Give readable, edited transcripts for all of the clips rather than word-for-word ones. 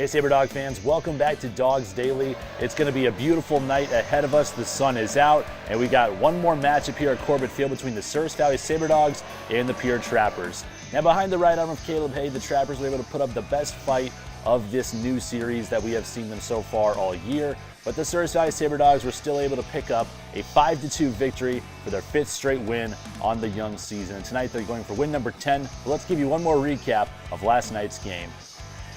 Sabre Dog fans, welcome back to Dogs Daily. It's going to be a beautiful night ahead of us. The sun is out, and we got one more matchup here at Corbett Field between the Souris Valley Sabre Dogs and the Pierre Trappers. Now, behind the right arm of Caleb Hay, the Trappers were able to put up the best fight of this new series that we have seen them so far all year. But the Souris Valley Sabre Dogs were still able to pick up a 5-2 victory for their 5th straight win on the young season. And tonight they're going for win number 10. But let's give you one more recap of last night's game.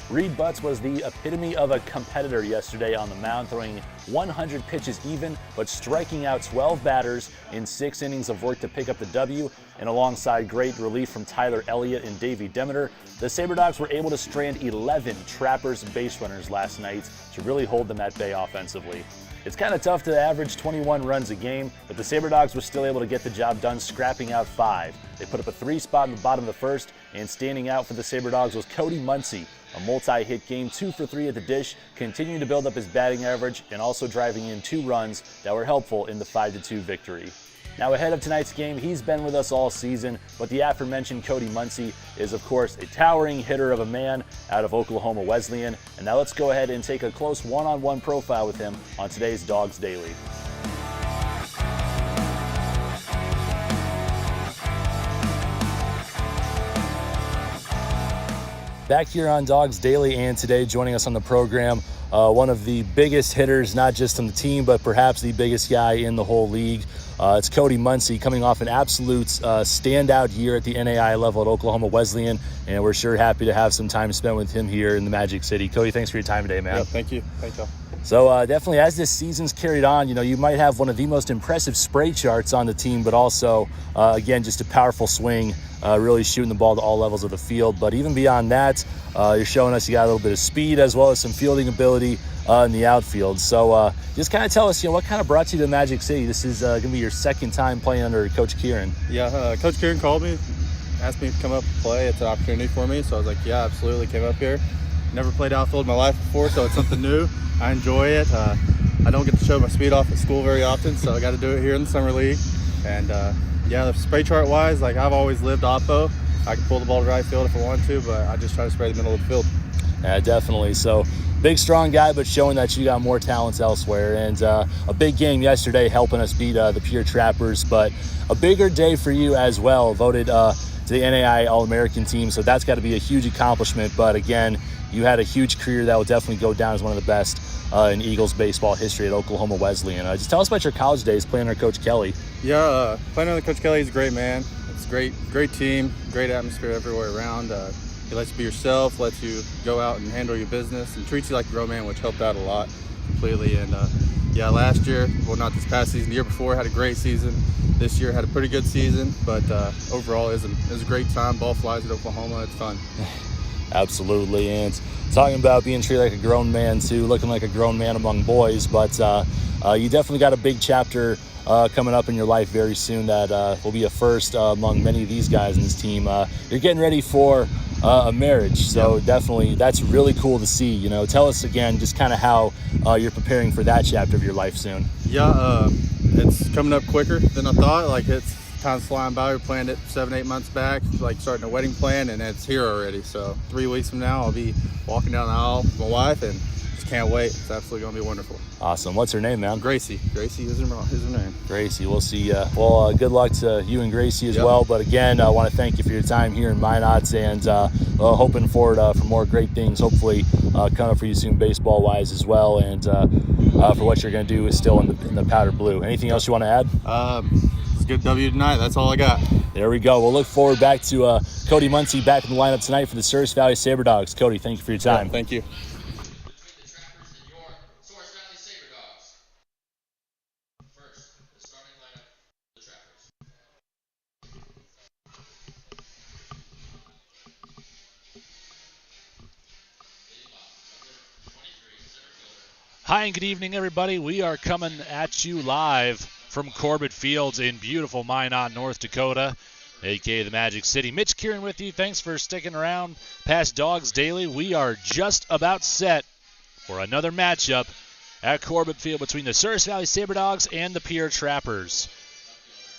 Reed Butts was the epitome of a competitor yesterday on the mound, throwing 100 pitches even, but striking out 12 batters in 6 innings of work to pick up the W. And alongside great relief from Tyler Elliott and Davey Demeter, the Sabre Dogs were able to strand 11 Trappers base runners last night to really hold them at bay offensively. It's kind of tough to average 21 runs a game, but the Sabre Dogs were still able to get the job done, scrapping out 5. They put up a 3 spot in the bottom of the first, and standing out for the Sabre Dogs was Cody Muncy, a multi-hit game, 2 for 3 at the dish, continuing to build up his batting average and also driving in 2 runs that were helpful in the 5-2 victory. Now, ahead of tonight's game, he's been with us all season, but the aforementioned Cody Muncy is, of course, a towering hitter of a man out of Oklahoma Wesleyan. And now let's go ahead and take a close one-on-one profile with him on today's Dogs Daily. Back here on Dogs Daily, and today joining us on the program, one of the biggest hitters, not just on the team, but perhaps the biggest guy in the whole league. It's Cody Muncy, coming off an absolute standout year at the NAI level at Oklahoma Wesleyan, and we're sure happy to have some time spent with him here in the Magic City. Cody, thanks for your time today, man. Yeah, thank you. Thanks, y'all. So definitely, as this season's carried on, you might have one of the most impressive spray charts on the team, but also, again, just a powerful swing, really shooting the ball to all levels of the field. But even beyond that, you're showing us you got a little bit of speed as well as some fielding ability in the outfield. So just kind of tell us, what kind of brought you to Magic City? This is going to be your second time playing under Coach Kieran. Yeah, Coach Kieran called me, asked me to come up and play. It's an opportunity for me, so I was like, yeah, absolutely. Came up here. Never played outfield in my life before, so it's something new. I enjoy it. I don't get to show my speed off at school very often, so I got to do it here in the summer league. And yeah, the spray chart wise, like I've always lived oppo. I can pull the ball to right field if I want to, but I just try to spray the middle of the field. Yeah, definitely. So big, strong guy, but showing that you got more talents elsewhere. And a big game yesterday helping us beat the Pierre Trappers, but a bigger day for you as well. Voted to the NAI All-American team, so that's got to be a huge accomplishment. But again, you had a huge career that will definitely go down as one of the best in Eagles baseball history at Oklahoma Wesleyan. Just tell us about your college days playing under Coach Kelly. Yeah, playing under Coach Kelly, he's a great man. It's a great team, great atmosphere everywhere around. He lets you be yourself, lets you go out and handle your business, and treats you like a grown man, which helped out a lot completely. And yeah, last year, well, not this past season, the year before, had a great season. This year had a pretty good season, but overall it was a great time. Ball flies at Oklahoma. It's fun. Absolutely. And talking about being treated like a grown man too, looking like a grown man among boys, but you definitely got a big chapter coming up in your life very soon that will be a first among many of these guys in this team. You're getting ready for a marriage, so definitely that's really cool to see. Tell us again just kind of how you're preparing for that chapter of your life soon. Yeah, it's coming up quicker than I thought. Like, it's time's flying by. We planned it 7-8 months back, like starting a wedding plan, and it's here already. So 3 weeks from now, I'll be walking down the aisle with my wife, and just can't wait. It's absolutely going to be wonderful. Awesome. What's her name, man? Gracie. Gracie is her name. Gracie. We'll see. Well, good luck to you and Gracie as well. But again, I want to thank you for your time here in Minot, and hoping forward for more great things, hopefully coming up for you soon baseball-wise as well, and for what you're going to do is still in the powder blue. Anything else you want to add? It's a good W tonight. That's all I got. There we go. We'll look forward back to Cody Muncy back in the lineup tonight for the Souris Valley Sabre Dogs. Cody, thank you for your time. Yeah, thank you. Hi and good evening, everybody. We are coming at you live from Corbett Fields in beautiful Minot, North Dakota, a.k.a. the Magic City. Mitch Kieran with you. Thanks for sticking around past Dogs Daily. We are just about set for another matchup at Corbett Field between the Souris Valley Sabre Dogs and the Pierre Trappers.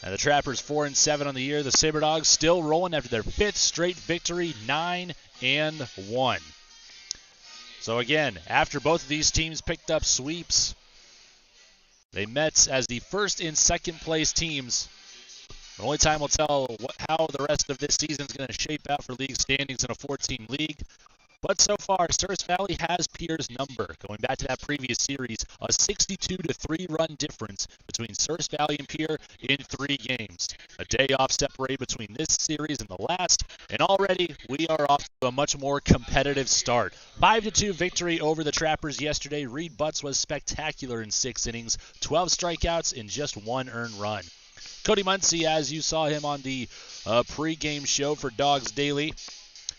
Now the Trappers 4-7 on the year. The Sabre Dogs still rolling after their 5th straight victory, 9-1. So again, after both of these teams picked up sweeps, they met as the first and second place teams. The only time will tell how the rest of this season is going to shape out for league standings in a 14 league. But so far, Souris Valley has Pierre's number. Going back to that previous series, a 62-3 run difference between Souris Valley and Pierre in 3 games. A day off separated between this series and the last, and already we are off to a much more competitive start. 5-2 victory over the Trappers yesterday. Reed Butts was spectacular in 6 innings, 12 strikeouts and just 1 earned run. Cody Muncy, as you saw him on the pregame show for Dogs Daily,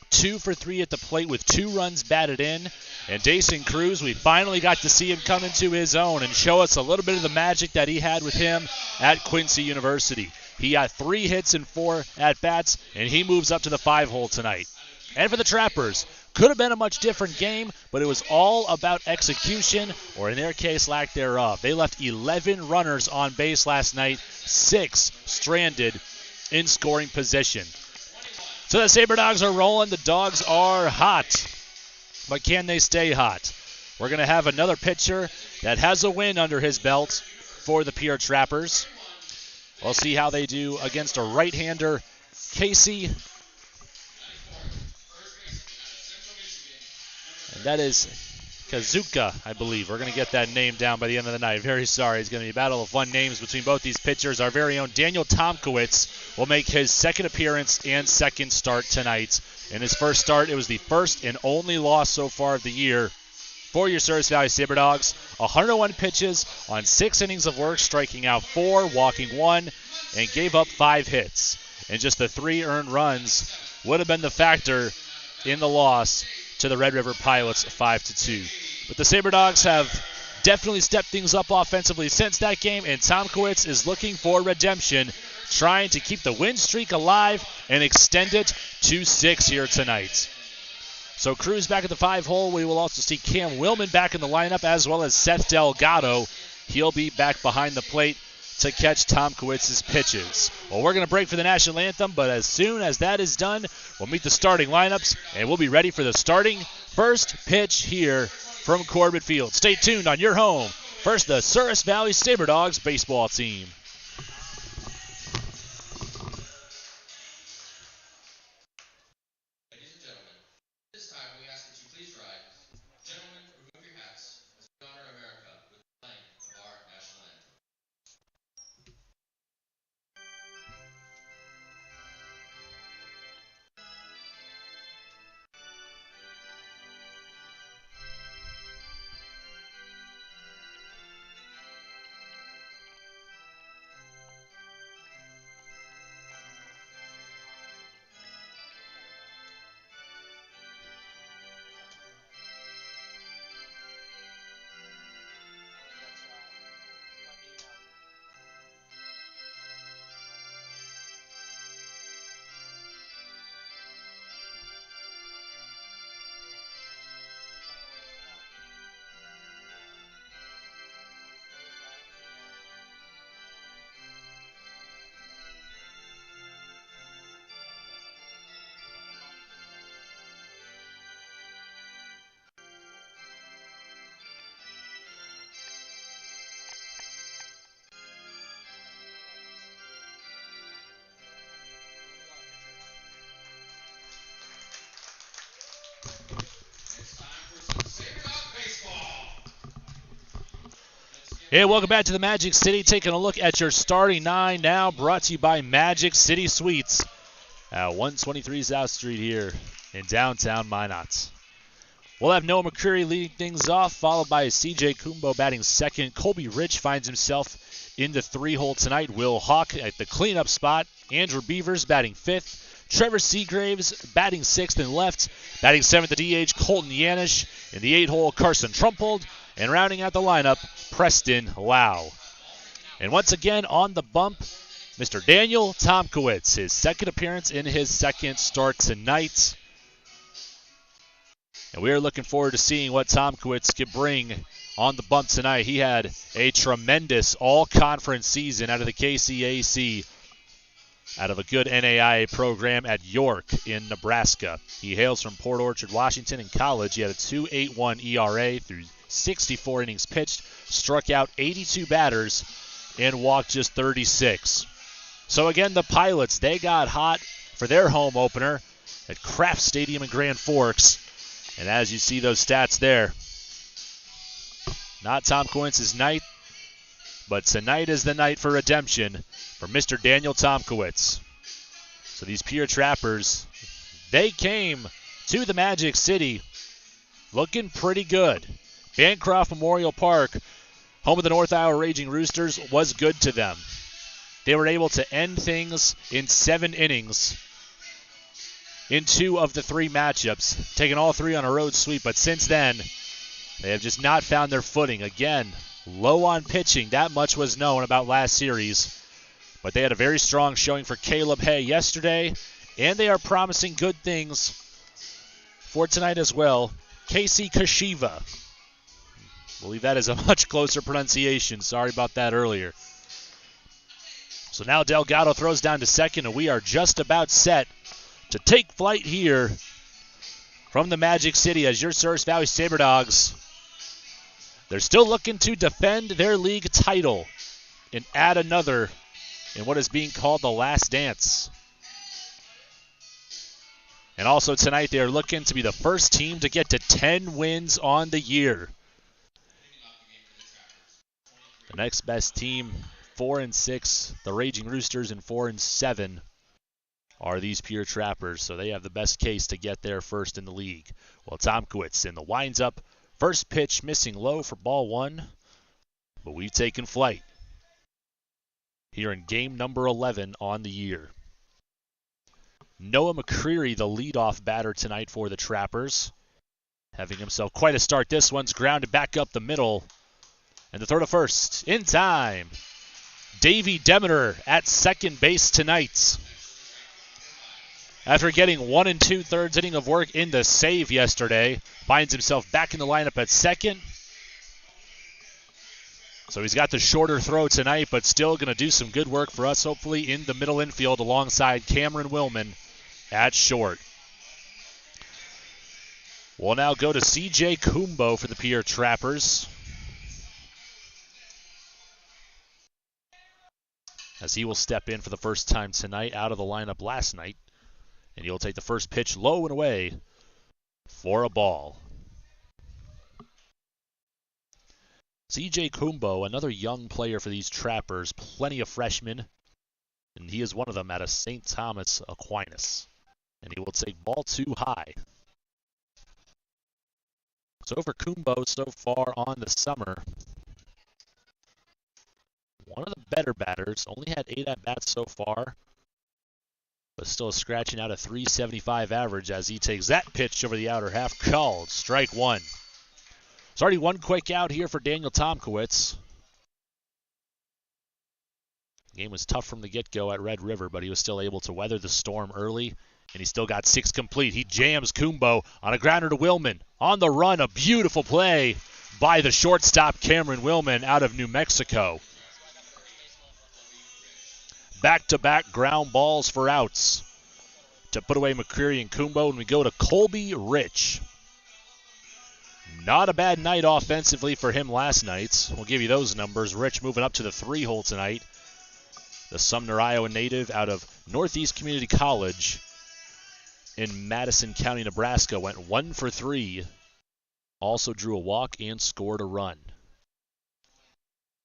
2 for 3 at the plate with 2 runs batted in. And Dason Cruz, we finally got to see him come into his own and show us a little bit of the magic that he had with him at Quincy University. He got 3 hits and 4 at-bats, and he moves up to the 5-hole tonight. And for the Trappers, could have been a much different game, but it was all about execution, or in their case, lack thereof. They left 11 runners on base last night, 6 stranded in scoring position. So the Sabre Dogs are rolling. The Dogs are hot. But can they stay hot? We're going to have another pitcher that has a win under his belt for the Pierre Trappers. We'll see how they do against a right-hander, Casey. And that is Kazuka, I believe. We're going to get that name down by the end of the night. Very sorry. It's going to be a battle of fun names between both these pitchers. Our very own Daniel Tomkowitz will make his second appearance and second start tonight. In his first start, it was the first and only loss so far of the year for your Souris Valley Sabre Dogs. 101 pitches on 6 innings of work, striking out 4, walking 1, and gave up 5 hits. And just the 3 earned runs would have been the factor in the loss to the Red River Pilots 5-2. But the Sabre Dogs have definitely stepped things up offensively since that game, and Tomkowitz is looking for redemption, trying to keep the win streak alive and extend it to 6 here tonight. So Cruz back at the 5-hole. We will also see Cam Willman back in the lineup, as well as Seth Delgado. He'll be back behind the plate to catch Tomkowitz's pitches. Well, we're going to break for the national anthem, but as soon as that is done, we'll meet the starting lineups, and we'll be ready for the starting first pitch here from Corbett Field. Stay tuned on your home. First, the Souris Valley Sabre Dogs baseball team. Hey, welcome back to the Magic City. Taking a look at your starting 9 now, brought to you by Magic City Suites at 123 South Street here in downtown Minot. We'll have Noah McCreary leading things off, followed by CJ Kumbo batting second. Colby Rich finds himself in the 3-hole tonight. Will Hawk at the cleanup spot. Andrew Beavers batting 5th. Trevor Seagraves batting 6th and left. Batting 7th at DH, Colton Yanish. In the 8-hole, Carson Trumpold. And rounding out the lineup, Preston Lau. And once again on the bump, Mr. Daniel Tomkowitz, his second appearance in his second start tonight. And we are looking forward to seeing what Tomkowitz can bring on the bump tonight. He had a tremendous all-conference season out of the KCAC out of a good NAIA program at York in Nebraska. He hails from Port Orchard, Washington. In college, he had a 2.81 ERA through 64 innings pitched, struck out 82 batters, and walked just 36. So again, the Pilots, they got hot for their home opener at Kraft Stadium in Grand Forks. And as you see those stats there, not Tomkowitz's night, but tonight is the night for redemption for Mr. Daniel Tomkowitz. So these Pierre Trappers, they came to the Magic City looking pretty good. Bancroft Memorial Park, home of the North Iowa Raging Roosters, was good to them. They were able to end things in 7 innings in 2 of the 3 matchups, taking all 3 on a road sweep. But since then, they have just not found their footing. Again, low on pitching. That much was known about last series. But they had a very strong showing for Caleb Hay yesterday, and they are promising good things for tonight as well. Casey Kashiva. I believe that is a much closer pronunciation. Sorry about that earlier. So now Delgado throws down to second, and we are just about set to take flight here from the Magic City as your Souris Valley Sabre Dogs, they're still looking to defend their league title and add another in what is being called the last dance. And also tonight they are looking to be the first team to get to 10 wins on the year. The next best team, 4-6, the Raging Roosters, and 4-7 are these Pierre Trappers. So they have the best case to get there first in the league. Well, Tomkowitz in the winds up. First pitch missing low for ball 1. But we've taken flight here in game number 11 on the year. Noah McCreary, the leadoff batter tonight for the Trappers. Having himself quite a start. This one's grounded back up the middle. And the throw to first, in time. Davey Demeter at second base tonight. After getting 1 2/3 inning of work in the save yesterday, finds himself back in the lineup at second. So he's got the shorter throw tonight, but still going to do some good work for us, hopefully in the middle infield alongside Cameron Willman at short. We'll now go to C.J. Kumbo for the Pierre Trappers, as he will step in for the first time tonight, out of the lineup last night. And he'll take the first pitch low and away for a ball. C.J. Kumbo, another young player for these Trappers, plenty of freshmen, and he is one of them out of St. Thomas Aquinas. And he will take ball 2 high. So for Kumbo so far on the summer, one of the better batters, only had 8 at-bats so far, but still scratching out a .375 average as he takes that pitch over the outer half, called strike 1. It's already 1 quick out here for Daniel Tomkowitz. The game was tough from the get-go at Red River, but he was still able to weather the storm early, and he still got 6 complete. He jams Kumbo on a grounder to Willman. On the run, a beautiful play by the shortstop Cameron Willman out of New Mexico. Back-to-back ground balls for outs to put away McCreary and Kumbo, and we go to Colby Rich. Not a bad night offensively for him last night. We'll give you those numbers. Rich moving up to the 3-hole tonight. The Sumner, Iowa native out of Northeast Community College in Madison County, Nebraska, went 1 for 3. Also drew a walk and scored a run,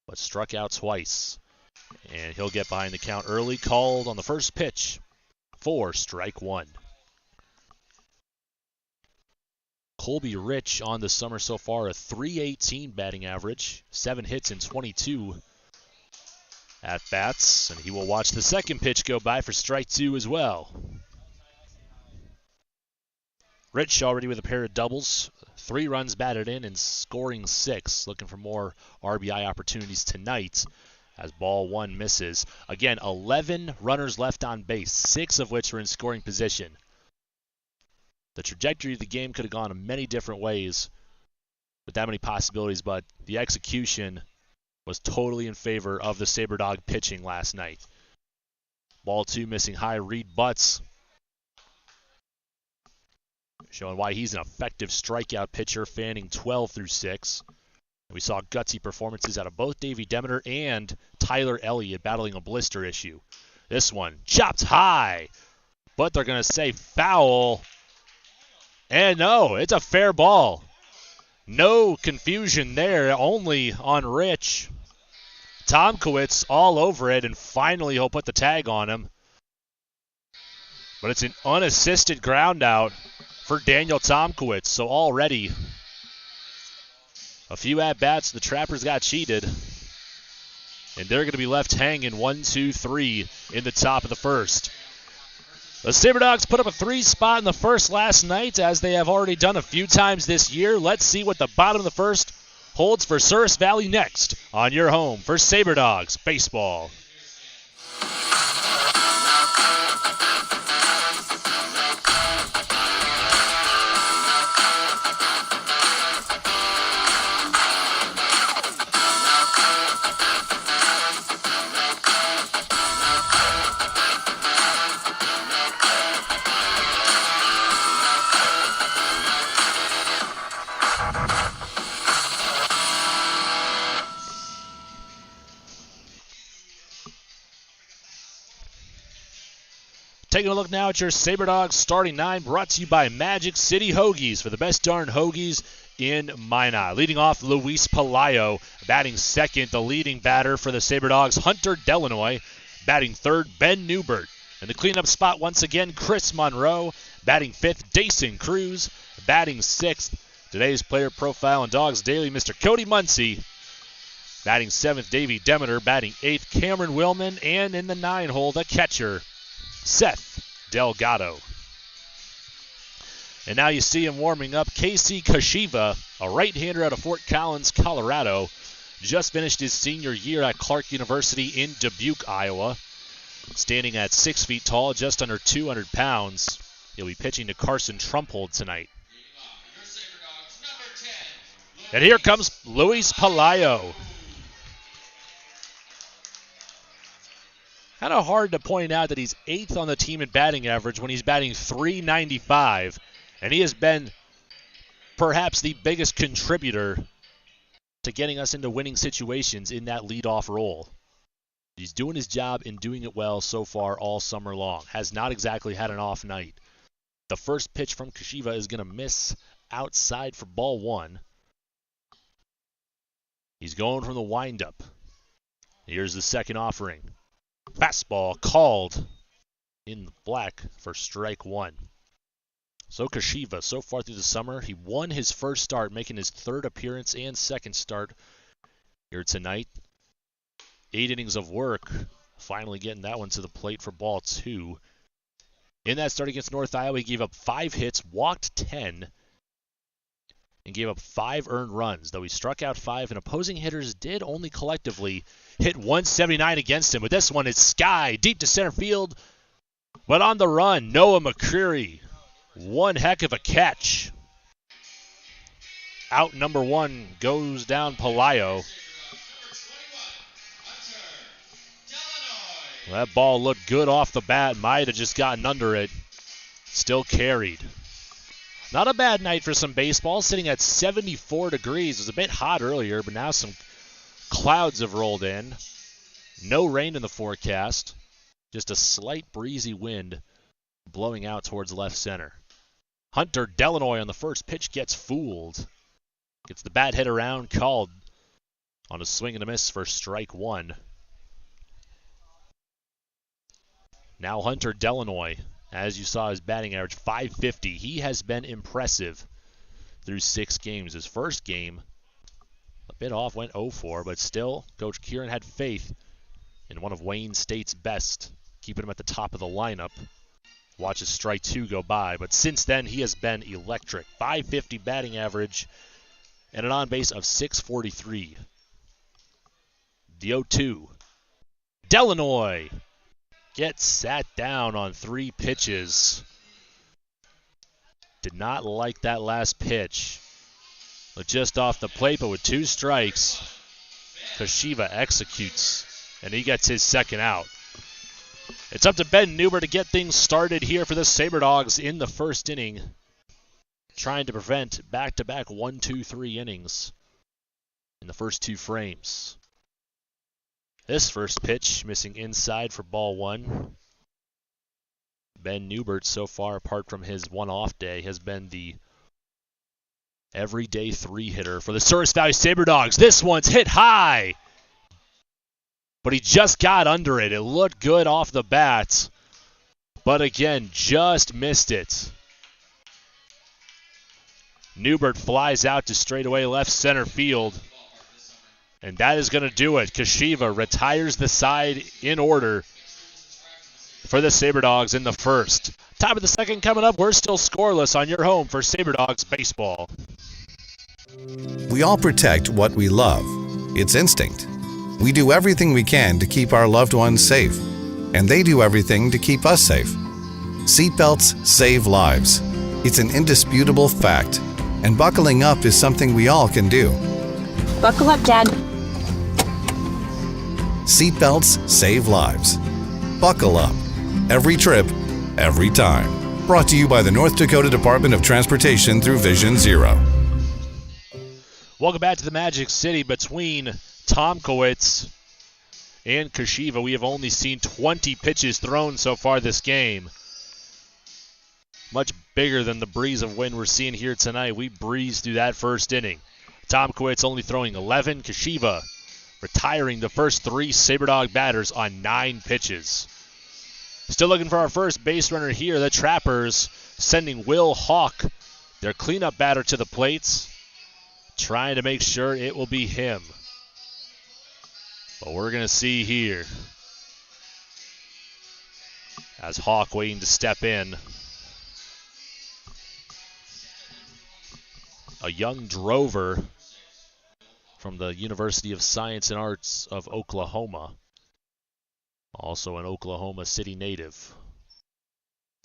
but struck out twice. And he'll get behind the count early. Called on the first pitch for strike 1. Colby Rich on the summer so far, a .318 batting average, 7 hits and 22 at-bats. And he will watch the second pitch go by for strike 2 as well. Rich already with a pair of doubles, 3 runs batted in and scoring 6. Looking for more RBI opportunities tonight as ball 1 misses. Again, 11 runners left on base, 6 of which are in scoring position. The trajectory of the game could have gone in many different ways with that many possibilities, but the execution was totally in favor of the Sabre Dog pitching last night. Ball 2 missing high. Reed Butts showing why he's an effective strikeout pitcher, fanning 12 through 6. We saw gutsy performances out of both Davey Demeter and Tyler Elliott battling a blister issue. This one chopped high, but they're going to say foul. And no, it's a fair ball. No confusion there, only on Rich. Tomkowitz all over it, and finally he'll put the tag on him. But it's an unassisted ground out for Daniel Tomkowitz. So already a few at-bats, the Trappers got cheated. And they're going to be left hanging 1, 2, 3 in the top of the first. The Sabre Dogs put up a 3 spot in the first last night, as they have already done a few times this year. Let's see what the bottom of the first holds for Souris Valley next on your home for Sabre Dogs baseball. Taking a look now at your Sabre Dogs starting 9, brought to you by Magic City Hoagies for the best darn hoagies in Minot. Leading off, Luis Palayo, batting second, the leading batter for the Sabre Dogs, Hunter Delanoy. Batting third, Ben Newbert. In the cleanup spot, once again, Chris Monroe. Batting fifth, Dason Cruz. Batting sixth, today's player profile on Dogs Daily, Mr. Cody Muncy. Batting seventh, Davey Demeter. Batting eighth, Cameron Willman. And in the 9 hole, the catcher, Seth Delgado. And now you see him warming up. Casey Kashiva, a right-hander out of Fort Collins, Colorado, just finished his senior year at Clark University in Dubuque, Iowa. Standing at 6 feet tall, just under 200 pounds. He'll be pitching to Carson Trumpold tonight. And here comes Luis Palayo. Kind of hard to point out that he's 8th on the team in batting average when he's batting .395, and he has been perhaps the biggest contributor to getting us into winning situations in that leadoff role. He's doing his job and doing it well so far all summer long. Has not exactly had an off night. The first pitch from Kashiva is going to miss outside for ball 1. He's going from the windup. Here's the second offering. Fastball called in the black for strike 1. So Kashiva, so far through the summer, he won his first start, making his 3rd appearance and 2nd start here tonight. 8 innings of work, finally getting that one to the plate for ball 2. In that start against North Iowa, he gave up 5 hits, walked 10, and gave up 5 earned runs, though he struck out 5, and opposing hitters did only collectively hit 179 against him. But this one is sky, deep to center field, but on the run, Noah McCreary. One heck of a catch. Out number 1 goes down Palayo. Well, that ball looked good off the bat, might have just gotten under it. Still carried. Not a bad night for some baseball, sitting at 74 degrees. It was a bit hot earlier, but now some clouds have rolled in. No rain in the forecast. Just a slight breezy wind blowing out towards left center. Hunter Delanoy on the first pitch gets fooled. Gets the bat hit around, called on a swing and a miss for strike 1. Now Hunter Delanoy, as you saw, his batting average, .550. He has been impressive through 6 games. His first game, a bit off, went 0-4, but still, Coach Kieran had faith in one of Wayne State's best, keeping him at the top of the lineup. Watch his strike 2 go by, but since then, he has been electric. .550 batting average and an on-base of .643. The 0-2. Delanoy gets sat down on 3 pitches. Did not like that last pitch. But just off the plate, but with 2 strikes, Kashiva executes, and he gets his 2nd out. It's up to Ben Newber to get things started here for the Sabre Dogs in the first inning, trying to prevent back-to-back 1-2-3 innings in the first two frames. This first pitch missing inside for ball one. Ben Newbert, so far, apart from his one-off day, has been the everyday three-hitter for the Souris Valley Sabre Dogs. This one's hit high, but he just got under it. It looked good off the bat, but again, just missed it. Newbert flies out to straightaway left center field, and that is going to do it. Kashiva retires the side in order for the Sabre Dogs in the first. Top of the second coming up. We're still scoreless on your home for Sabre Dogs baseball. We all protect what we love. It's instinct. We do everything we can to keep our loved ones safe, and they do everything to keep us safe. Seatbelts save lives. It's an indisputable fact, and buckling up is something we all can do. Buckle up, Dad. Seatbelts save lives. Buckle up. Every trip, every time. Brought to you by the North Dakota Department of Transportation through Vision Zero. Welcome back to the Magic City. Between Tomkowitz and Kashiva, we have only seen 20 pitches thrown so far this game. Much bigger than the breeze of wind we're seeing here tonight. We breezed through that first inning. Tomkowitz only throwing 11. Kashiva retiring the first three Sabre Dog batters on 9 pitches. Still looking for our first base runner here. The Trappers sending Will Hawk, their cleanup batter, to the plates, trying to make sure it will be him. But we're going to see here as Hawk waiting to step in. A young drover from the University of Science and Arts of Oklahoma. Also an Oklahoma City native.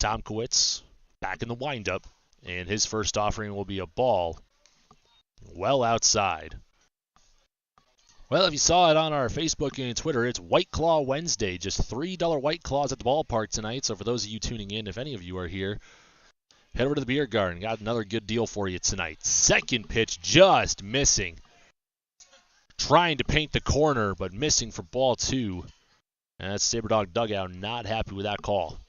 Tomkowitz back in the windup, and his first offering will be a ball well outside. Well, if you saw it on our Facebook and Twitter, it's White Claw Wednesday. Just $3 White Claws at the ballpark tonight. So for those of you tuning in, if any of you are here, head over to the beer garden. Got another good deal for you tonight. Second pitch just missing. Trying to paint the corner, but missing for ball two. And that Sabre Dog dugout not happy with that call.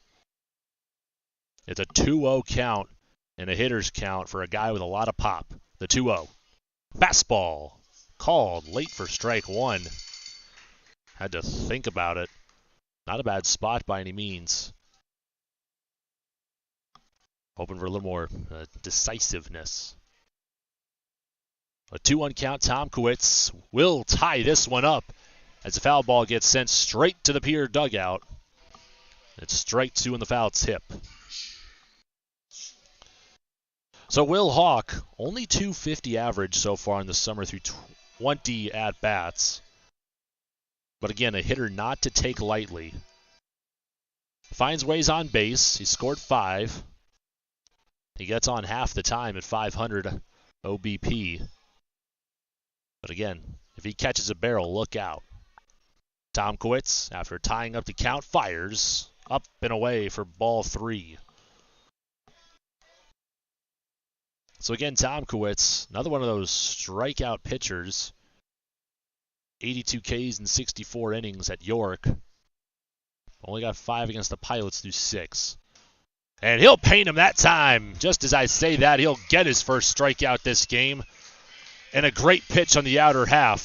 It's a 2-0 count and a hitter's count for a guy with a lot of pop. The 2-0. Fastball called late for strike one. Had to think about it. Not a bad spot by any means. Hoping for a little more decisiveness. A 2-1 count. Tomkowitz will tie this one up as the foul ball gets sent straight to the Pierre dugout. It's strike two on the foul tip. So Will Hawk, only .250 average so far in the summer through 20 at-bats. But again, a hitter not to take lightly. Finds ways on base. He scored 5. He gets on half the time at 500 OBP. But again, if he catches a barrel, look out. Tomkowitz, after tying up the count, fires up and away for ball 3. So again, Tomkowitz, another one of those strikeout pitchers. 82 Ks in 64 innings at York. Only got 5 against the Pilots through 6. And he'll paint him that time. Just as I say that, he'll get his first strikeout this game. And a great pitch on the outer half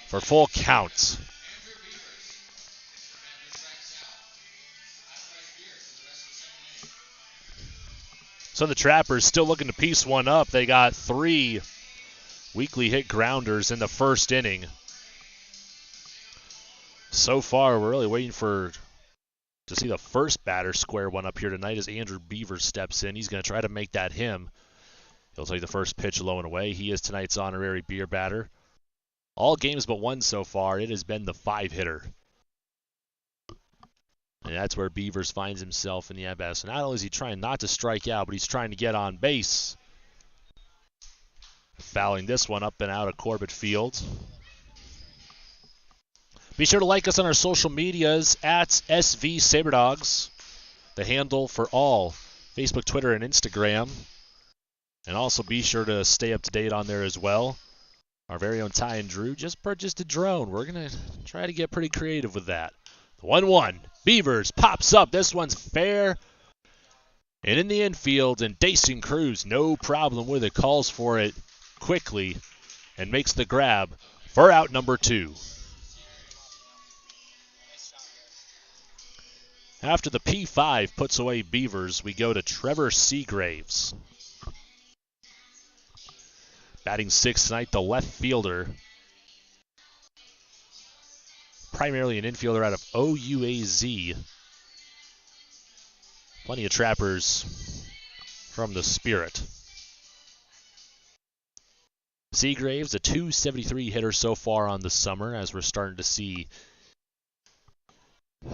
for full count. So the Trappers still looking to piece one up. They got 3 weekly hit grounders in the first inning. So far, we're really waiting to see the first batter square one up here tonight as Andrew Beaver steps in. He's going to try to make that him. He'll take the first pitch low and away. He is tonight's honorary beer batter. All games but one so far, it has been the 5-hitter. And that's where Beavers finds himself in the at-bat. So not only is he trying not to strike out, but he's trying to get on base. Fouling this one up and out of Corbett Field. Be sure to like us on our social medias at SV SaberDogs, the handle for all Facebook, Twitter, and Instagram. And also be sure to stay up to date on there as well. Our very own Ty and Drew just purchased a drone. We're going to try to get pretty creative with that. The 1-1. Beavers pops up. This one's fair. And in the infield, and Dayson Cruz, no problem with it, calls for it quickly and makes the grab for out number 2. After the P5 puts away Beavers, we go to Trevor Seagraves. Batting 6th tonight, the left fielder. Primarily an infielder out of OUAZ. Plenty of trappers from the Spirit. Seagraves, a .273 hitter so far on the summer, as we're starting to see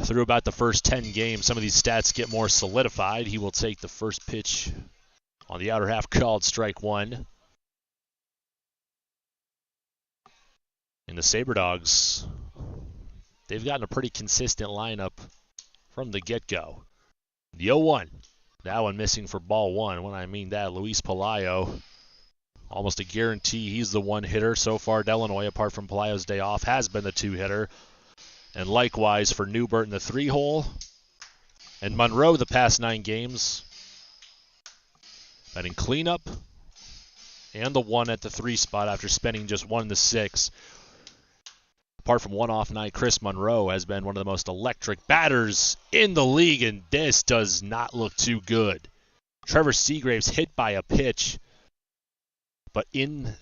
through about the first 10 games. Some of these stats get more solidified. He will take the first pitch on the outer half, called strike 1. And the SaberDogs, they've gotten a pretty consistent lineup from the get-go. The 0-1. That one missing for ball 1. When I mean that, Luis Pelayo, almost a guarantee he's the one hitter. So far, Illinois, apart from Pelayo's day off, has been the 2-hitter. And likewise for Newbert in the 3-hole. And Monroe the past 9 games. Batting cleanup. And the 1 at the 3 spot after spending just 1 in the 6. Apart from one off night, Chris Monroe has been one of the most electric batters in the league, and this does not look too good. Trevor Seagraves hit by a pitch, but in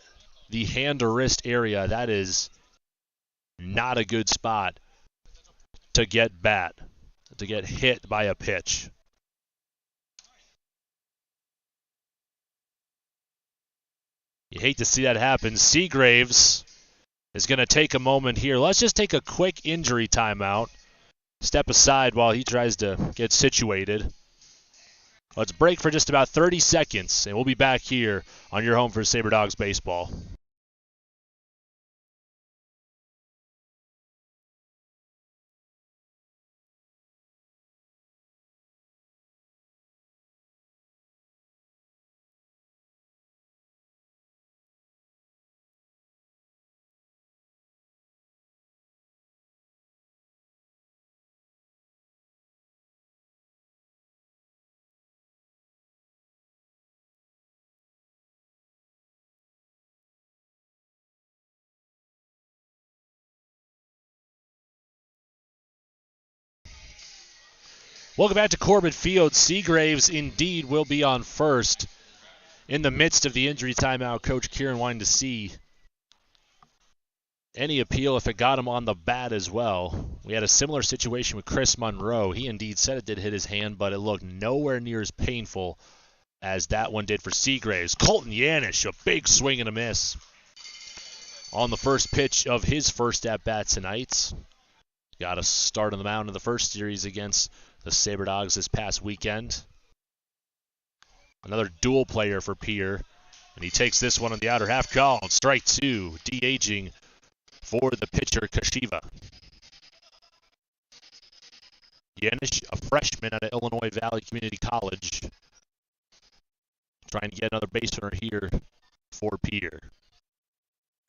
the hand or wrist area, that is not a good spot to get hit by a pitch. You hate to see that happen. Seagraves is going to take a moment here. Let's just take a quick injury timeout. Step aside while he tries to get situated. Let's break for just about 30 seconds, and we'll be back here on your home for SaberDogs baseball. Welcome back to Corbett Field. Seagraves indeed will be on first. In the midst of the injury timeout, Coach Kieran wanting to see any appeal if it got him on the bat as well. We had a similar situation with Chris Monroe. He indeed said it did hit his hand, but it looked nowhere near as painful as that one did for Seagraves. Colton Yanish, a big swing and a miss on the first pitch of his first at-bat tonight. Got a start on the mound in the first series against the SaberDogs this past weekend. Another dual player for Pierre, and he takes this one on the outer half, called strike 2, de-aging for the pitcher Kashiva. Yanish, a freshman out of Illinois Valley Community College, trying to get another base runner here for Pierre.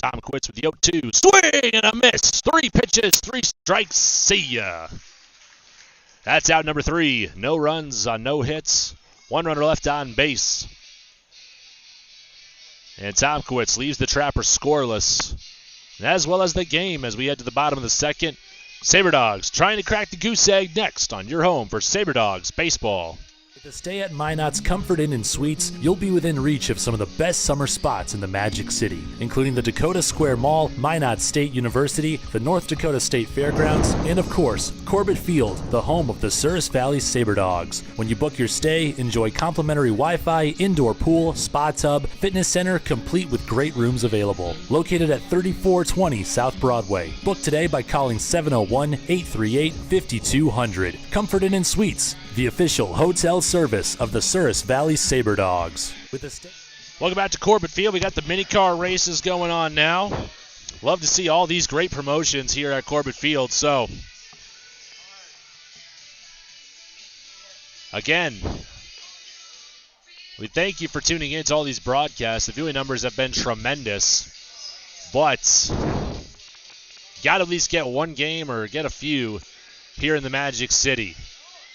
Tom quits with the 0-2. Swing and a miss. 3 pitches, 3 strikes. See ya. That's out number 3. No runs on no hits. 1 runner left on base. And Tomkowitz leaves the Trapper scoreless, as well as the game as we head to the bottom of the second. SaberDogs trying to crack the goose egg next on your home for SaberDogs baseball. With a stay at Minot's Comfort Inn and Suites, you'll be within reach of some of the best summer spots in the Magic City, including the Dakota Square Mall, Minot State University, the North Dakota State Fairgrounds, and of course, Corbett Field, the home of the Souris Valley SaberDogs. When you book your stay, enjoy complimentary Wi-Fi, indoor pool, spa tub, fitness center, complete with great rooms available. Located at 3420 South Broadway. Book today by calling 701-838-5200. Comfort Inn and Suites, the official hotel service of the Souris Valley SaberDogs. Welcome back to Corbett Field. We got the mini car races going on now. Love to see all these great promotions here at Corbett Field. So, again, we thank you for tuning in to all these broadcasts. The viewing numbers have been tremendous, but got to at least get one game or get a few here in the Magic City.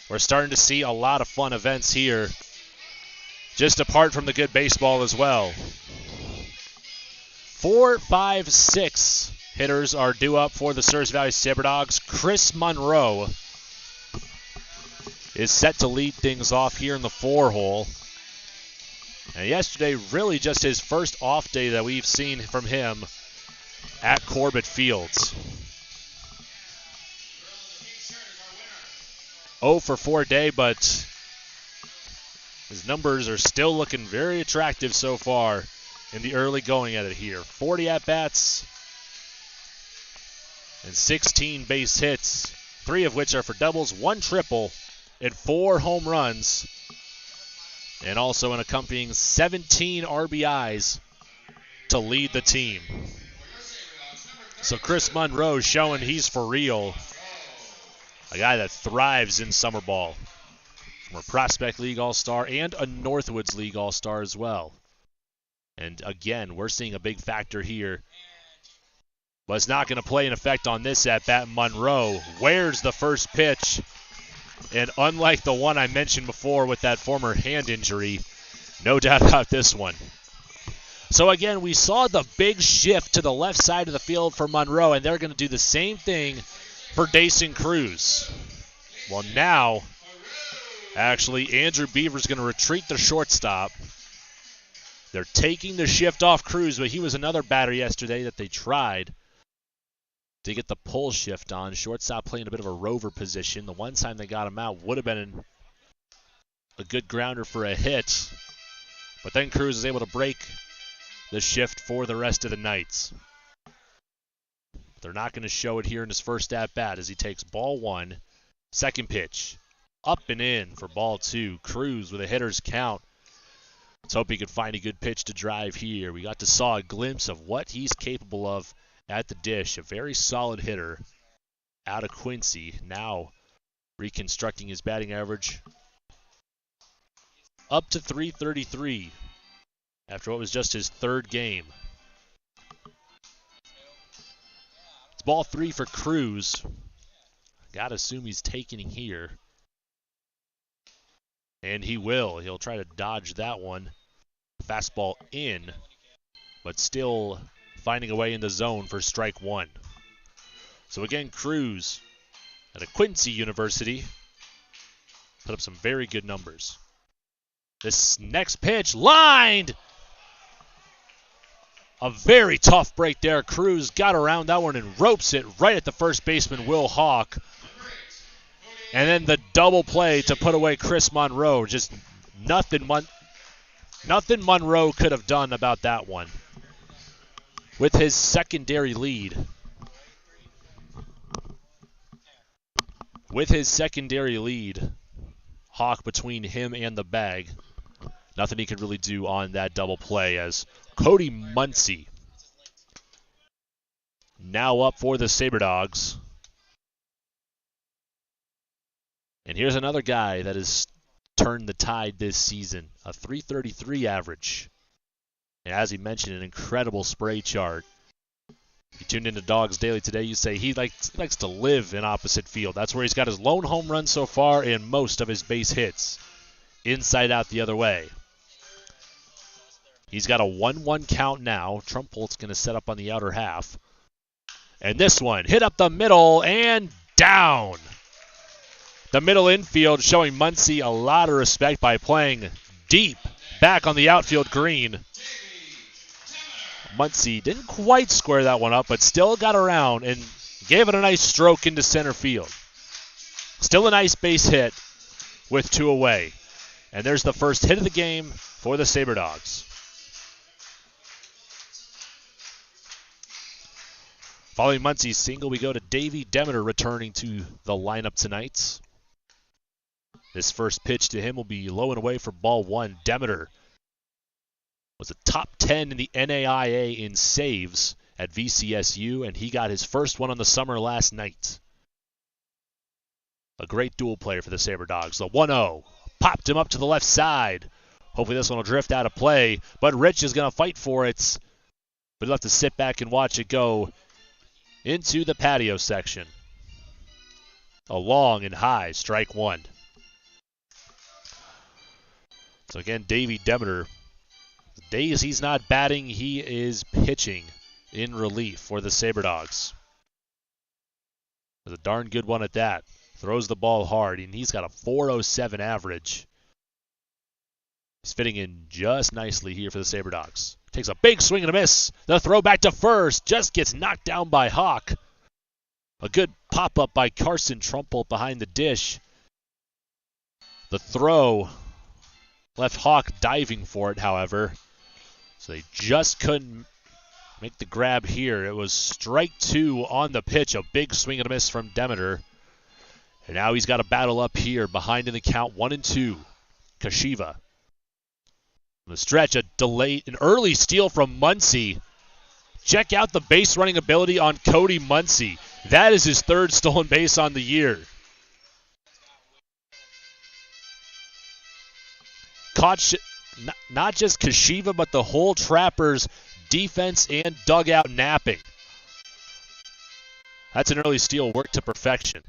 We're starting to see a lot of fun events here, just apart from the good baseball as well. 4, 5, 6 hitters are due up for the Souris Valley Sabre Dogs. Chris Monroe is set to lead things off here in the 4-hole. And yesterday, really just his first off day that we've seen from him at Corbett Fields. 0 for 4 day, but his numbers are still looking very attractive so far in the early going at it here. 40 at-bats and 16 base hits, 3 of which are for doubles, 1 triple, and 4 home runs, and also an accompanying 17 RBIs to lead the team. So Chris Monroe showing he's for real. A guy that thrives in summer ball. From a Prospect League All-Star and a Northwoods League All-Star as well. And again, we're seeing a big factor here. But it's not going to play an effect on this at-bat. Monroe wears the first pitch. And unlike the one I mentioned before with that former hand injury, no doubt about this one. So again, we saw the big shift to the left side of the field for Monroe, and they're going to do the same thing for Dason Cruz. Well, now, actually, Andrew Beaver's going to retreat the shortstop. They're taking the shift off Cruz, but he was another batter yesterday that they tried to get the pull shift on. Shortstop playing a bit of a rover position. The one time they got him out would have been a good grounder for a hit. But then Cruz is able to break the shift for the rest of the Knights. They're not going to show it here in his first at-bat as he takes ball 1. Second pitch. Up and in for ball 2. Cruz with a hitter's count. Let's hope he can find a good pitch to drive here. We got to saw a glimpse of what he's capable of at the dish. A very solid hitter out of Quincy. Now reconstructing his batting average up to .333 after what was just his 3rd game. It's ball 3 for Cruz. Gotta assume he's taking it here. And he will. He'll try to dodge that one. Fastball in, but still finding a way in the zone for strike 1. So again, Cruz at a Quincy University put up some very good numbers. This next pitch lined. A very tough break there. Cruz got around that one and ropes it right at the first baseman, Will Hawk. And then the double play to put away Chris Monroe. Just nothing Monroe could have done about that one. With his secondary lead. Hawk between him and the bag. Nothing he could really do on that double play as Cody Muncy now up for the Sabre Dogs. And here's another guy that has turned the tide this season. A .333 average. And as he mentioned, an incredible spray chart. If you tuned into Dogs Daily today, you say he likes to live in opposite field. That's where he's got his lone home run so far and most of his base hits. Inside out the other way. He's got a 1-1 count now. Trumpolt's going to set up on the outer half. And this one hit up the middle and down. The middle infield showing Muncy a lot of respect by playing deep back on the outfield green. Muncy didn't quite square that one up, but still got around and gave it a nice stroke into center field. Still a nice base hit with 2 away. And there's the first hit of the game for the Sabre Dogs. Following Muncy's single, we go to Davey Demeter returning to the lineup tonight. This first pitch to him will be low and away for ball 1. Demeter was a top 10 in the NAIA in saves at VCSU, and he got his first one on the summer last night. A great dual player for the Sabre Dogs. The 1-0 popped him up to the left side. Hopefully this one will drift out of play, but Rich is going to fight for it. But he'll have to sit back and watch it go into the patio section. A long and high strike one. So again, Davey Demeter, the days he's not batting, he is pitching in relief for the Sabre Dogs. It's a darn good one at that. Throws the ball hard, and he's got a .407 average. He's fitting in just nicely here for the Sabre Dogs. Takes a big swing and a miss. The throw back to first just gets knocked down by Hawk. A good pop-up by Carson Trumple behind the dish. The throw left Hawk diving for it, however. So they just couldn't make the grab here. It was strike two on the pitch. A big swing and a miss from Demeter. And now he's got a battle up here behind in the count 1-2. Kashiva. On the stretch, an early steal from Muncy. Check out the base running ability on Cody Muncy. That is his third stolen base on the year. Caught not just Kashiva, but the whole Trappers defense and dugout napping. That's an early steal worked to perfection.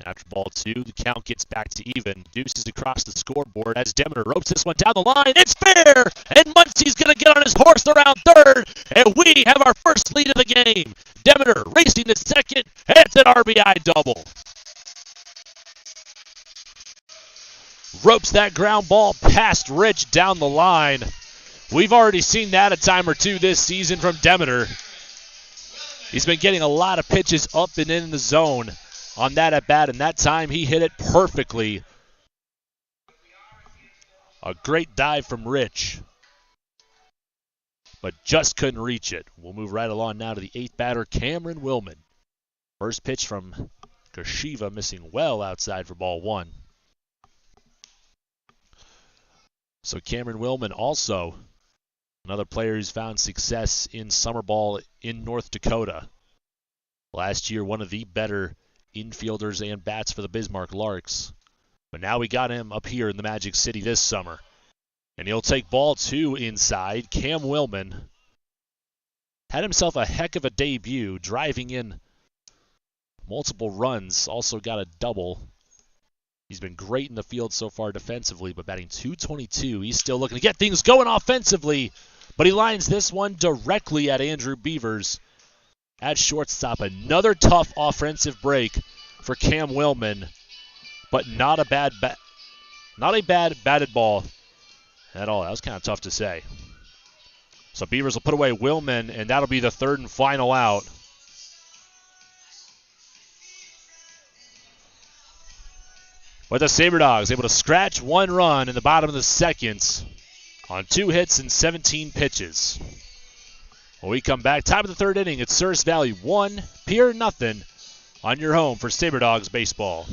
After ball two, the count gets back to even. Deuces across the scoreboard as Demeter ropes this one down the line. It's fair! And Muncy's going to get on his horse around third. And we have our first lead of the game. Demeter racing to second. And it's an RBI double. Ropes that ground ball past Rich down the line. We've already seen that a time or two this season from Demeter. He's been getting a lot of pitches up and in the zone on that at bat, and that time he hit it perfectly. A great dive from Rich, but just couldn't reach it. We'll move right along now to the eighth batter, Cameron Willman. First pitch from Kashiva, missing well outside for ball one. So Cameron Willman also another player who's found success in summer ball in North Dakota. Last year, one of the better infielders and bats for the Bismarck Larks. But now we got him up here in the Magic City this summer. And he'll take ball two inside. Cam Willman had himself a heck of a debut, driving in multiple runs. Also got a double. He's been great in the field so far defensively, but batting .222. He's still looking to get things going offensively. But he lines this one directly at Andrew Beavers at shortstop. Another tough offensive break for Cam Willman, but not a bad batted ball at all. That was kind of tough to say. So Beavers will put away Willman, and that'll be the third and final out. But the Sabre Dogs able to scratch one run in the bottom of the second on 2 hits and 17 pitches. When we come back, time of the third inning, it's Souris Valley 1, Pierre nothing on your home for Sabre Dogs baseball.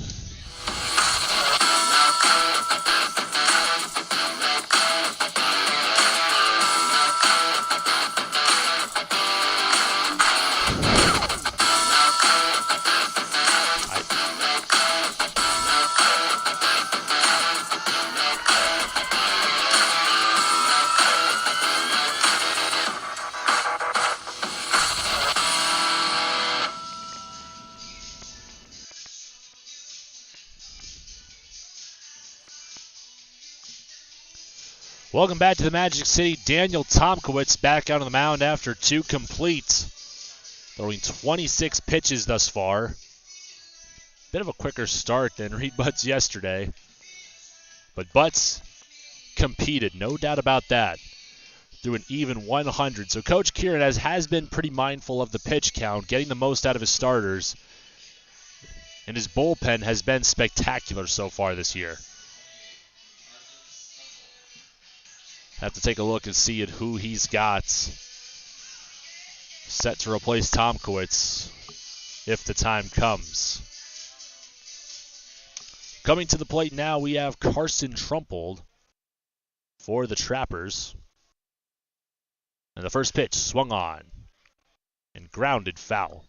Welcome back to the Magic City. Daniel Tomkowitz back out on the mound after 2 completes, throwing 26 pitches thus far. Bit of a quicker start than Reed Butts yesterday, but Butts competed, no doubt about that, through an even 100. So Coach Kieran has been pretty mindful of the pitch count, getting the most out of his starters, and his bullpen has been spectacular so far this year. Have to take a look and see at who he's got set to replace Tomkowitz if the time comes. Coming to the plate now, we have Carson Trumpold for the Trappers. And the first pitch swung on and grounded foul.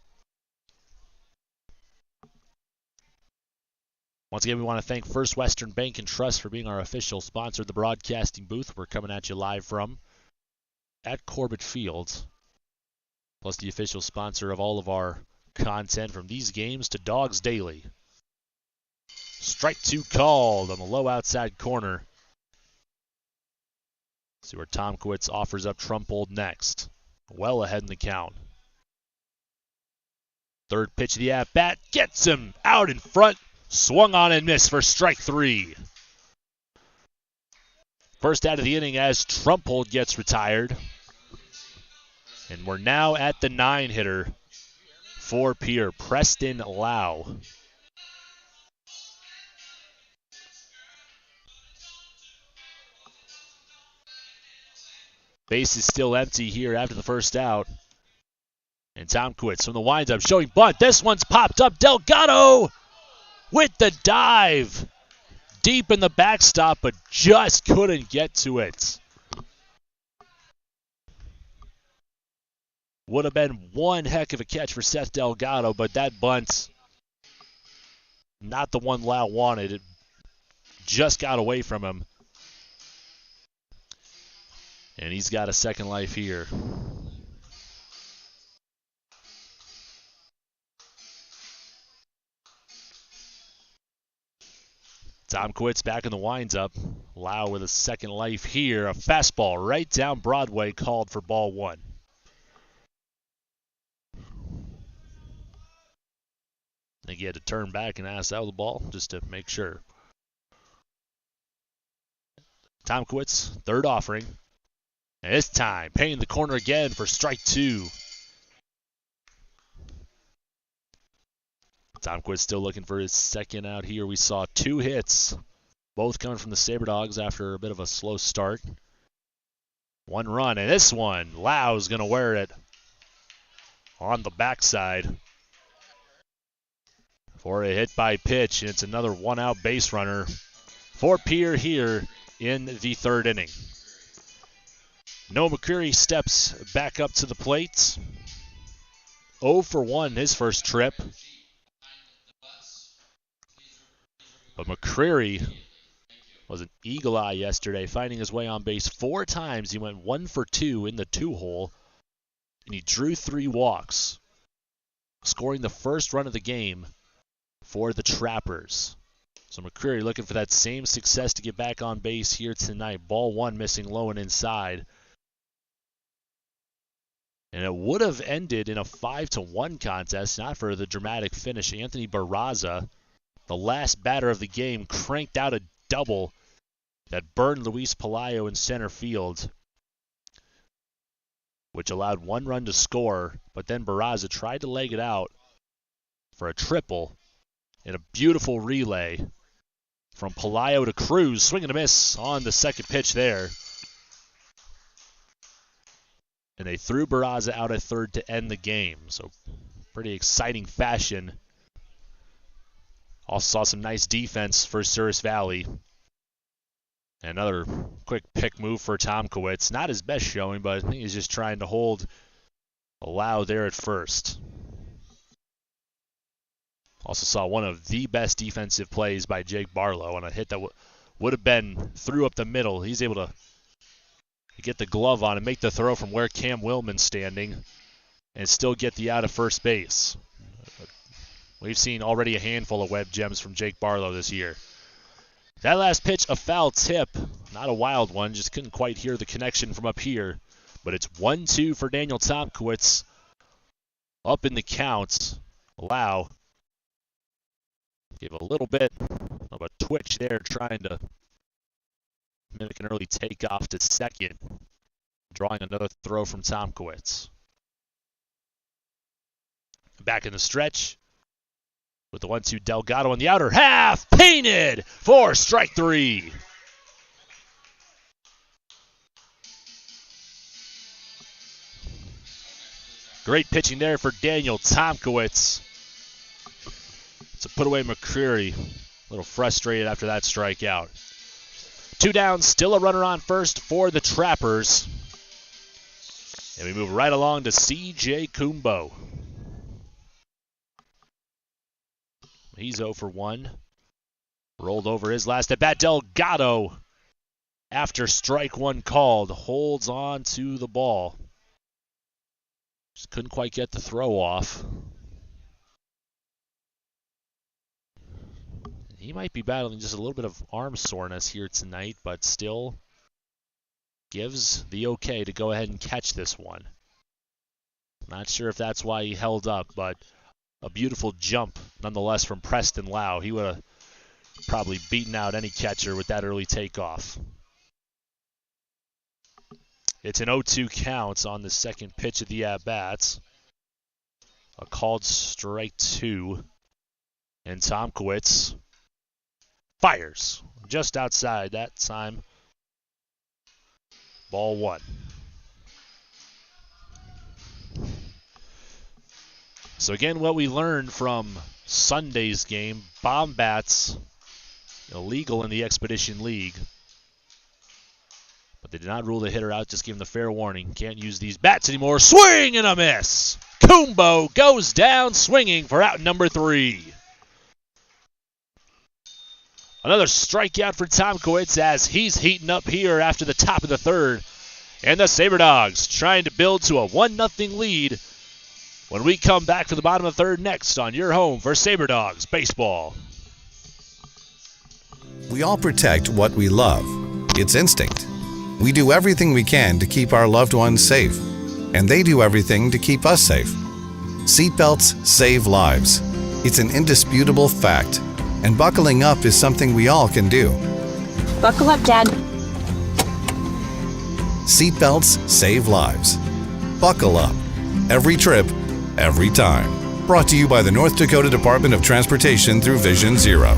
Once again, we want to thank First Western Bank and Trust for being our official sponsor of the broadcasting booth. We're coming at you live from at Corbett Fields, plus the official sponsor of all of our content from these games to Dogs Daily. Strike 2 called on the low outside corner. See where Tomkowitz offers up Trumpold next. Well ahead in the count. Third pitch of the at-bat gets him out in front. Swung on and missed for strike 3. First out of the inning as Trumpold gets retired. And we're now at the 9-hitter for Pierre, Preston Lau. Base is still empty here after the first out. And Tomkowitz from the windup showing bunt. This one's popped up. Delgado with the dive. Deep in the backstop, but just couldn't get to it. Would have been one heck of a catch for Seth Delgado, but that bunt, not the one Lau wanted. It just got away from him. And he's got a second life here. Tomkowitz back in the windup. Lau with a second life here. A fastball right down Broadway called for ball 1. I think he had to turn back and ask out of the ball just to make sure. Tomkowitz, third offering. And this time, paying the corner again for strike 2. Tomkowitz still looking for his second out here. We saw 2 hits, both coming from the Sabre Dogs after a bit of a slow start. 1 run, and this one, Lau's going to wear it on the backside for a hit by pitch, and it's another 1-out base runner for Pierre here in the 3rd inning. Noah McCreary steps back up to the plate. 0 for 1 his first trip. But McCreary was an eagle eye yesterday, finding his way on base 4 times. He went 1 for 2 in the 2-hole, and he drew 3 walks, scoring the first run of the game for the Trappers. So McCreary looking for that same success to get back on base here tonight. Ball 1 missing low and inside. And it would have ended in a 5-1 contest, not for the dramatic finish. Anthony Barraza, the last batter of the game, cranked out a double that burned Luis Pelayo in center field, which allowed 1 run to score, but then Barraza tried to leg it out for a triple in a beautiful relay from Pelayo to Cruz. Swing and a miss on the second pitch there. And they threw Barraza out at third to end the game. So pretty exciting fashion. Also saw some nice defense for Souris Valley. Another quick pick move for Tomkowitz. Not his best showing, but I think he's just trying to hold Lau there at first. Also saw one of the best defensive plays by Jake Barlow on a hit that would have been through up the middle. He's able to get the glove on and make the throw from where Cam Willman's standing and still get the out of first base. We've seen already a handful of web gems from Jake Barlow this year. That last pitch, a foul tip. Not a wild one, just couldn't quite hear the connection from up here. But it's 1-2 for Daniel Tomkowitz. Up in the count. Lau gave a little bit of a twitch there, trying to mimic an early takeoff to second, drawing another throw from Tomkowitz. Back in the stretch with the 1-2 Delgado on the outer half, painted for strike 3. Great pitching there for Daniel Tomkowitz. To put away McCreary, a little frustrated after that strikeout. 2 down, still a runner on first for the Trappers. And we move right along to C.J. Kumbo. He's 0 for 1. Rolled over his last at bat. Delgado, after strike one called, holds on to the ball. Just couldn't quite get the throw off. He might be battling just a little bit of arm soreness here tonight, but still gives the okay to go ahead and catch this one. Not sure if that's why he held up, but a beautiful jump nonetheless from Preston Lau. He would have probably beaten out any catcher with that early takeoff. It's an 0-2 count on the second pitch of the at-bats. A called strike 2. And Tomkowitz fires just outside that time. Ball 1. So again, what we learned from Sunday's game, bomb bats illegal in the Expedition League. But they did not rule the hitter out, just give him the fair warning. Can't use these bats anymore. Swing and a miss. Kumbo goes down swinging for out number 3. Another strikeout for Tomkowitz as he's heating up here after the top of the third. And the Sabre Dogs trying to build to a 1-0 lead when we come back for the bottom of the third next on your home for Sabre Dogs Baseball. We all protect what we love. It's instinct. We do everything we can to keep our loved ones safe, and they do everything to keep us safe. Seatbelts save lives. It's an indisputable fact, and buckling up is something we all can do. Buckle up, Dad. Seatbelts save lives. Buckle up. Every trip, every time. Brought to you by the North Dakota Department of Transportation through Vision Zero.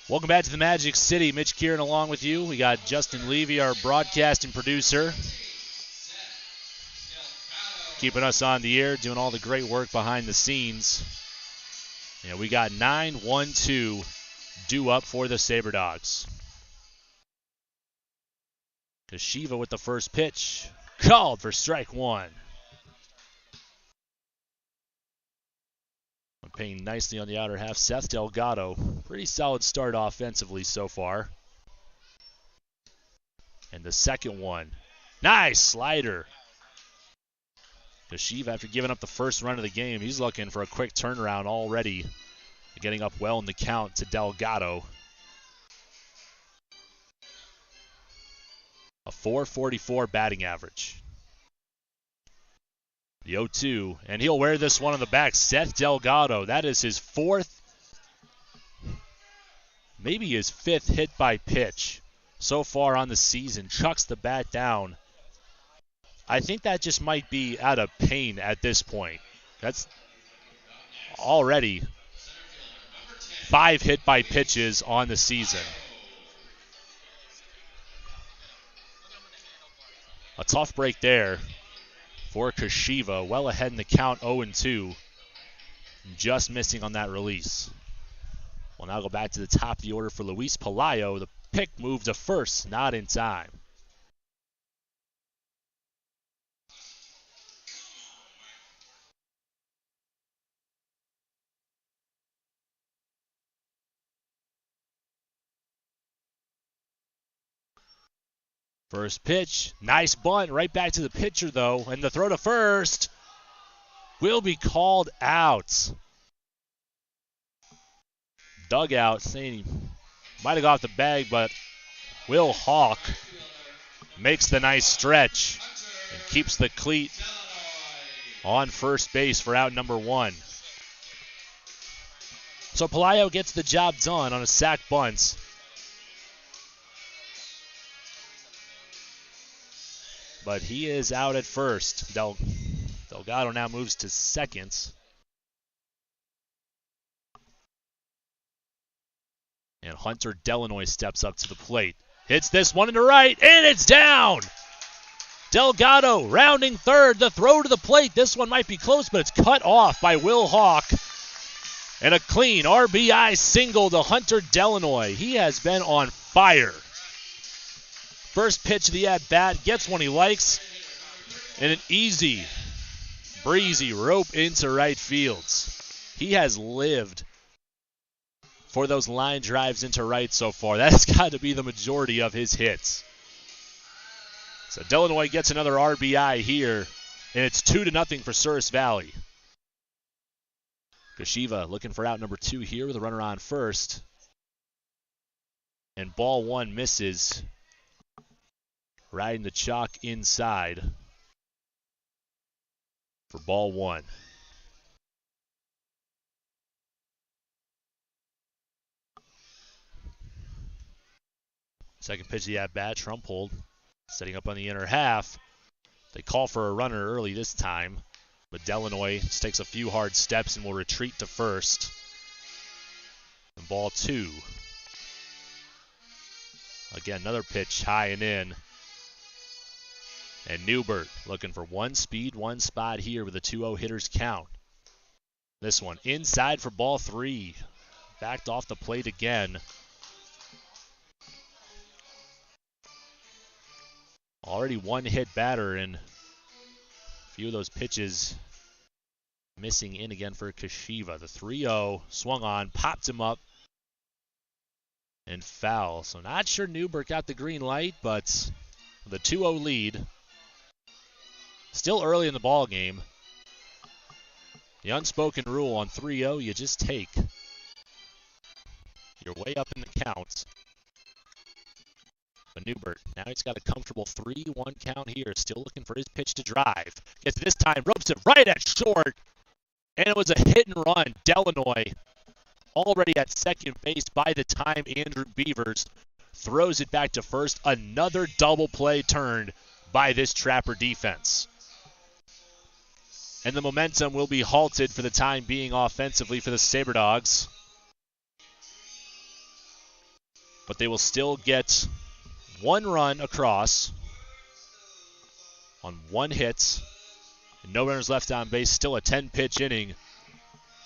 Welcome back to the Magic City. Mitch Kieran along with you. We got Justin Levy, our broadcasting producer, keeping us on the air, doing all the great work behind the scenes. Yeah, we got 9-1-2 due up for the Sabre Dogs. Kashiva with the first pitch. Called for strike 1. Paying nicely on the outer half, Seth Delgado. Pretty solid start offensively so far. And the second one. Nice slider. Kashiv, after giving up the first run of the game, he's looking for a quick turnaround already. Getting up well in the count to Delgado. A .444 batting average. The 0-2, and he'll wear this one on the back. Seth Delgado, that is his 4th, maybe his 5th hit by pitch so far on the season. Chucks the bat down. I think that just might be out of pain at this point. That's already 5 hit by pitches on the season. A tough break there for Kashiva, well ahead in the count, 0-2. Just missing on that release. We'll now go back to the top of the order for Luis Pelayo. The pick moved to first, not in time. First pitch, nice bunt, right back to the pitcher though, and the throw to first will be called out. Dugout saying he might have got the bag, but Will Hawk makes the nice stretch and keeps the cleat on first base for out number 1. So Pelayo gets the job done on a sac bunt. but he is out at first. Delgado now moves to second. And Hunter Delanoy steps up to the plate. Hits this one into right, and it's down! Delgado rounding third. The throw to the plate. This one might be close, but it's cut off by Will Hawk. And a clean RBI single to Hunter Delanoy. He has been on fire. First pitch of the at-bat, gets one he likes, and an easy, breezy rope into right fields. He has lived for those line drives into right so far. That's got to be the majority of his hits. So Delanoy gets another RBI here, and it's 2-0 for Souris Valley. Kashiva looking for out number 2 here with a runner on first. And ball 1 misses. Riding the chalk inside for ball 1. Second pitch of the at-bat, Trumpold setting up on the inner half. They call for a runner early this time, but Delanoy just takes a few hard steps and will retreat to first. And ball 2. Again, another pitch high and in. And Newbert looking for one speed, one spot here with a 2-0 hitters count. This one inside for ball 3. Backed off the plate again. Already one hit batter, and a few of those pitches missing in again for Kashiva. The 3-0 swung on, popped him up, and foul. So not sure Newbert got the green light, but the 2-0 lead. Still early in the ball game. The unspoken rule on 3-0, you just take. You're way up in the count. But Newbert, now he's got a comfortable 3-1 count here. Still looking for his pitch to drive. Gets it this time, ropes it right at short. And it was a hit and run. Delanoy already at second base by the time Andrew Beavers throws it back to first. Another double play turned by this Trapper defense. And the momentum will be halted for the time being offensively for the Sabre Dogs. But they will still get one run across on one hit. And no runners left on base. Still a 10-pitch inning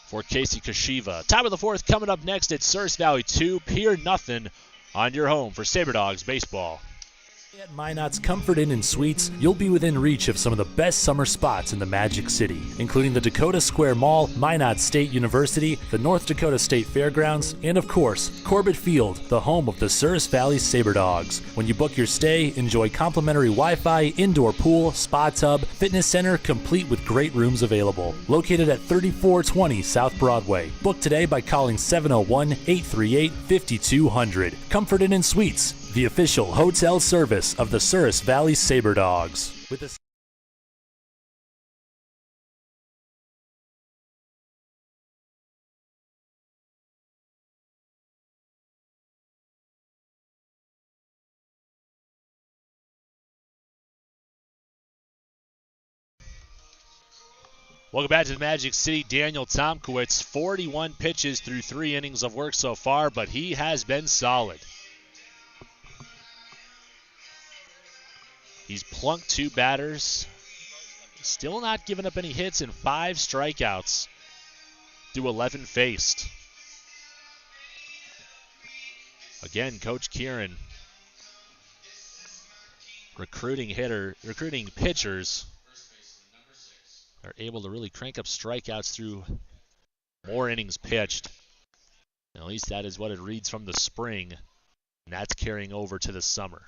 for Casey Kashiva. Top of the 4th coming up next at Souris Valley 2. Pierre nothing on your home for Sabre Dogs baseball. At Minot's Comfort Inn and Suites, you'll be within reach of some of the best summer spots in the Magic City, including the Dakota Square Mall, Minot State University, the North Dakota State Fairgrounds, and of course, Corbett Field, the home of the Souris Valley Sabre Dogs. When you book your stay, enjoy complimentary Wi-Fi, indoor pool, spa tub, fitness center, complete with great rooms available. Located at 3420 South Broadway. Book today by calling 701-838-5200. Comfort Inn and Suites, the official hotel service of the Souris Valley Sabre Dogs. Welcome back to the Magic City. Daniel Tomkowitz, 41 pitches through 3 innings of work so far, but he has been solid. He's plunked 2 batters, still not giving up any hits, and 5 strikeouts through 11 faced. Again, Coach Kieran recruiting pitchers are able to really crank up strikeouts through more innings pitched. At least that is what it reads from the spring, and that's carrying over to the summer.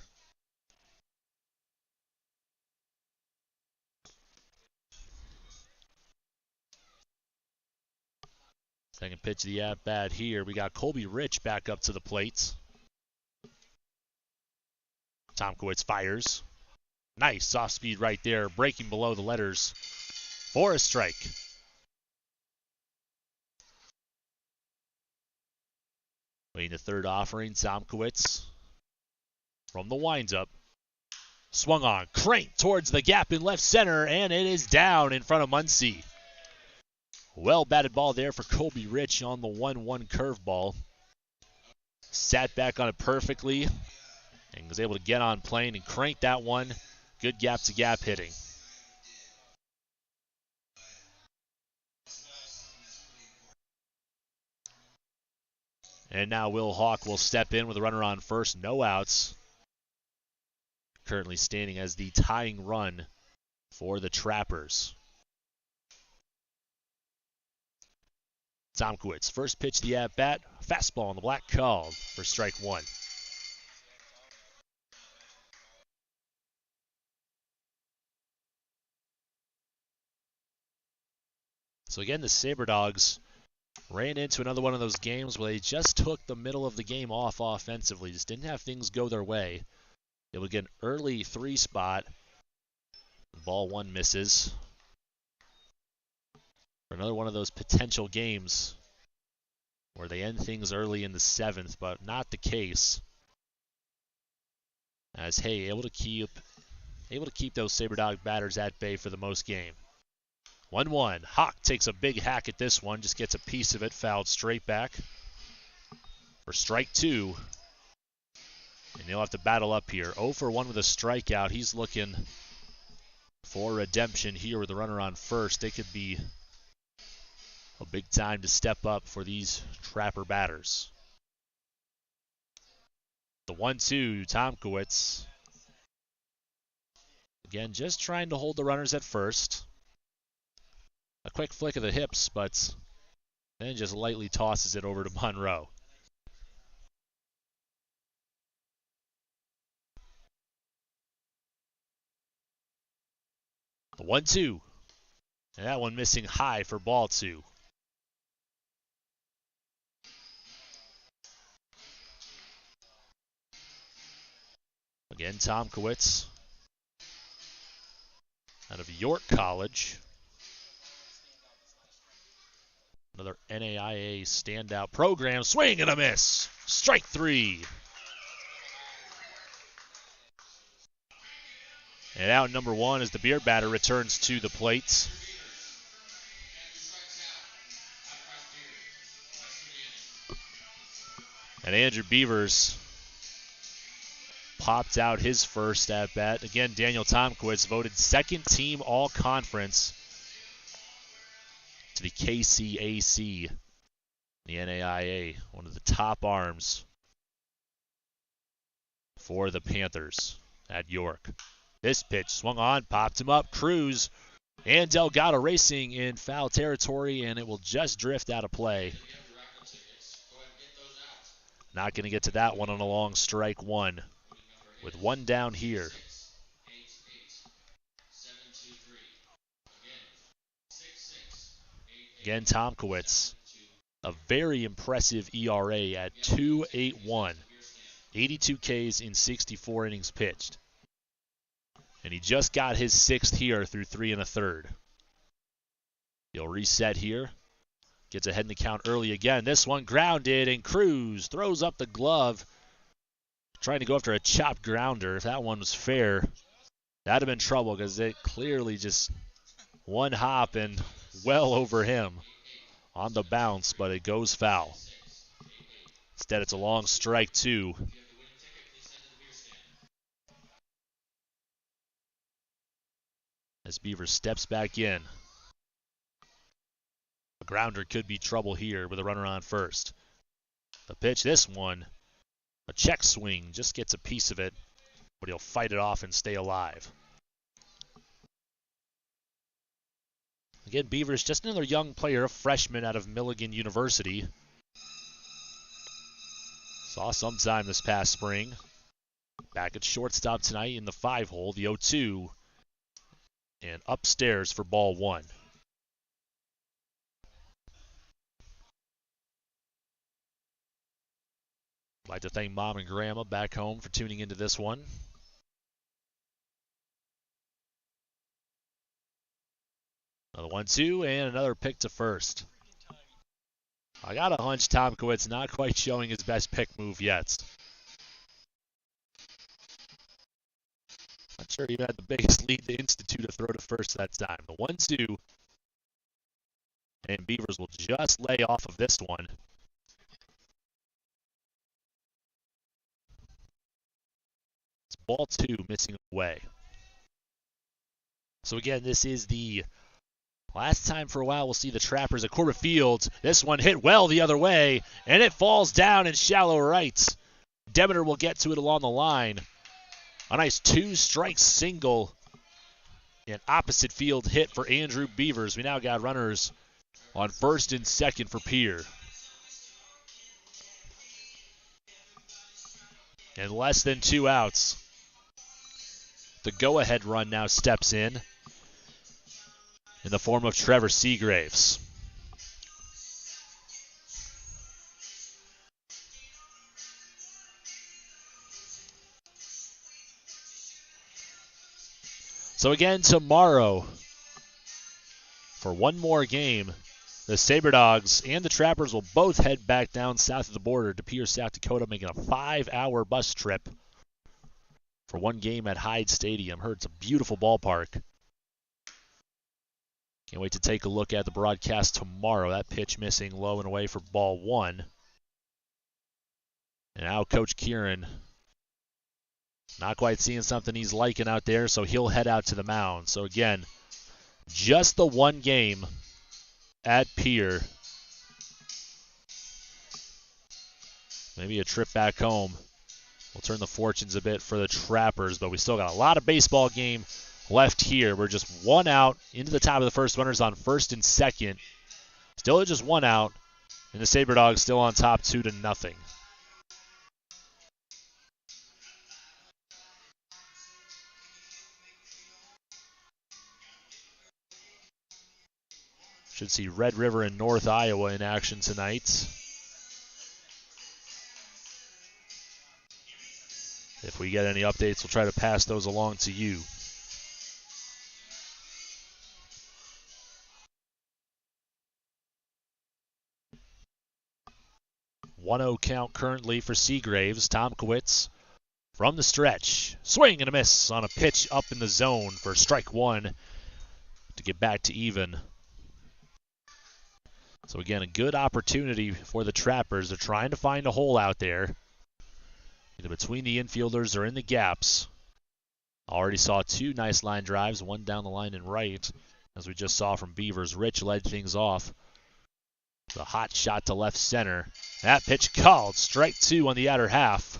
Second pitch of the at-bat here. We got Colby Rich back up to the plate. Tomkowitz fires. Nice soft speed right there, breaking below the letters for a strike. Waiting the third offering, Tomkowitz from the windup. Swung on, cranked towards the gap in left center, and it is down in front of Muncy. Well batted ball there for Colby Rich on the 1-1 curveball. Sat back on it perfectly and was able to get on plane and crank that one. Good gap-to-gap hitting. And now Will Hawk will step in with a runner on first, no outs. Currently standing as the tying run for the Trappers. Tomkowitz, first pitch of the at-bat, fastball on the black, called for strike one. So again, the Sabre Dogs ran into another one of those games where they just took the middle of the game off offensively, just didn't have things go their way. They would get an early 3 spot. Ball one misses. For another one of those potential games where they end things early in the 7th, but not the case. As Hay able to keep those Sabre Dog batters at bay for the most game. 1-1. Hawk takes a big hack at this one, just gets a piece of it, fouled straight back for strike two. And he'll have to battle up here. 0 for 1 with a strikeout. He's looking for redemption here with the runner on first. They could be a big time to step up for these Trapper batters. The 1-2, Tomkowitz. Again, just trying to hold the runners at first. A quick flick of the hips, but then just lightly tosses it over to Monroe. The 1-2. And that one missing high for ball two. Again, Tomkowitz out of York College. Another NAIA standout program. Swing and a miss. Strike three. And out number one as the beer batter returns to the plate. And Andrew Beavers popped out his first at bat. Again, Daniel Tomkowitz voted second team all-conference to the KCAC, the NAIA, one of the top arms for the Panthers at York. This pitch swung on, popped him up. Cruz and Delgado racing in foul territory, and it will just drift out of play. Not going to get to that one on a long strike one with one down here. Again, Tomkowitz, a very impressive ERA at 2.81, 82 Ks in 64 innings pitched. And he just got his sixth here through 3 1/3. He'll reset here. Gets ahead in the count early again. This one grounded, and Cruz throws up the glove, trying to go after a chopped grounder. If that one was fair, that'd have been trouble because it clearly just one hop and well over him on the bounce, but it goes foul. Instead, it's a long strike two. As Beaver steps back in. A grounder could be trouble here with a runner on first. The pitch, this one, a check swing, just gets a piece of it, but he'll fight it off and stay alive. Again, Beavers, just another young player, a freshman out of Milligan University. Saw some time this past spring. Back at shortstop tonight in the 5-hole, the 0-2. And upstairs for ball one. I'd like to thank Mom and Grandma back home for tuning into this one. Another 1-2 and another pick to first. I got a hunch Tomkowitz not quite showing his best pick move yet. Not Sure, even had the biggest lead to institute a throw to first that time. The 1-2. And Beavers will just lay off of this one. It's ball 2 missing away. So again, this is the last time for a while we'll see the Trappers at Corbett Field. This one hit well the other way, and it falls down in shallow right. Demeter will get to it along the line. A nice 2-strike single. An opposite field hit for Andrew Beavers. We now got runners on first and second for Pierre. And less than 2 outs. The go-ahead run now steps in the form of Trevor Seagraves. So again, tomorrow, for one more game, the Sabre Dogs and the Trappers will both head back down south of the border to Pierre, South Dakota, making a 5-hour bus trip for one game at Hyde Stadium. Heard it's a beautiful ballpark. Can't wait to take a look at the broadcast tomorrow. That pitch missing low and away for ball 1. And now Coach Kieran not quite seeing something he's liking out there, so he'll head out to the mound. So again, just the one game at Pierre. Maybe a trip back home will turn the fortunes a bit for the Trappers, but we still got a lot of baseball game left here. We're just 1 out into the top of the first. Runners on first and second. Still just 1 out, and the Sabre Dogs still on top 2-0. Should see Red River and North Iowa in action tonight. If we get any updates, we'll try to pass those along to you. .1-0 count currently for Seagraves. Tomkowitz from the stretch. Swing and a miss on a pitch up in the zone for strike 1 to get back to even. So again, a good opportunity for the Trappers. They're trying to find a hole out there, either between the infielders or in the gaps. Already saw 2 nice line drives, one down the line and right, as we just saw from Beavers. Rich led things off. The hot shot to left center. That pitch called. Strike 2 on the outer half.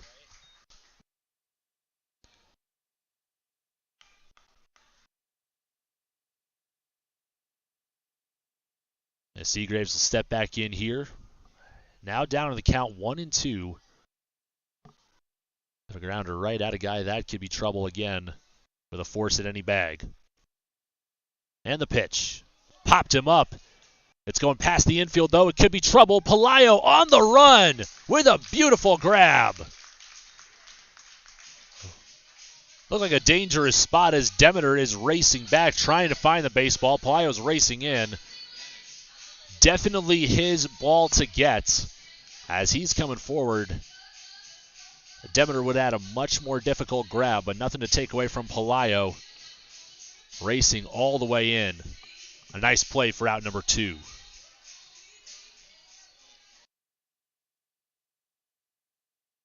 And Seagraves will step back in here. Now down to the count 1-2. A grounder right at a guy. That could be trouble again with a force at any bag. And the pitch. Popped him up. It's going past the infield, though. It could be trouble. Pelayo on the run with a beautiful grab. Looked like a dangerous spot as Demeter is racing back, trying to find the baseball. Pelayo's racing in. Definitely his ball to get as he's coming forward. Demeter would add a much more difficult grab, but nothing to take away from Pelayo. Racing all the way in. A nice play for out number 2.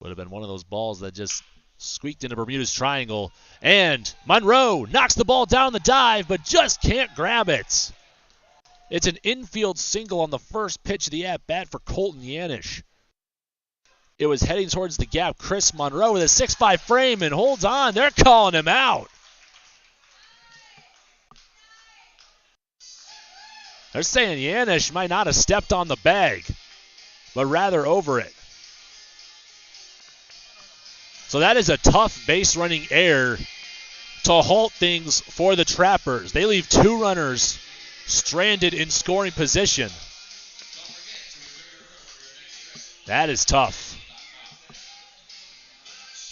Would have been one of those balls that just squeaked into Bermuda's triangle. And Monroe knocks the ball down the dive, but just can't grab it. It's an infield single on the first pitch of the at-bat for Colton Yanish. It was heading towards the gap. Chris Monroe with a 6'5" frame and holds on. They're calling him out. They're saying Yanish might not have stepped on the bag, but rather over it. So that is a tough base running error to halt things for the Trappers. They leave 2 runners stranded in scoring position. That is tough.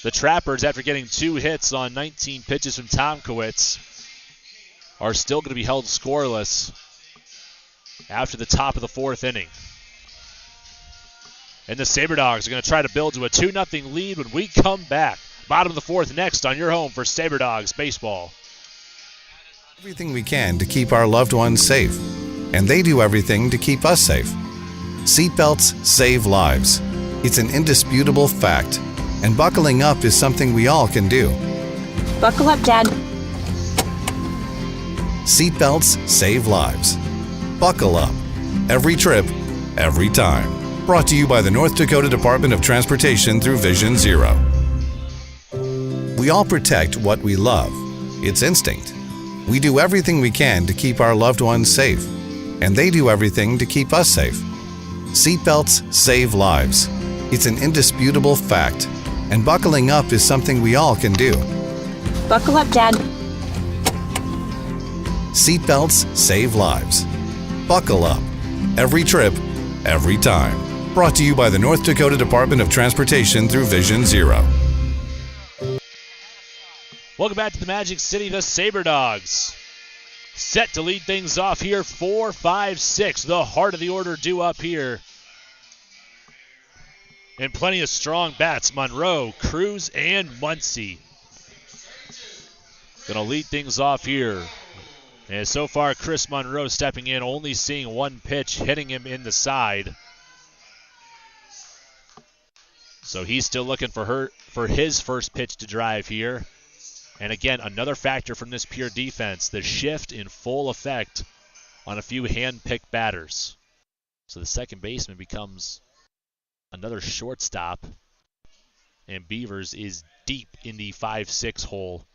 The Trappers, after getting 2 hits on 19 pitches from Tomkowitz, are still going to be held scoreless after the top of the 4th inning. And the Sabre Dogs are going to try to build to a 2-0 lead when we come back. Bottom of the fourth next on your home for Sabre Dogs Baseball. Everything we can to keep our loved ones safe, and they do everything to keep us safe. Seatbelts save lives. It's an indisputable fact, and buckling up is something we all can do. Buckle up, Dad. Seatbelts save lives. Buckle up. Every trip, every time. Brought to you by the North Dakota Department of Transportation through Vision Zero. We all protect what we love. It's instinct. We do everything we can to keep our loved ones safe, and they do everything to keep us safe. Seatbelts save lives. It's an indisputable fact, and buckling up is something we all can do. Buckle up, Dad. Seatbelts save lives. Buckle up. Every trip, every time. Brought to you by the North Dakota Department of Transportation through Vision Zero. Welcome back to the Magic City, the Sabre Dogs. Set to lead things off here, 4, 5, 6. The heart of the order due up here. And plenty of strong bats, Monroe, Cruz, and Muncy. Going to lead things off here. And so far, Chris Monroe stepping in, only seeing one pitch, hitting him in the side. So he's still looking for his first pitch to drive here. And again, another factor from this Pierre defense, the shift in full effect on a few hand-picked batters. So the second baseman becomes another shortstop. And Beavers is deep in the 5-6 hole,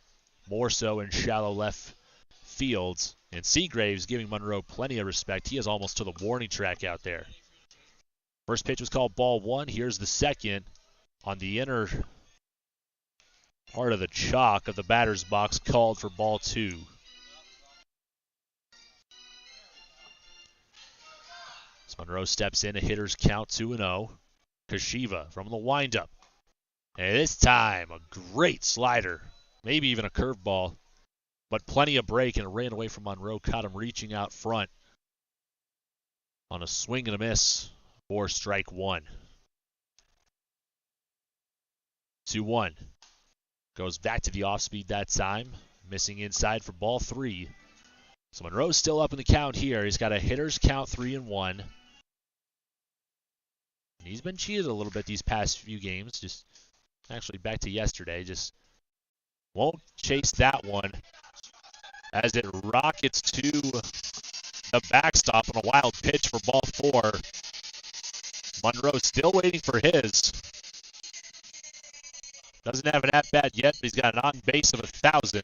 more so in shallow left fields. And Seagraves giving Monroe plenty of respect. He is almost to the warning track out there. First pitch was called ball one. Here's the second on the inner part of the chalk of the batter's box, called for ball two. As Monroe steps in, a hitter's count 2-0. Kashiva from the windup. And this time, a great slider. Maybe even a curveball. But plenty of break, and it ran away from Monroe. Caught him reaching out front on a swing and a miss for strike one. 2-1. Goes back to the off-speed that time. Missing inside for ball three. So Monroe's still up in the count here. He's got a hitter's count 3-1. And he's been cheated a little bit these past few games. Just actually back to yesterday. Just won't chase that one as it rockets to the backstop on a wild pitch for ball four. Monroe still waiting for his. Doesn't have an at-bat yet, but he's got an on-base of 1,000.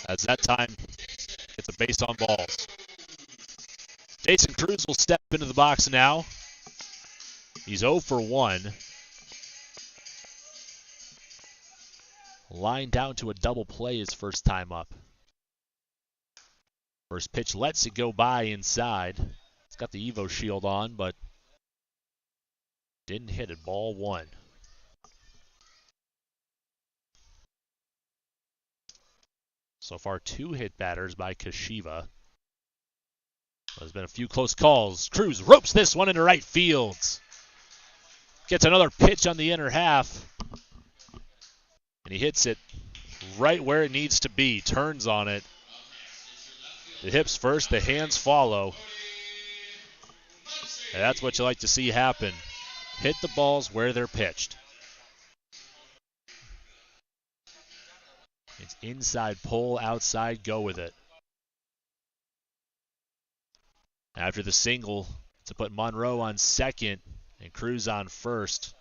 As that time, it's a base on balls. Jason Cruz will step into the box now. He's 0 for 1. Line down to a double play his first time up. First pitch lets it go by inside. It's got the Evo shield on, but didn't hit it. Ball one. So far, 2 hit batters by Kashiva. There's been a few close calls. Cruz ropes this one into right field. Gets another pitch on the inner half. And he hits it right where it needs to be. Turns on it. The hips first, the hands follow. And that's what you like to see happen. Hit the balls where they're pitched. It's inside pull, outside, go with it. After the single to put Monroe on second and Cruz on first.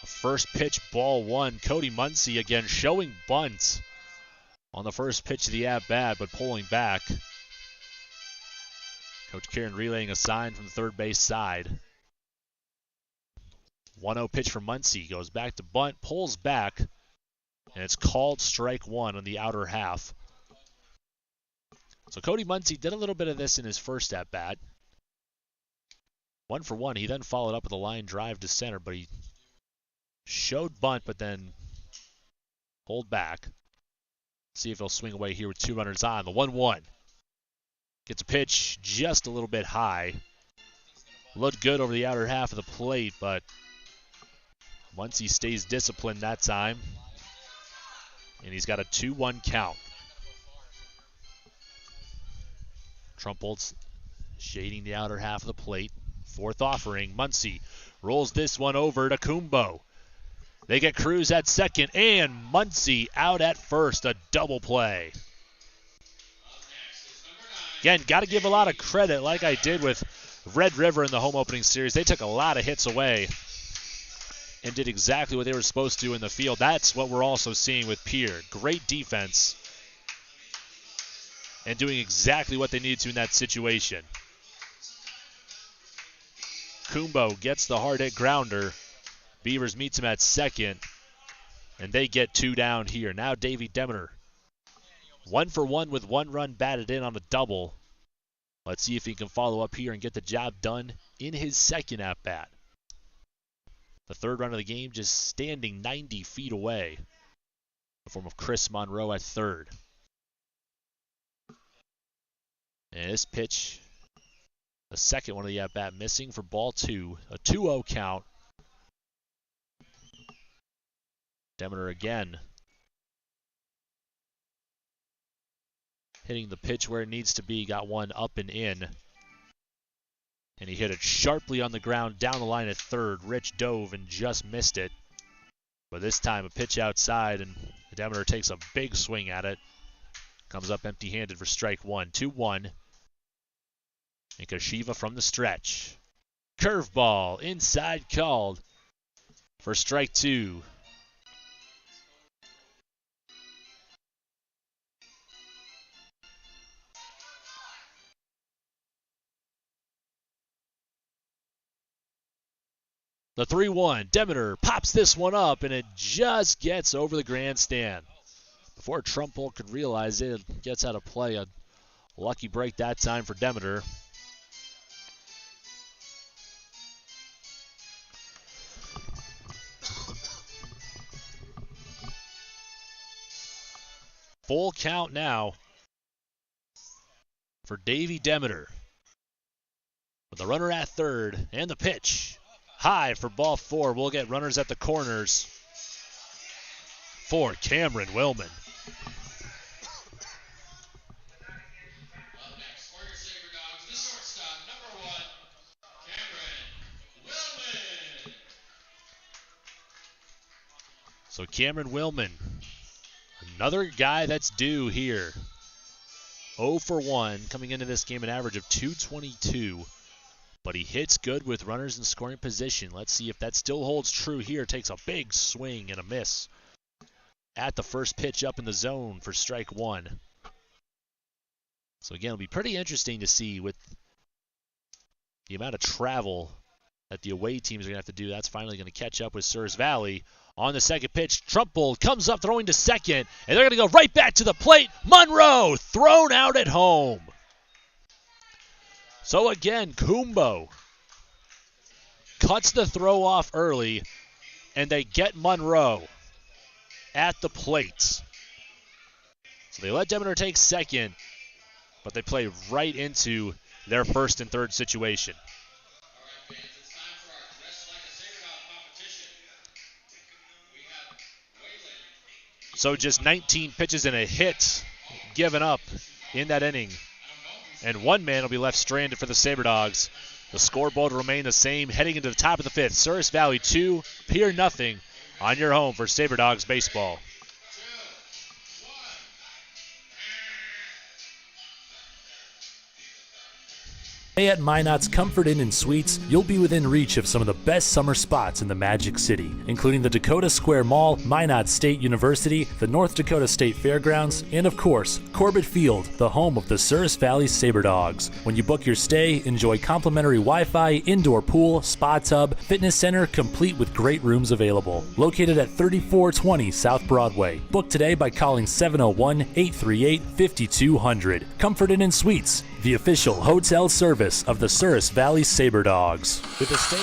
A first pitch, ball one. Cody Muncy again showing bunt on the first pitch of the at-bat, but pulling back. Coach Kieran relaying a sign from the third base side. 1-0 pitch for Muncy. Goes back to bunt, pulls back. And it's called strike one on the outer half. So Cody Muncy did a little bit of this in his first at-bat. 1 for 1. He then followed up with a line drive to center, but he showed bunt, but then pulled back. See if he'll swing away here with 2 runners on. The 1-1. Gets a pitch just a little bit high. Looked good over the outer half of the plate, but Muncy stays disciplined that time. And he's got a 2-1 count. Trumpold's shading the outer half of the plate. Fourth offering. Muncy rolls this one over to Kumbo. They get Cruz at second and Muncy out at first. A double play. Again, got to give a lot of credit like I did with Red River in the home opening series. They took a lot of hits away and did exactly what they were supposed to in the field. That's what we're also seeing with Pierre. Great defense and doing exactly what they needed to in that situation. Kumbo gets the hard hit grounder. Beavers meets him at second, and they get 2 down here. Now Davey Demeter, 1 for 1 with 1 run batted in on a double. Let's see if he can follow up here and get the job done in his second at-bat. The third run of the game just standing 90 feet away in the form of Chris Monroe at third. And this pitch, the second one of the at-bat, missing for ball 2. A 2-0 count. Demeter again hitting the pitch where it needs to be. Got one up and in. And he hit it sharply on the ground down the line at third. Rich dove and just missed it. But this time a pitch outside, and Demeter takes a big swing at it. Comes up empty-handed for strike one. 2-1. And Kashiva from the stretch. Curveball inside called for strike 2. The 3-1. Demeter pops this one up, and it just gets over the grandstand. Before Trumpold could realize it, it gets out of play. A lucky break that time for Demeter. Full count now for Davey Demeter. With the runner at third, and the pitch. High for ball 4. We'll get runners at the corners for Cameron Willman. So Cameron Willman, another guy that's due here. 0 for 1, coming into this game an average of .222. But he hits good with runners in scoring position. Let's see if that still holds true here. Takes a big swing and a miss at the first pitch up in the zone for strike 1. So again, it'll be pretty interesting to see with the amount of travel that the away teams are going to have to do. That's finally going to catch up with Souris Valley. On the second pitch, Trumpold comes up throwing to second, and they're going to go right back to the plate. Monroe thrown out at home. So again, Kumbo cuts the throw off early, and they get Monroe at the plate. So they let Demeter take second, but they play right into their first and third situation. So just 19 pitches and a hit given up in that inning. And one man will be left stranded for the Sabre Dogs. The scoreboard will remain the same heading into the top of the 5th. Souris Valley 2, Pierre nothing on your home for Sabre Dogs baseball. Stay at Minot's Comfort Inn and Suites, you'll be within reach of some of the best summer spots in the Magic City, including the Dakota Square Mall, Minot State University, the North Dakota State Fairgrounds, and of course, Corbett Field, the home of the Souris Valley Sabre Dogs. When you book your stay, enjoy complimentary Wi-Fi, indoor pool, spa tub, fitness center, complete with great rooms available. Located at 3420 South Broadway. Book today by calling 701-838-5200. Comfort Inn and Suites, the official hotel service of the Souris Valley Sabre Dogs. With a stay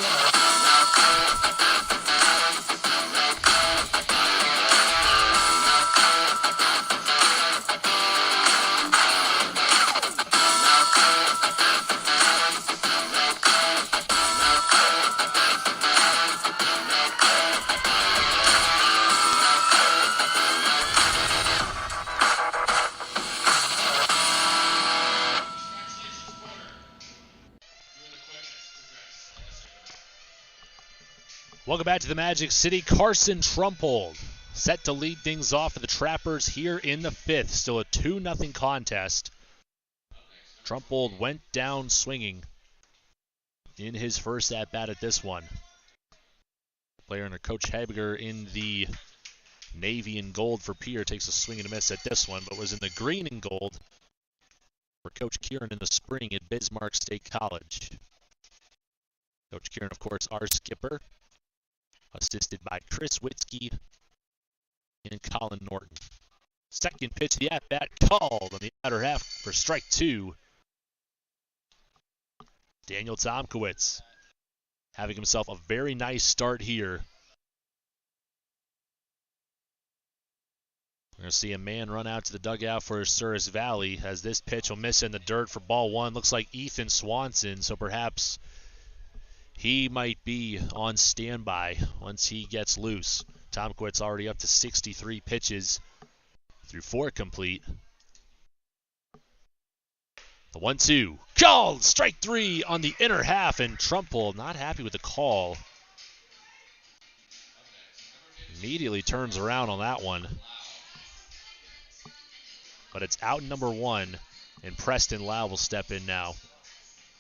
Welcome back to the Magic City. Carson Trumpold set to lead things off for the Trappers here in the 5th. Still a 2-0 contest. Trumpold went down swinging in his first at-bat at this one. Player under Coach Hebiger in the navy and gold for Pierre takes a swing and a miss at this one, but was in the green and gold for Coach Kieran in the spring at Bismarck State College. Coach Kieran, of course, our skipper, assisted by Chris Witzke and Colin Norton. Second pitch, the at-bat called on the outer half for strike 2. Daniel Tomkowitz having himself a very nice start here. We're going to see a man run out to the dugout for Souris Valley as this pitch will miss in the dirt for ball 1. Looks like Ethan Swanson, so perhaps he might be on standby once he gets loose. Tomkowitz already up to 63 pitches through 4 complete. The 1-2. Called! Strike 3 on the inner half, and Trumpold not happy with the call. Immediately turns around on that one. But it's out number 1, and Preston Lau will step in now.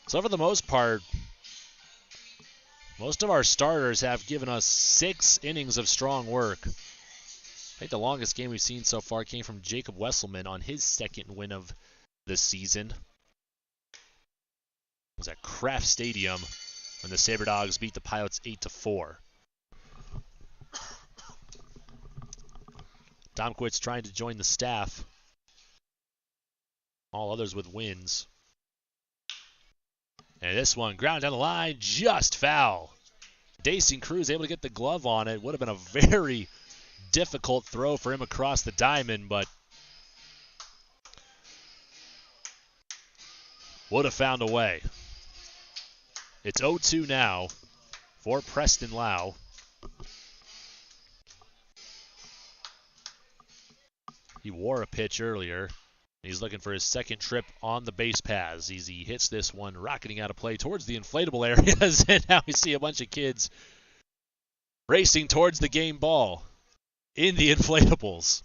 So for the most part, most of our starters have given us 6 innings of strong work. I think the longest game we've seen so far came from Jacob Wesselman on his second win of the season. It was at Kraft Stadium when the Sabre Dogs beat the Pilots 8-4. Tomkowitz trying to join the staff. All others with wins. And this one, ground down the line, just foul. Dacing Cruz able to get the glove on it. Would have been a very difficult throw for him across the diamond, but would have found a way. It's 0-2 now for Preston Lau. He wore a pitch earlier. He's looking for his second trip on the base paths. He hits this one rocketing out of play towards the inflatable areas, and now we see a bunch of kids racing towards the game ball in the inflatables.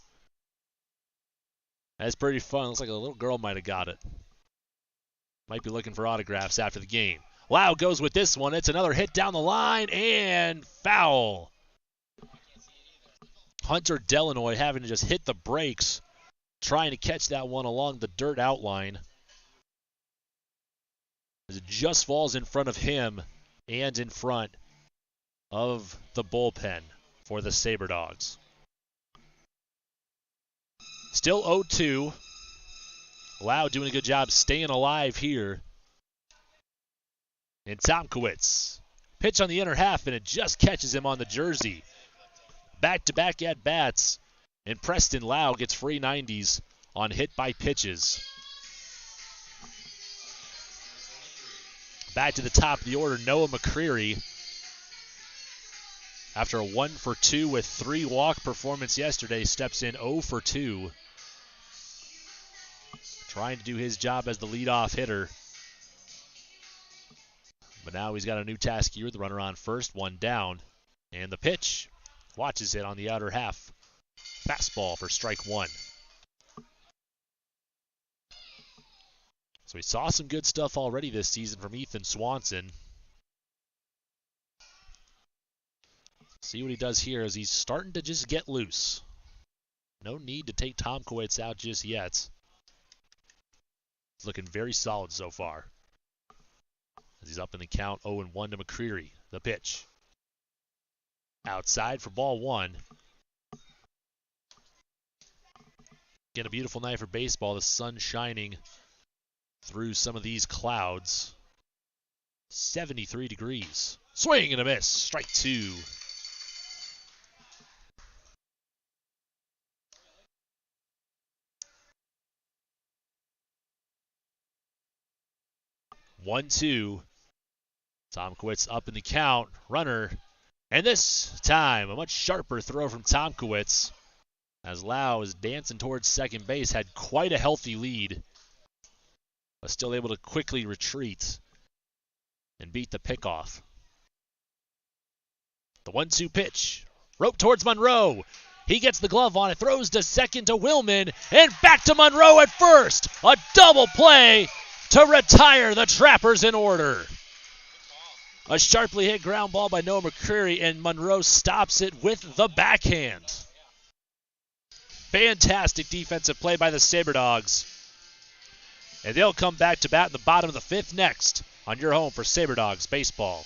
That's pretty fun. Looks like a little girl might have got it. Might be looking for autographs after the game. Lau goes with this one. It's another hit down the line, and foul. Hunter Delanoy having to just hit the brakes, trying to catch that one along the dirt outline. As it just falls in front of him and in front of the bullpen for the Sabre Dogs. Still 0-2. Lau doing a good job staying alive here. And Tomkowitz. Pitch on the inner half, and it just catches him on the jersey. Back-to-back at-bats. And Preston Lau gets free 90s on hit by pitches. Back to the top of the order, Noah McCreary. After a 1-for-2 with 3 walk performance yesterday, steps in 0-for-2. Trying to do his job as the leadoff hitter. But now he's got a new task here. The runner on first, 1 down. And the pitch watches it on the outer half. Fastball for strike 1. So we saw some good stuff already this season from Ethan Swanson. See what he does here as he's starting to just get loose. No need to take Tomkowitz out just yet. He's looking very solid so far. As he's up in the count, 0-1 to McCreary. The pitch. Outside for ball 1. Again, a beautiful night for baseball. The sun shining through some of these clouds. 73 degrees. Swing and a miss. Strike 2. One, 2. Tomkowitz up in the count. Runner. And this time, a much sharper throw from Tomkowitz. As Lau is dancing towards second base, had quite a healthy lead. Was still able to quickly retreat and beat the pickoff. The 1-2 pitch. Rope towards Monroe. He gets the glove on it, throws to second to Willman, and back to Monroe at first. A double play to retire the Trappers in order. A sharply hit ground ball by Noah McCreary, and Monroe stops it with the backhand. Fantastic defensive play by the Sabre Dogs. And they'll come back to bat in the bottom of the 5th next on your home for Sabre Dogs baseball.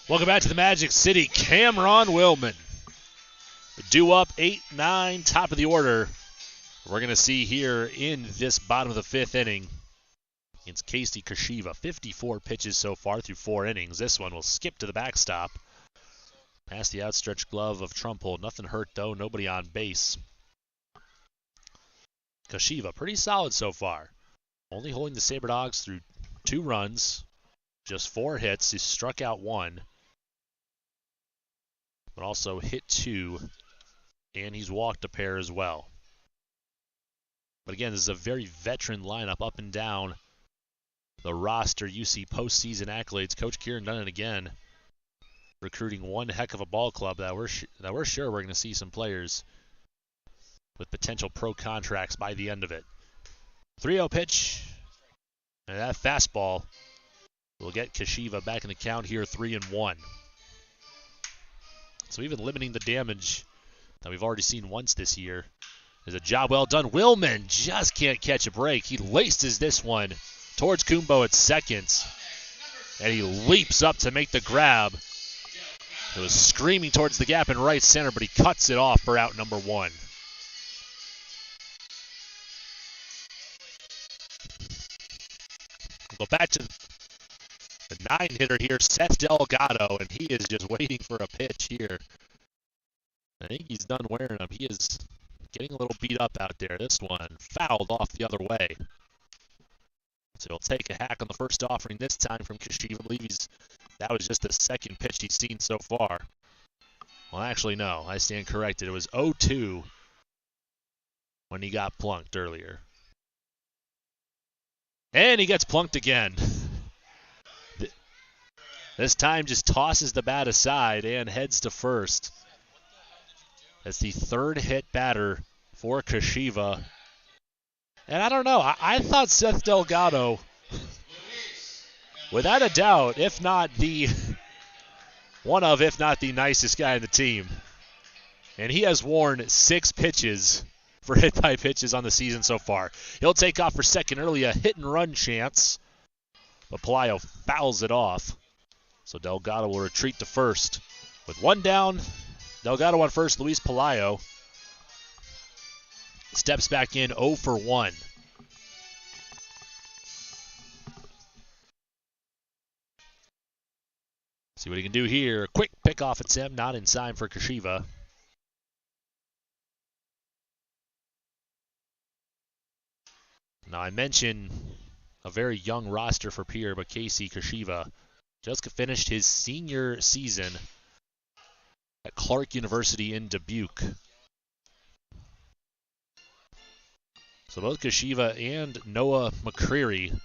Welcome back to the Magic City. Cameron Willman. Due up 8-9, top of the order. We're going to see here in this bottom of the 5th inning against Casey Kashiva. 54 pitches so far through 4 innings. This one will skip to the backstop. Past the outstretched glove of Trumple. Nothing hurt though. Nobody on base. Kashiva, pretty solid so far. Only holding the Sabre Dogs through 2 runs. Just 4 hits. He struck out 1. But also hit 2, and he's walked a pair as well. But again, this is a very veteran lineup up and down the roster. You see postseason accolades. Coach Kieran done it again, recruiting one heck of a ball club that we're sure we're going to see some players with potential pro contracts by the end of it. 3-0 pitch, and that fastball will get Kashiva back in the count here, 3-1. So even limiting the damage that we've already seen once this year is a job well done. Willman just can't catch a break. He laces this one towards Kumbo at second, and he leaps up to make the grab. It was screaming towards the gap in right center, but he cuts it off for out number 1. We'll go back to the 9-hitter here, Seth Delgado, and he is just waiting for a pitch here. I think he's done wearing them. He is getting a little beat up out there. This one fouled off the other way. So he'll take a hack on the first offering this time from Kashiva. I believe that was just the 2nd pitch he's seen so far. Well, actually, no. I stand corrected. It was 0-2 when he got plunked earlier. And he gets plunked again. This time just tosses the bat aside and heads to first. That's the 3rd hit batter for Kashiva. And I don't know, I thought Seth Delgado, without a doubt, if not the nicest guy in the team. And he has worn 6 pitches for hit by pitches on the season so far. He'll take off for second early, a hit and run chance. But Pelayo fouls it off. So Delgado will retreat to first. With 1 down, Delgado on first, Luis Pelayo steps back in 0 for 1. See what he can do here. Quick pickoff attempt, not in time for Kashiva. Now I mentioned a very young roster for Pierre, but Casey Kashiva just finished his senior season at Clark University in Dubuque. So both Kashiva and Noah McCreary,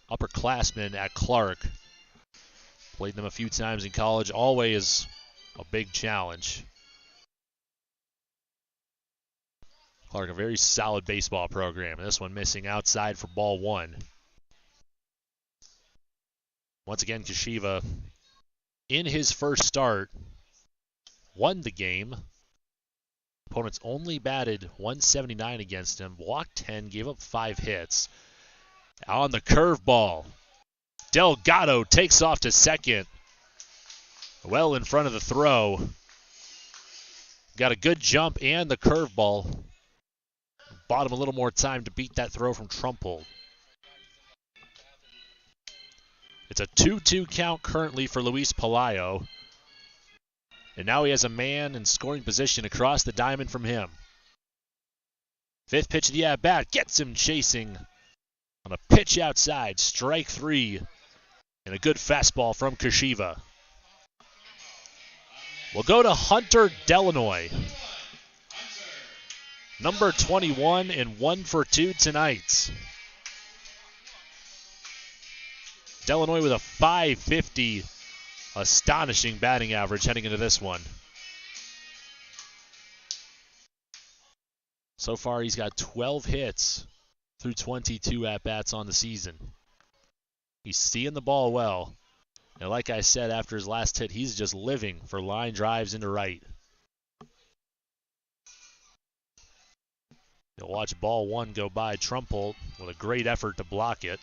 upperclassmen at Clark, Played them a few times in college. Always a big challenge. Clark, a very solid baseball program. This one missing outside for ball one. Once again, Kashiva, in his first start, won the game. Opponents only batted 179 against him, walked 10, gave up 5 hits. On the curveball, Delgado takes off to second, well in front of the throw. Got a good jump and the curveball. Bought him a little more time to beat that throw from Trumple. It's a 2-2 count currently for Luis Pelayo. And now he has a man in scoring position across the diamond from him. Fifth pitch of the at-bat gets him chasing on a pitch outside. Strike 3. And a good fastball from Kashiva. We'll go to Hunter Delanoy. Number 21 and 1 for 2 tonight. Delanoy with a .550 astonishing batting average heading into this one. So far, he's got 12 hits through 22 at-bats on the season. He's seeing the ball well. And like I said, after his last hit, he's just living for line drives into right. You'll watch ball one go by Trumple with a great effort to block it.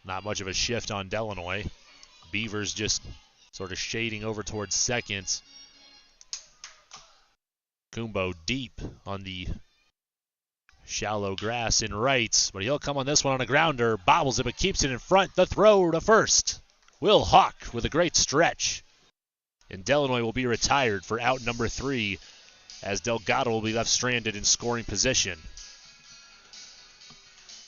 Not much of a shift on Delanoy. Beavers just sort of shading over towards second. Kumbo deep on the shallow grass in right, but he'll come on this one on a grounder. Bobbles it, but keeps it in front. The throw to first. Will Hawk with a great stretch. And Delanoy will be retired for out number 3 as Delgado will be left stranded in scoring position.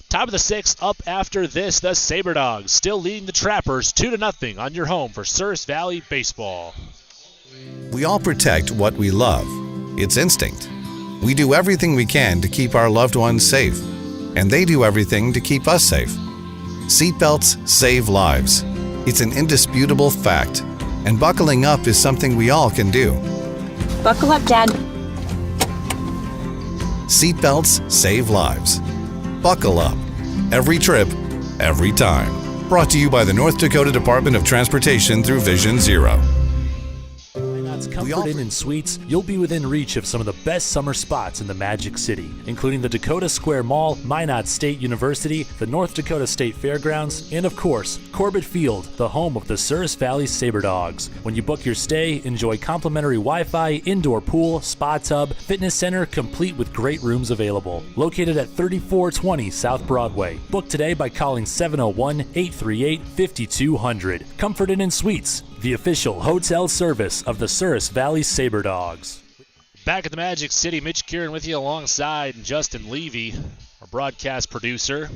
Top of the 6th, up after this, the Sabre Dogs still leading the Trappers 2-0 on your home for Souris Valley Baseball. We all protect what we love. It's instinct. We do everything we can to keep our loved ones safe, and they do everything to keep us safe. Seatbelts save lives. It's an indisputable fact, and buckling up is something we all can do. Buckle up, Dad. Seatbelts save lives. Buckle up. Every trip, every time. Brought to you by the North Dakota Department of Transportation through Vision Zero. Comfort Inn & Suites, you'll be within reach of some of the best summer spots in the Magic City, including the Dakota Square Mall, Minot State University, the North Dakota State Fairgrounds, and of course, Corbett Field, the home of the Souris Valley Sabre Dogs. When you book your stay, enjoy complimentary Wi-Fi, indoor pool, spa tub, fitness center, complete with great rooms available. Located at 3420 South Broadway. Book today by calling 701-838-5200. Comfort Inn & Suites, the official hotel service of the Souris Valley Sabre Dogs. Back at the Magic City, Mitch Kieran with you alongside Justin Levy, our broadcast producer.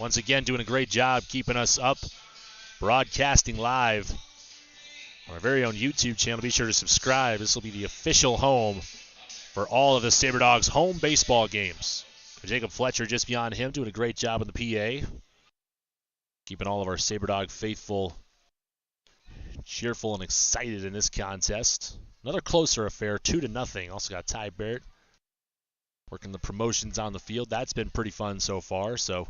Once again, doing a great job keeping us up, broadcasting live on our very own YouTube channel. Be sure to subscribe. This will be the official home for all of the Sabre Dogs home baseball games. Jacob Fletcher just beyond him, doing a great job on the PA. Keeping all of our Sabre Dog faithful cheerful and excited in this contest. Another closer affair, 2-0. Also got Ty Barrett working the promotions on the field. That's been pretty fun so far. So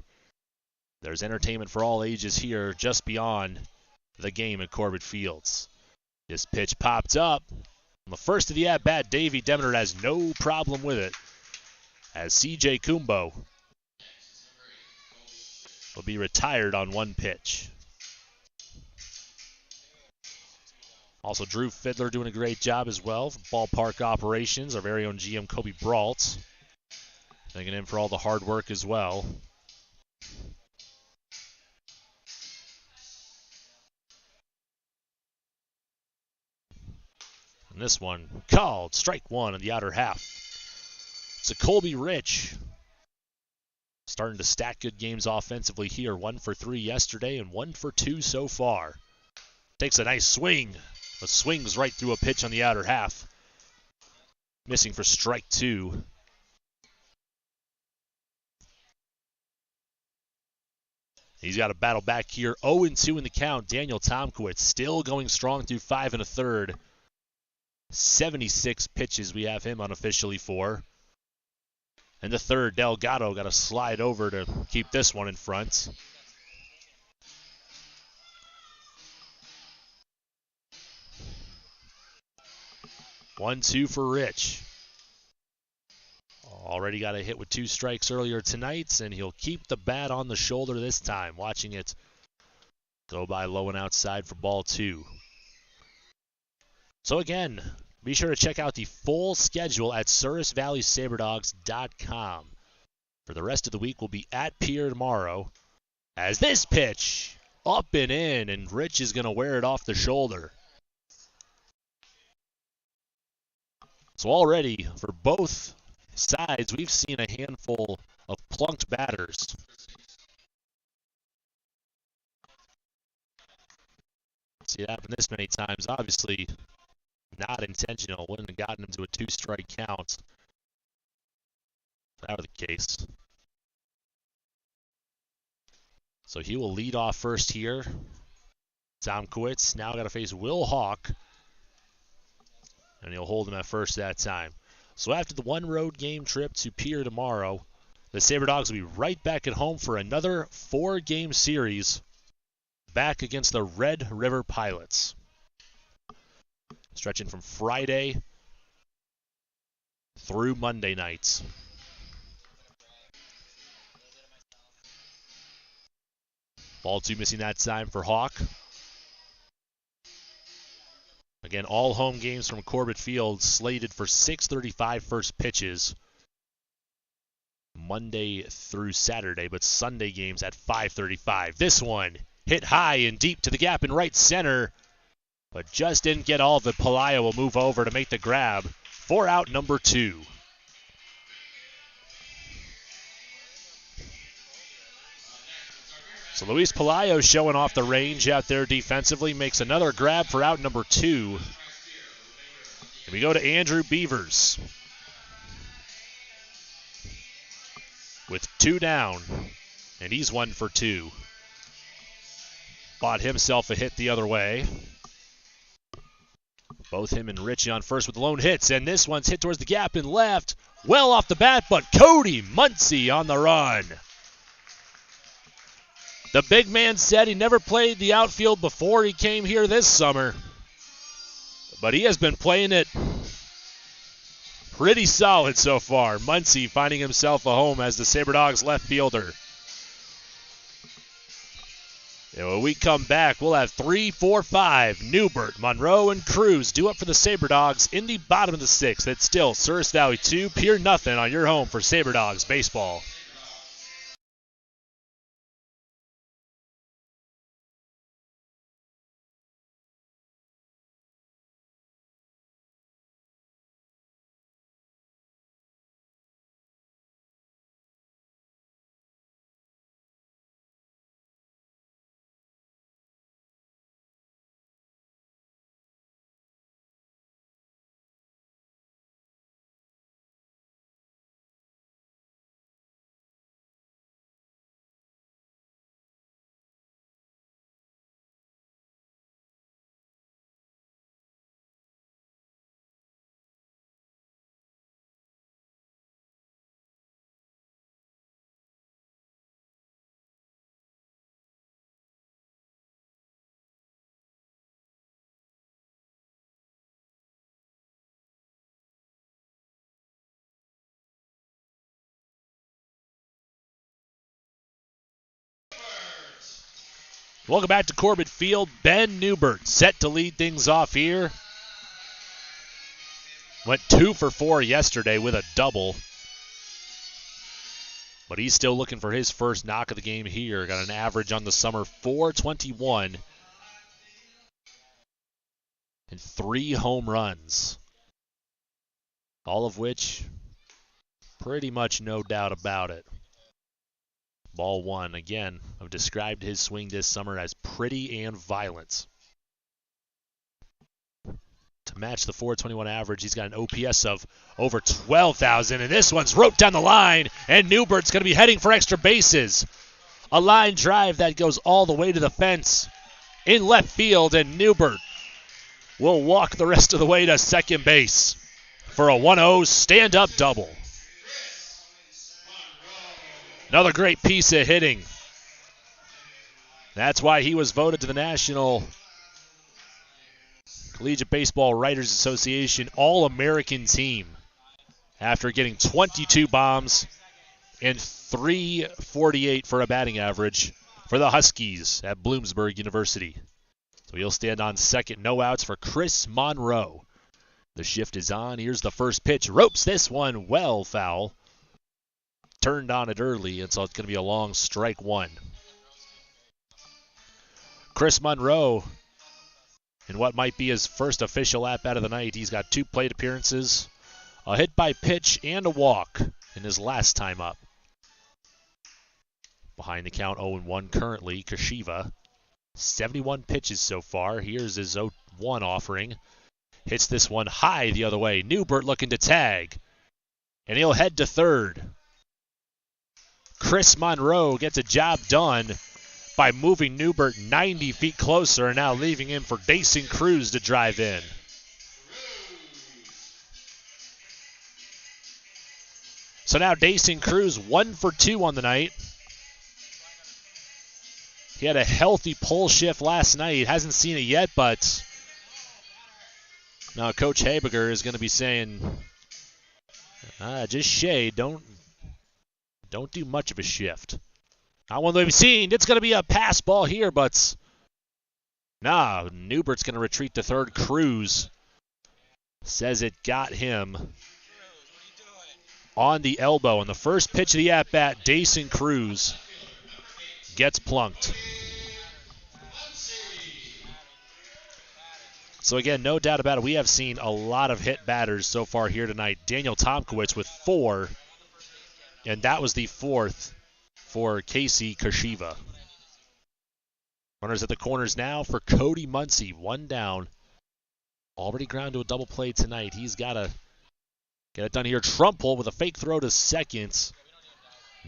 there's entertainment for all ages here just beyond the game at Corbett Fields. This pitch popped up. On the first of the at-bat, Davey Demeter has no problem with it as C.J. Kumbo will be retired on one pitch. Also, Drew Fiddler doing a great job as well. Ballpark operations, our very own GM Kobe Brault. Thanking him for all the hard work as well. And this one called strike one in the outer half. It's a Colby Rich. Starting to stack good games offensively here. 1 for 3 yesterday and 1 for 2 so far. Takes a nice swing. But swings right through a pitch on the outer half. Missing for strike 2. He's got a battle back here. 0-2 in the count. Daniel Tomkowitz still going strong through 5 1/3. 76 pitches we have him unofficially for. And the third, Delgado got to slide over to keep this one in front. One, two for Rich. Already got a hit with 2 strikes earlier tonight, and he'll keep the bat on the shoulder this time. Watching it go by low and outside for ball 2. So again, be sure to check out the full schedule at SourisValleySaberDogs.com. For the rest of the week, we'll be at Pierre tomorrow. As this pitch, up and in, and Rich is going to wear it off the shoulder. So already, for both sides, we've seen a handful of plunked batters. See it happen this many times. Obviously, not intentional. Wouldn't have gotten him to a 2-strike count. If that were the case. So he will lead off first here. Tomkowitz now got to face Will Hawk. And he'll hold him at first that time. So after the 1 road game trip to Pierre tomorrow, the Sabre Dogs will be right back at home for another 4-game series back against the Red River Pilots. Stretching from Friday through Monday nights. Ball 2 missing that time for Hawk. Again, all home games from Corbett Field slated for 6:35 first pitches. Monday through Saturday, but Sunday games at 5:35. This one hit high and deep to the gap in right center, but just didn't get all of it. Pelayo will move over to make the grab for out number 2. So Luis Pelayo showing off the range out there defensively, makes another grab for out number 2. And we go to Andrew Beavers with 2 down, and he's 1 for 2. Bought himself a hit the other way. Both him and Richie on first with lone hits, and this one's hit towards the gap in left. Well off the bat, but Cody Muncy on the run. The big man said he never played the outfield before he came here this summer, but he has been playing it pretty solid so far. Muncy finding himself a home as the Sabre Dogs left fielder. And when we come back, we'll have 3, 4, 5, Newbert, Monroe, and Cruz due up for the Sabre Dogs in the bottom of the 6th. It's still Souris Valley 2, Pierre nothing on your home for Sabre Dogs baseball. Welcome back to Corbett Field. Ben Newbert set to lead things off here. Went 2 for 4 yesterday with a double. But he's still looking for his first knock of the game here. Got an average on the summer, 421. And 3 home runs. All of which, pretty much no doubt about it. Ball 1, again, I've described his swing this summer as pretty and violent. To match the 421 average, he's got an OPS of over 12,000, and this one's roped down the line, and Newbert's going to be heading for extra bases. A line drive that goes all the way to the fence in left field, and Newbert will walk the rest of the way to second base for a 1-0 stand-up double. Another great piece of hitting. That's why he was voted to the National Collegiate Baseball Writers Association All-American Team after getting 22 bombs and 348 for a batting average for the Huskies at Bloomsburg University. So he'll stand on second. No outs for Chris Monroe. The shift is on. Here's the first pitch. Ropes this one well foul. Turned on it early, and so it's going to be a long strike one. Chris Monroe, in what might be his first official at-bat of the night, he's got 2 plate appearances, a hit by pitch, and a walk in his last time up. Behind the count 0-1 currently, Kashiva. 71 pitches so far. Here's his 0-1 offering. Hits this one high the other way. Newbert looking to tag, and he'll head to third. Chris Monroe gets a job done by moving Newbert 90 feet closer and now leaving him for Dason Cruz to drive in. So now Dason Cruz 1 for 2 on the night. He had a healthy pull shift last night. Hasn't seen it yet, but now Coach Habiger is going to be saying, just shade. Don't do much of a shift. Not one that we've seen. It's going to be a pass ball here, but Newbert's going to retreat to third. Cruz says it got him on the elbow. And the first pitch of the at-bat, Dason Cruz gets plunked. So again, no doubt about it, we have seen a lot of hit batters so far here tonight. Daniel Tomkowitz with 4, and that was the 4th for Casey Kashiva. Runners at the corners now for Cody Muncy. 1 down. Already ground to a double play tonight. He's got to get it done here. Trumple with a fake throw to second.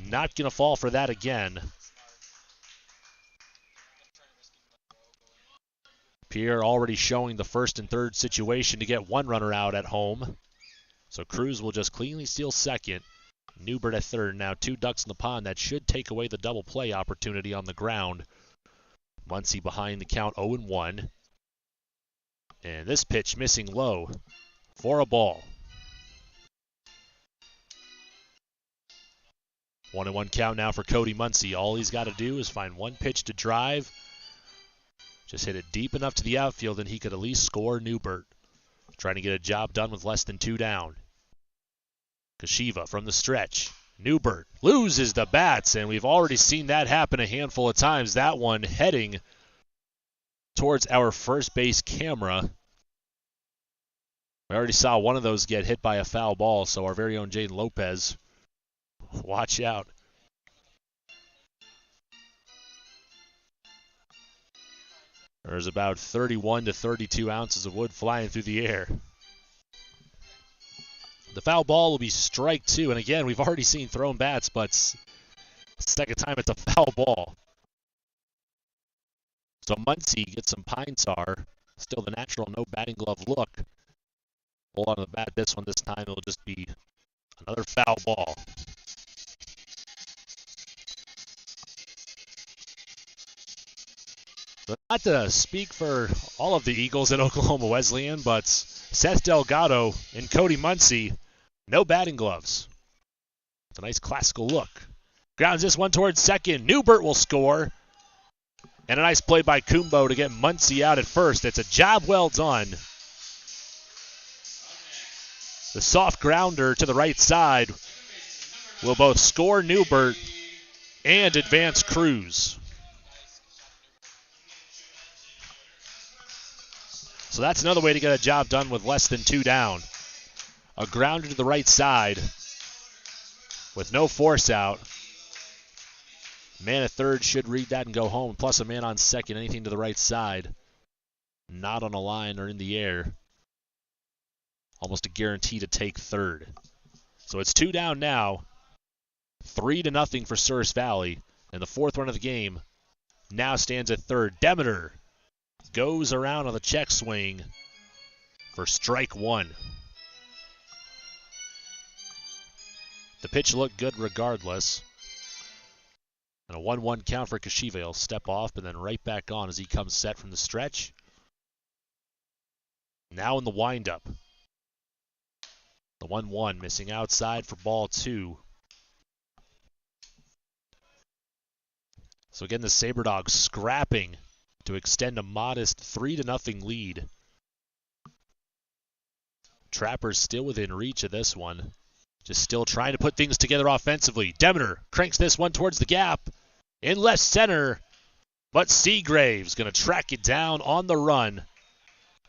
Not going to fall for that again. Pierre already showing the first and third situation to get 1 runner out at home. So Cruz will just cleanly steal second. Newbert at third. Now 2 ducks in the pond. That should take away the double play opportunity on the ground. Muncy behind the count 0-1. And this pitch missing low for a ball. 1-1 count now for Cody Muncy. All he's got to do is find 1 pitch to drive. Just hit it deep enough to the outfield and he could at least score Newbert. Trying to get a job done with less than 2 down. Kashiva from the stretch. Newbert loses the bats, and we've already seen that happen a handful of times. That one heading towards our first base camera. We already saw one of those get hit by a foul ball, so our very own Jaden Lopez, watch out. There's about 31 to 32 ounces of wood flying through the air. The foul ball will be strike 2. And again, we've already seen thrown bats, but second time it's a foul ball. So Muncy gets some pine tar. Still the natural no batting glove look. Hold on to the bat this time it'll just be another foul ball. But not to speak for all of the Eagles at Oklahoma Wesleyan, but Seth Delgado and Cody Muncy, no batting gloves. It's a nice classical look. Grounds this one towards second. Newbert will score. And a nice play by Kumbo to get Muncy out at first. It's a job well done. The soft grounder to the right side will both score Newbert and advance Cruz. So that's another way to get a job done with less than 2 down. A grounder to the right side with no force out. Man at third should read that and go home. Plus a man on second, anything to the right side. Not on a line or in the air. Almost a guarantee to take third. So it's 2 down now. 3-0 for Souris Valley And the fourth run of the game now stands at third. Demeter goes around on the check swing for strike one. The pitch looked good regardless. And a 1-1 count for Kashiva. He'll step off, but then right back on as he comes set from the stretch. Now in the windup. The 1-1 missing outside for ball two. So again, the Sabre Dogs scrapping to extend a modest 3-0 lead. Trappers still within reach of this one. Just still trying to put things together offensively. Demeter cranks this one towards the gap in left center, but Seagrave's going to track it down on the run.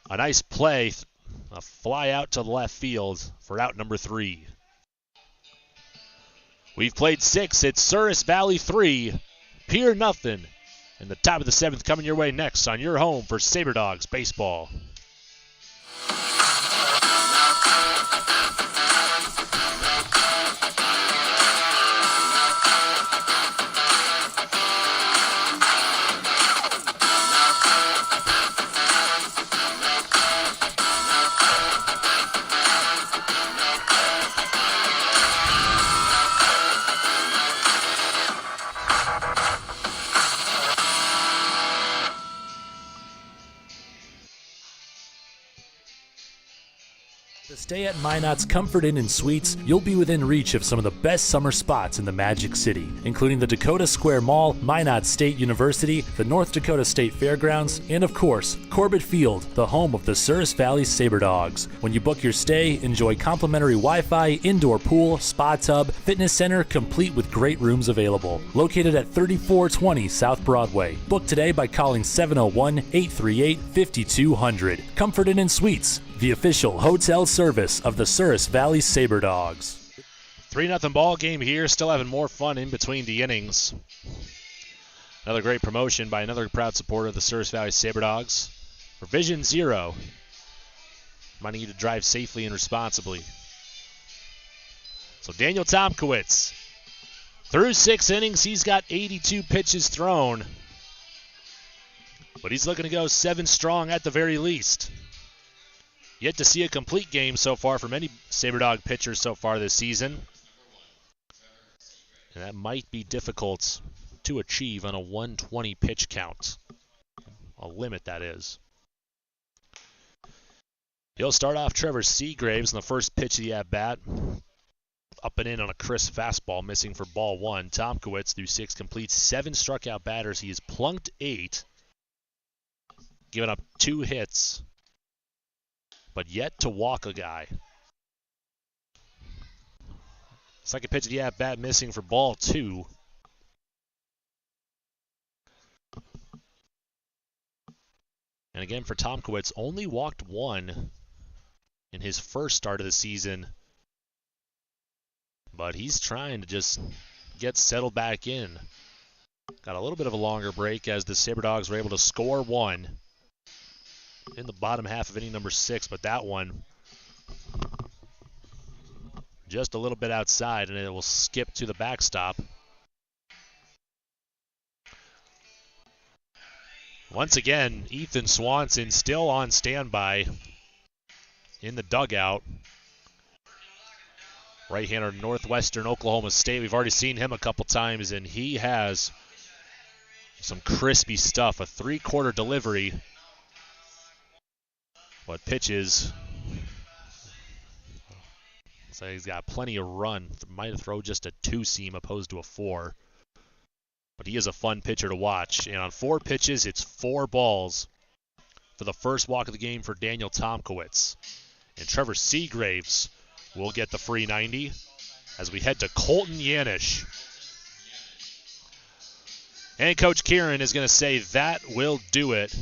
A nice play, a fly out to the left field for out number 3. We've played 6. It's Souris Valley 3, Pierre nothing. And the top of the 7th coming your way next on your home for Sabre Dogs baseball. To stay at Minot's Comfort Inn and Suites, you'll be within reach of some of the best summer spots in the Magic City, including the Dakota Square Mall, Minot State University, the North Dakota State Fairgrounds, and of course, Corbett Field, the home of the Souris Valley Sabre Dogs. When you book your stay, enjoy complimentary Wi-Fi, indoor pool, spa tub, fitness center, complete with great rooms available. Located at 3420 South Broadway. Book today by calling 701-838-5200. Comfort Inn and Suites, the official hotel service of the Souris Valley Sabre Dogs. 3-0 ball game here, still having more fun in between the innings. Another great promotion by another proud supporter of the Souris Valley Sabre Dogs. For Vision Zero, reminding you to drive safely and responsibly. So Daniel Tomkowitz, through 6 innings, he's got 82 pitches thrown. But he's looking to go 7 strong at the very least. Yet to see a complete game so far from any Sabre Dog pitchers so far this season. And that might be difficult to achieve on a 120 pitch count. A limit, that is. He'll start off Trevor Seagraves in the first pitch of the at-bat. Up and in on a crisp fastball, missing for ball 1. Tomkowitz through 6 completes 7 struck-out batters. He has plunked 8, given up 2 hits, but yet to walk a guy. Second pitch of the at-bat, missing for ball 2. And again for Tomkowitz, only walked 1 in his first start of the season. But he's trying to just get settled back in. Got a little bit of a longer break as the Sabre Dogs were able to score 1 in the bottom half of inning number 6, but that one just a little bit outside, and it will skip to the backstop. Once again, Ethan Swanson still on standby in the dugout. Right-hander, Northwestern Oklahoma State. We've already seen him a couple times, and he has some crispy stuff. A 3-quarter delivery. But pitches. So he's got plenty of run. Might throw just a 2-seam opposed to a 4. But he is a fun pitcher to watch. And on 4 pitches, it's 4 balls for the first walk of the game for Daniel Tomkowitz. And Trevor Seagraves will get the free 90 as we head to Colton Yanish. And Coach Kieran is going to say that will do it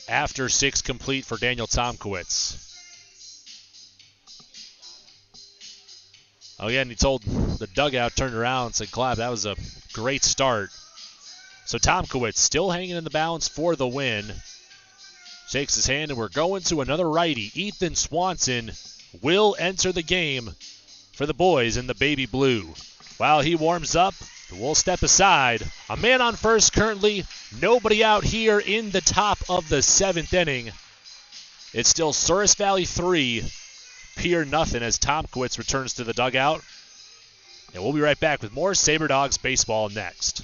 after 6 complete for Daniel Tomkowitz. Again, he told the dugout, turned around and said, Clap, that was a great start. So Tomkowitz still hanging in the balance for the win. Shakes his hand, and we're going to another righty. Ethan Swanson will enter the game for the boys in the baby blue. While he warms up, We'll step aside. A man on first currently. Nobody out here in the top of the 7th inning. It's still Souris Valley 3, Pierre nothing as Tomkowitz returns to the dugout. And we'll be right back with more Sabre Dogs baseball next.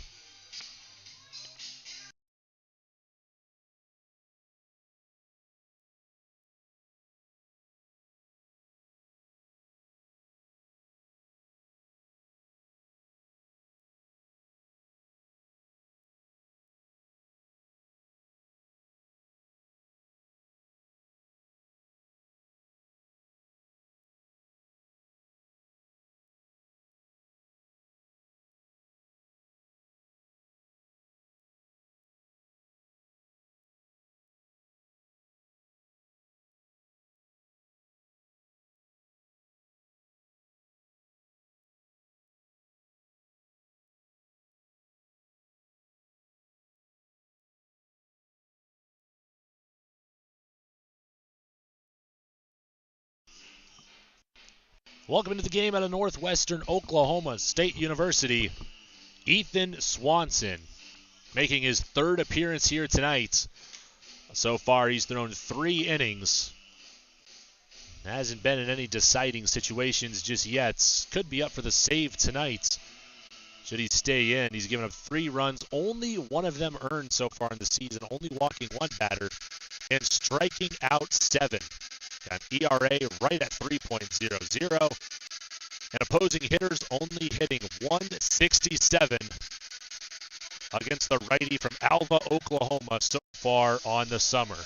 Welcome into the game out of Northwestern Oklahoma State University. Ethan Swanson making his 3rd appearance here tonight. So far, he's thrown 3 innings. Hasn't been in any deciding situations just yet. Could be up for the save tonight. Should he stay in? He's given up 3 runs, only 1 of them earned so far in the season, only walking 1 batter, and striking out 7. Got an ERA right at 3.00, and opposing hitters only hitting 167 against the righty from Alva, Oklahoma so far on the summer.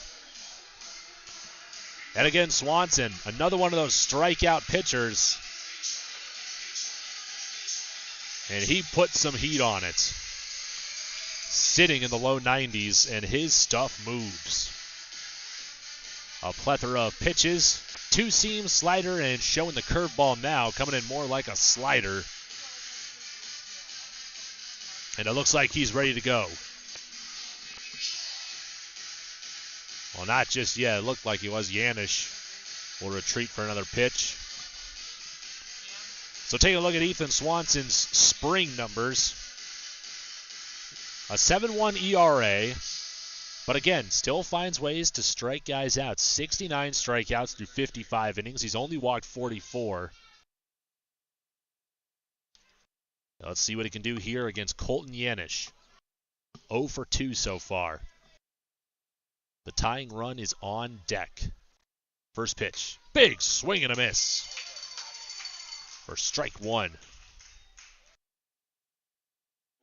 And again, Swanson, another one of those strikeout pitchers, and he put some heat on it. Sitting in the low 90s, and his stuff moves. A plethora of pitches, 2-seam slider, and showing the curveball now, coming in more like a slider. And it looks like he's ready to go. Well, not just yet. It looked like he was. Yanish will retreat for another pitch. So taking a look at Ethan Swanson's spring numbers. A 7.1 ERA. But again, still finds ways to strike guys out. 69 strikeouts through 55 innings. He's only walked 44. Now let's see what he can do here against Colton Yanish. 0 for 2 so far. The tying run is on deck. First pitch. Big swing and a miss. For strike 1.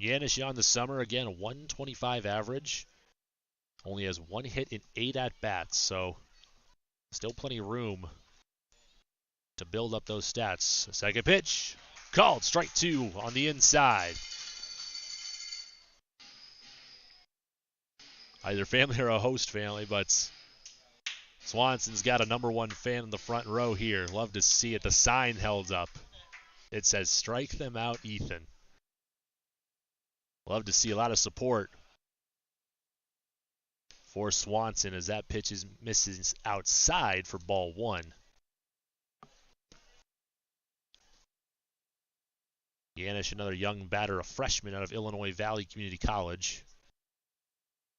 Yanish on the summer, again, a 125 average. Only has 1 hit in 8 at-bats, so still plenty of room to build up those stats. Second pitch, called, strike 2 on the inside. Either family or a host family, but Swanson's got a #1 fan in the front row here. Love to see it. The sign held up. It says, strike them out, Ethan. Love to see a lot of support for Swanson as that pitch misses outside for ball 1. Yanish, another young batter, a freshman out of Illinois Valley Community College.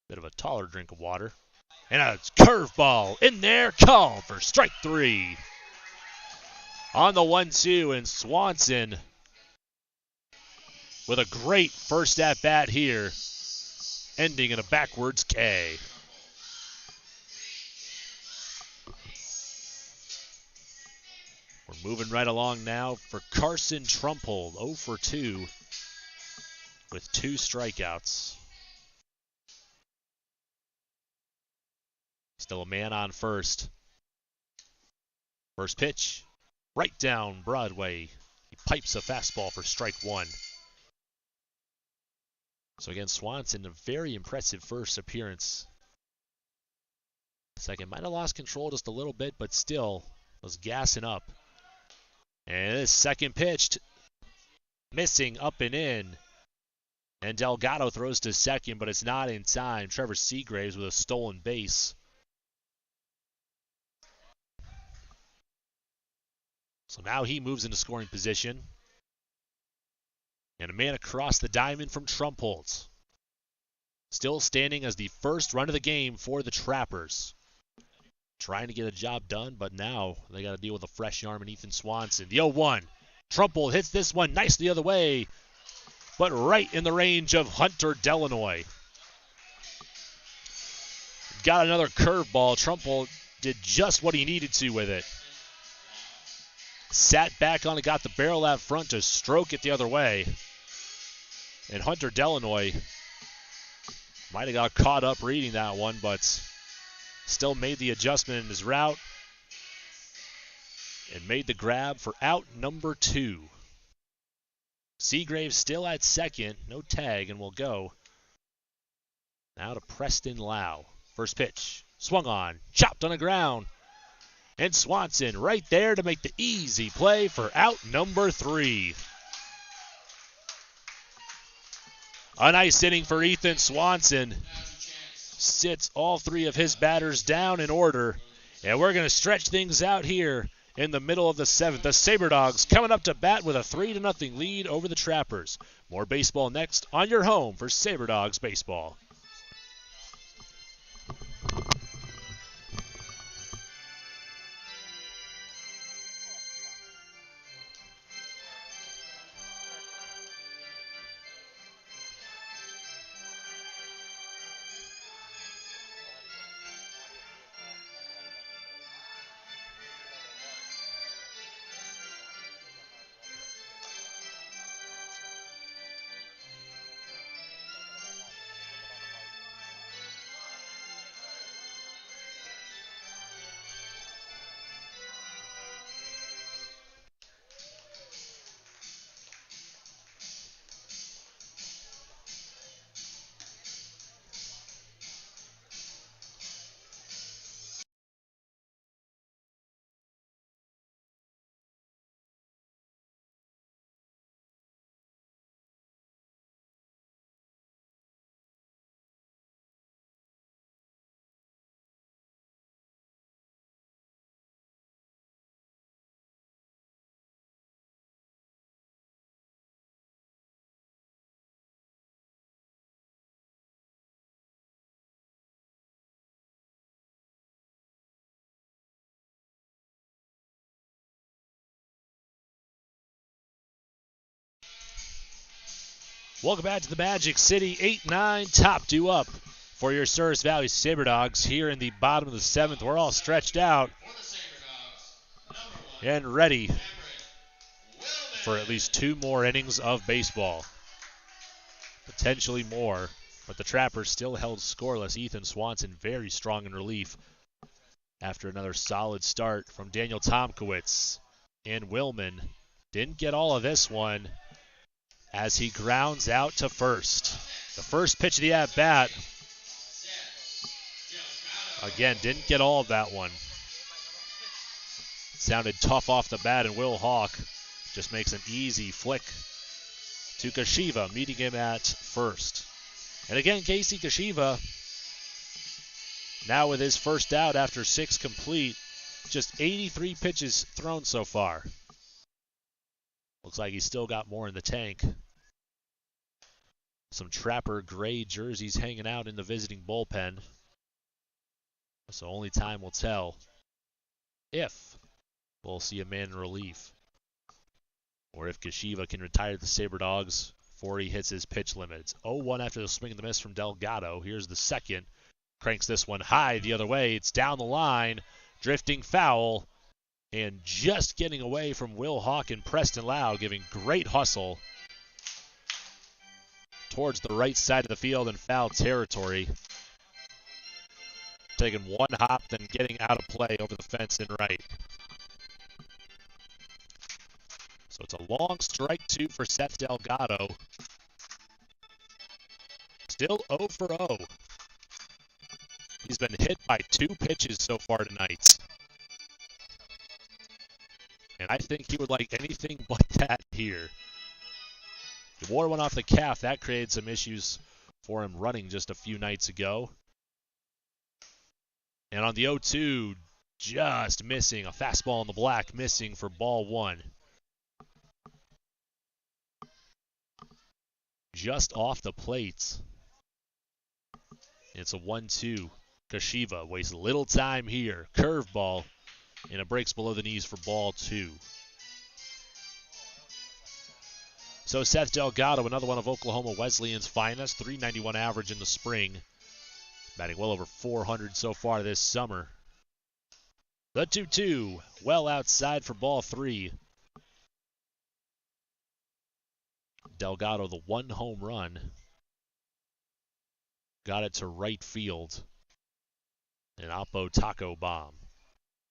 Bit of a taller drink of water. And a curveball in there, called for strike 3. On the 1-2, and Swanson with a great first at-bat here, ending in a backwards K. We're moving right along now for Carson Trumpold, 0 for 2 with 2 strikeouts. Still a man on first. First pitch, right down Broadway. He pipes a fastball for strike 1. So again, Swanson, a very impressive first appearance. Second, might have lost control just a little bit, but still was gassing up. And this second pitch, missing up and in. And Delgado throws to second, but it's not in time. Trevor Seagraves with a stolen base. So now he moves into scoring position. And a man across the diamond from Trumpold. Still standing as the first run of the game for the Trappers. Trying to get a job done, but now they got to deal with a fresh arm in Ethan Swanson. The 0-1. Trumpold hits this one nicely the other way, but right in the range of Hunter Delanoy. Got another curveball. Trumpold did just what he needed to with it. Sat back on it, got the barrel out front to stroke it the other way. And Hunter Delanoy might have got caught up reading that one, but still made the adjustment in his route and made the grab for out number 2. Seagrave still at second, no tag, and will go now to Preston Lau. First pitch, swung on, chopped on the ground, and Swanson right there to make the easy play for out number 3. A nice inning for Ethan Swanson. Sits all 3 of his batters down in order, and we're going to stretch things out here in the middle of the 7th. The Sabre Dogs coming up to bat with a 3-0 lead over the Trappers. More baseball next on your home for Sabre Dogs baseball. Welcome back to the Magic City. 8-9 top 2 up for your Souris Valley Sabre Dogs here in the bottom of the 7th. We're all stretched out and ready for at least 2 more innings of baseball. Potentially more, but the Trappers still held scoreless. Ethan Swanson very strong in relief after another solid start from Daniel Tomkowitz. And Willman didn't get all of this one as he grounds out to first. The first pitch of the at-bat. Again, didn't get all of that one. Sounded tough off the bat, and Will Hawk just makes an easy flick to Kashiva, meeting him at first. And again, Casey Kashiva, now with his first out after 6 complete, just 83 pitches thrown so far. Looks like he's still got more in the tank. Some Trapper gray jerseys hanging out in the visiting bullpen. So only time will tell if we'll see a man in relief, or if Kashiva can retire the Sabre Dogs before he hits his pitch limit. It's 0-1 after the swing and the miss from Delgado. Here's the second. Cranks this one high the other way. It's down the line. Drifting foul. And just getting away from Will Hawk and Preston Lau, giving great hustle towards the right side of the field in foul territory. Taking one hop, then getting out of play over the fence and right. So it's a long strike 2 for Seth Delgado. Still 0 for 0. He's been hit by 2 pitches so far tonight. And I think he would like anything but that here. He wore one off the calf. That created some issues for him running just a few nights ago. And on the 0-2, just missing. A fastball in the black, missing for ball 1. just off the plate. It's a 1-2. Kashiva wastes little time here. Curveball, and it breaks below the knees for ball 2. So Seth Delgado, another one of Oklahoma Wesleyan's finest, .391 average in the spring. Batting well over 400 so far this summer. The 2-2, well outside for ball 3. Delgado, the 1 home run. Got it to right field. An Oppo taco bomb.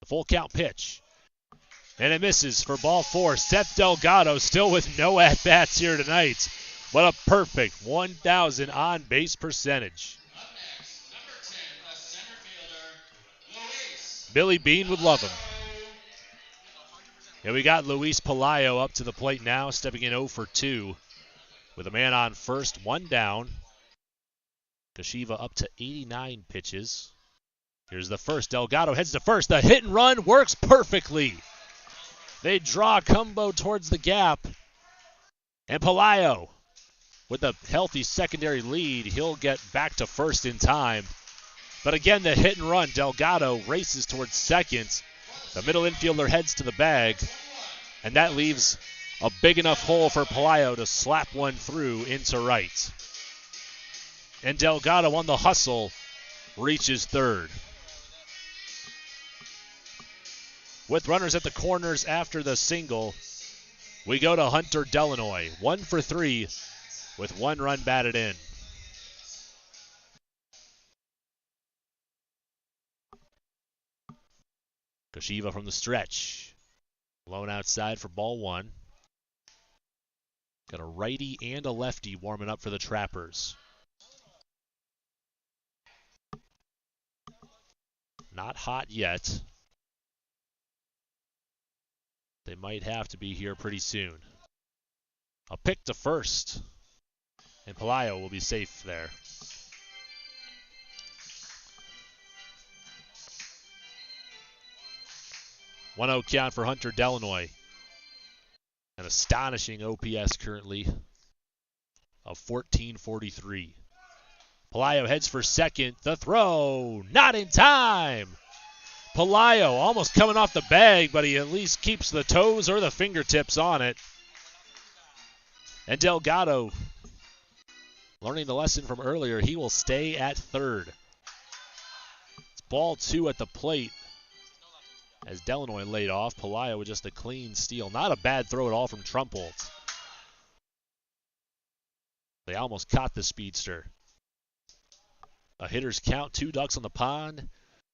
The full count pitch. And it misses for ball 4. Seth Delgado still with no at-bats here tonight. But a perfect 1,000 on-base percentage. Billy Bean would love him. And we got Luis Pelayo up to the plate now, stepping in 0 for 2. With a man on first, 1 down. Kashiva up to 89 pitches. Here's the first. Delgado heads to first. The hit and run works perfectly. They draw a combo towards the gap. And Pelayo, with a healthy secondary lead, he'll get back to first in time. But again, the hit and run. Delgado races towards second. The middle infielder heads to the bag. And that leaves a big enough hole for Pelayo to slap one through into right. And Delgado on the hustle reaches third. With runners at the corners after the single, we go to Hunter Delanoy. 1 for 3 with 1 run batted in. Kashiva from the stretch. Blown outside for ball 1. Got a righty and a lefty warming up for the Trappers. Not hot yet. They might have to be here pretty soon. A pick to first. And Pelayo will be safe there. .1-0 count for Hunter Delanoy. An astonishing OPS currently of 1443. Pelayo heads for second. The throw, not in time. Pelayo almost coming off the bag, but he at least keeps the toes or the fingertips on it. And Delgado, learning the lesson from earlier, he will stay at third. It's ball 2 at the plate. As Delanoy laid off, Pelayo with just a clean steal. Not a bad throw at all from Trumpold. They almost caught the speedster. A hitter's count, 2 ducks on the pond.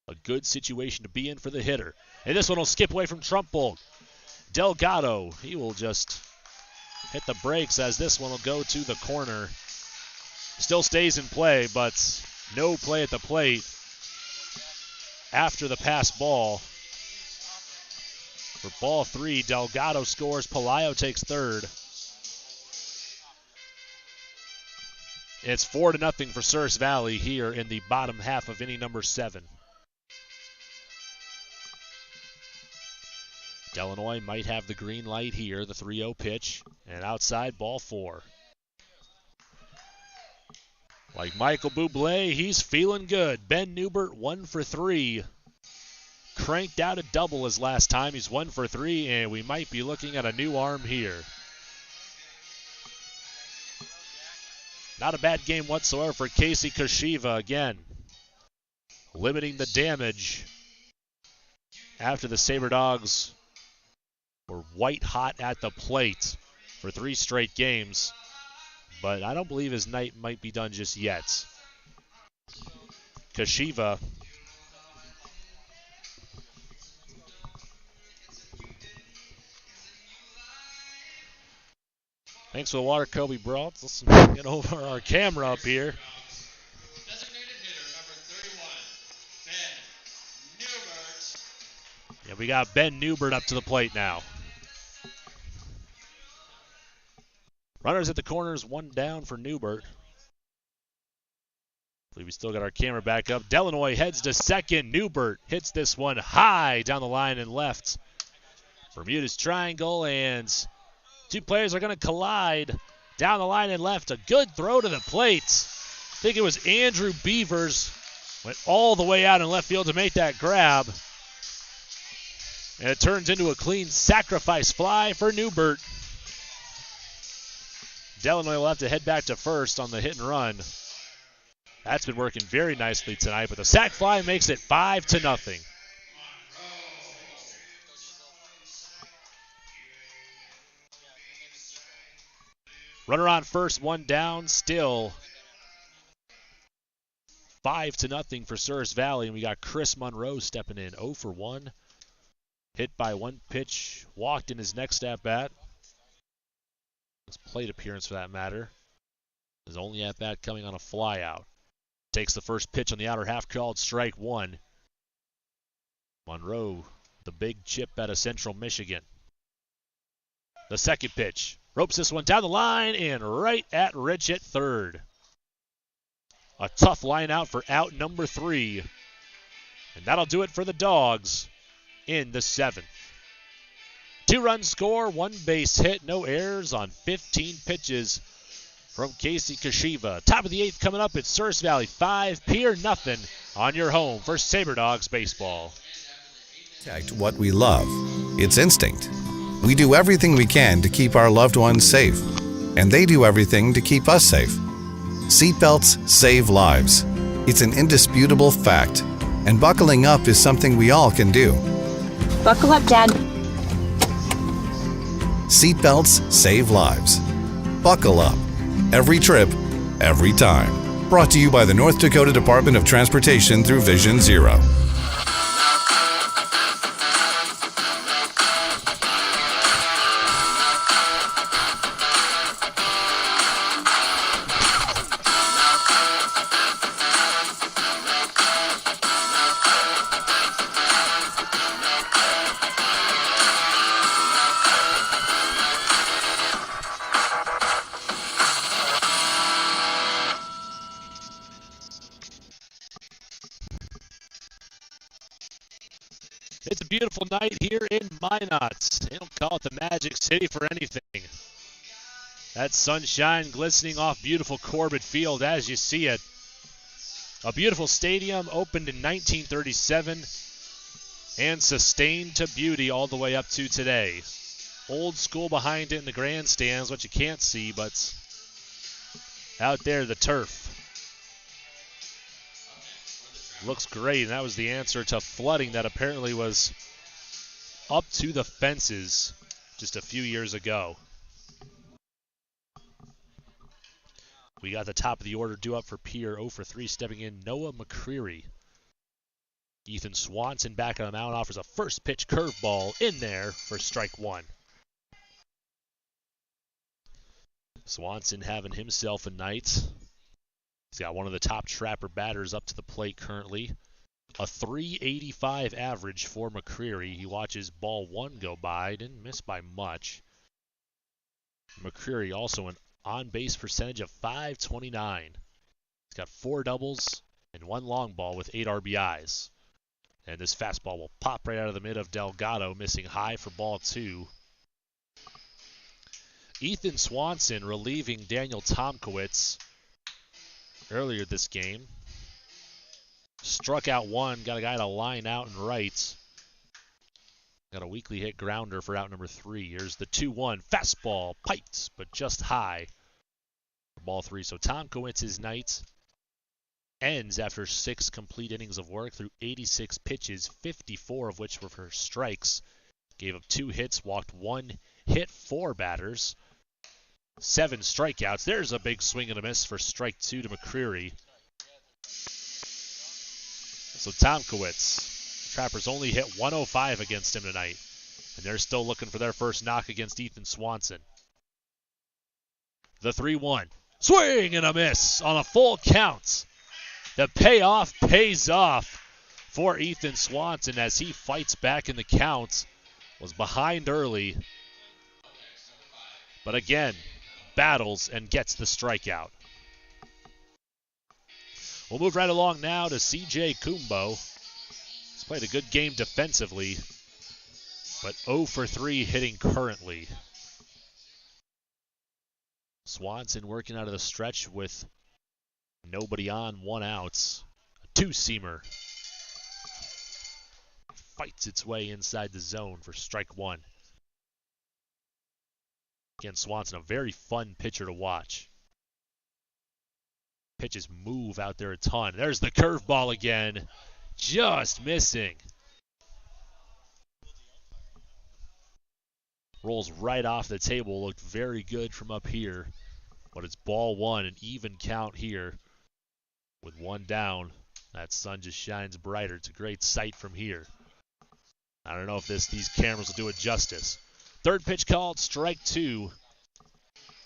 A good situation to be in for the hitter. And this one will skip away from Trumpold. Delgado, he will just hit the brakes as this one will go to the corner. Still stays in play, but no play at the plate after the pass ball. For ball 3, Delgado scores. Pelayo takes third. It's 4-0 for Souris Valley here in the bottom half of inning number 7. Delanoy might have the green light here. The 3-0 pitch. And outside, ball 4. Like Michael Bublé, he's feeling good. Ben Newbert, 1 for 3. Cranked out a double his last time. He's 1 for 3, and we might be looking at a new arm here. Not a bad game whatsoever for Casey Kashiva again. Limiting the damage after the Sabre Dogs were white hot at the plate for 3 straight games. But I don't believe his night might be done just yet. Kashiva thanks for the water Kobe brought. Let's get over our camera up here. Designated hitter number 31, Ben Newbert. Yeah, we got Ben Newbert up to the plate now. Runners at the corners, 1 down for Newbert. I believe we still got our camera back up. Delanoy heads to second. Newbert hits this one high down the line and left. Bermuda's triangle, and 2 players are going to collide. Down the line and left. A good throw to the plate. I think it was Andrew Beavers. Went all the way out in left field to make that grab. And it turns into a clean sacrifice fly for Newbert. Delanoy will have to head back to first on the hit and run. That's been working very nicely tonight, but the sac fly makes it 5-0. Runner on first, one down, still 5-0 for Souris Valley, and we got Chris Monroe stepping in, 0 for 1. Hit by one pitch, walked in his next at-bat. His plate appearance, for that matter. His only at-bat coming on a flyout. Takes the first pitch on the outer half, called strike one. Monroe, the big chip out of Central Michigan. The second pitch. Ropes this one down the line and right at Rich at third. A tough line out for out number 3. And that'll do it for the Dogs in the 7th. 2-run score, 1 base hit, no errors on 15 pitches from Casey Kashiva. Top of the 8th coming up. It's Souris Valley 5, Pierre nothing on your home for Sabre Dogs baseball. Protect what we love. It's instinct. We do everything we can to keep our loved ones safe, and they do everything to keep us safe. Seatbelts save lives. It's an indisputable fact, and buckling up is something we all can do. Buckle up, Dad. Seatbelts save lives. Buckle up. Every trip, every time. Brought to you by the North Dakota Department of Transportation through Vision Zero. It's a beautiful night here in Minot. They don't call it the Magic City for anything. That sunshine glistening off beautiful Corbett Field as you see it. A beautiful stadium opened in 1937 and sustained to beauty all the way up to today. Old school behind it in the grandstands, what you can't see, but out there the turf. Looks great, and that was the answer to flooding that apparently was up to the fences just a few years ago. We got the top of the order due up for Pierre, 0 for 3, stepping in Noah McCreary. Ethan Swanson back on the mound offers a first pitch curveball in there for strike one. Swanson having himself a night. He's got one of the top Trapper batters up to the plate currently. A .385 average for McCreary. He watches ball one go by. Didn't miss by much. McCreary also an on-base percentage of .529. He's got 4 doubles and 1 long ball with 8 RBIs. And this fastball will pop right out of the mid of Delgado, missing high for ball 2. Ethan Swanson relieving Daniel Tomkowitz earlier this game. Struck out 1, got a guy to line out and right. Got a weakly hit grounder for out number 3. Here's the 2-1 fastball, piped, but just high for ball 3. So Tomkowitz's night ends after 6 complete innings of work through 86 pitches, 54 of which were for strikes. Gave up 2 hits, walked 1, hit 4 batters. 7 strikeouts. There's a big swing and a miss for strike 2 to McCreary. So Tomkowitz, Trappers only hit 105 against him tonight. And they're still looking for their first knock against Ethan Swanson. The 3-1. Swing and a miss on a full count. The payoff pays off for Ethan Swanson as he fights back in the count. Was behind early. But again, battles and gets the strikeout. We'll move right along now to C.J. Kumbo. He's played a good game defensively, but 0 for 3 hitting currently. Swanson working out of the stretch with nobody on, 1 out. A two-seamer. Fights its way inside the zone for strike 1. Again, Swanson, a very fun pitcher to watch. Pitches move out there a ton. There's the curveball again. Just missing. Rolls right off the table. Looked very good from up here. But it's ball 1, an even count here. With 1 down, that sun just shines brighter. It's a great sight from here. I don't know if these cameras will do it justice. Third pitch called, strike 2.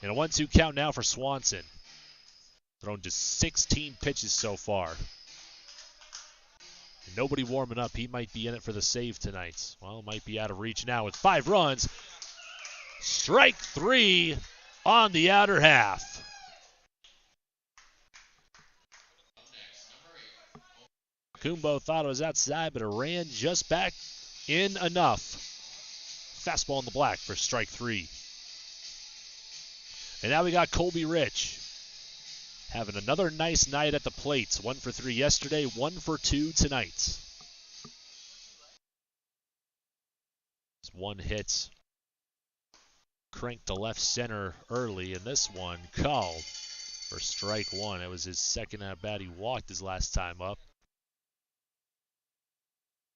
And a 1-2 count now for Swanson. Thrown just 16 pitches so far. And nobody warming up. He might be in it for the save tonight. Well, might be out of reach now with 5 runs. Strike 3 on the outer half. Kumbo thought it was outside, but it ran just back in enough. Fastball in the black for strike 3. And now we got Colby Rich having another nice night at the plate. 1 for 3 yesterday, 1 for 2 tonight. It's 1 hit. Cranked to left center early, and this one called for strike 1. It was his second at bat. He walked his last time up.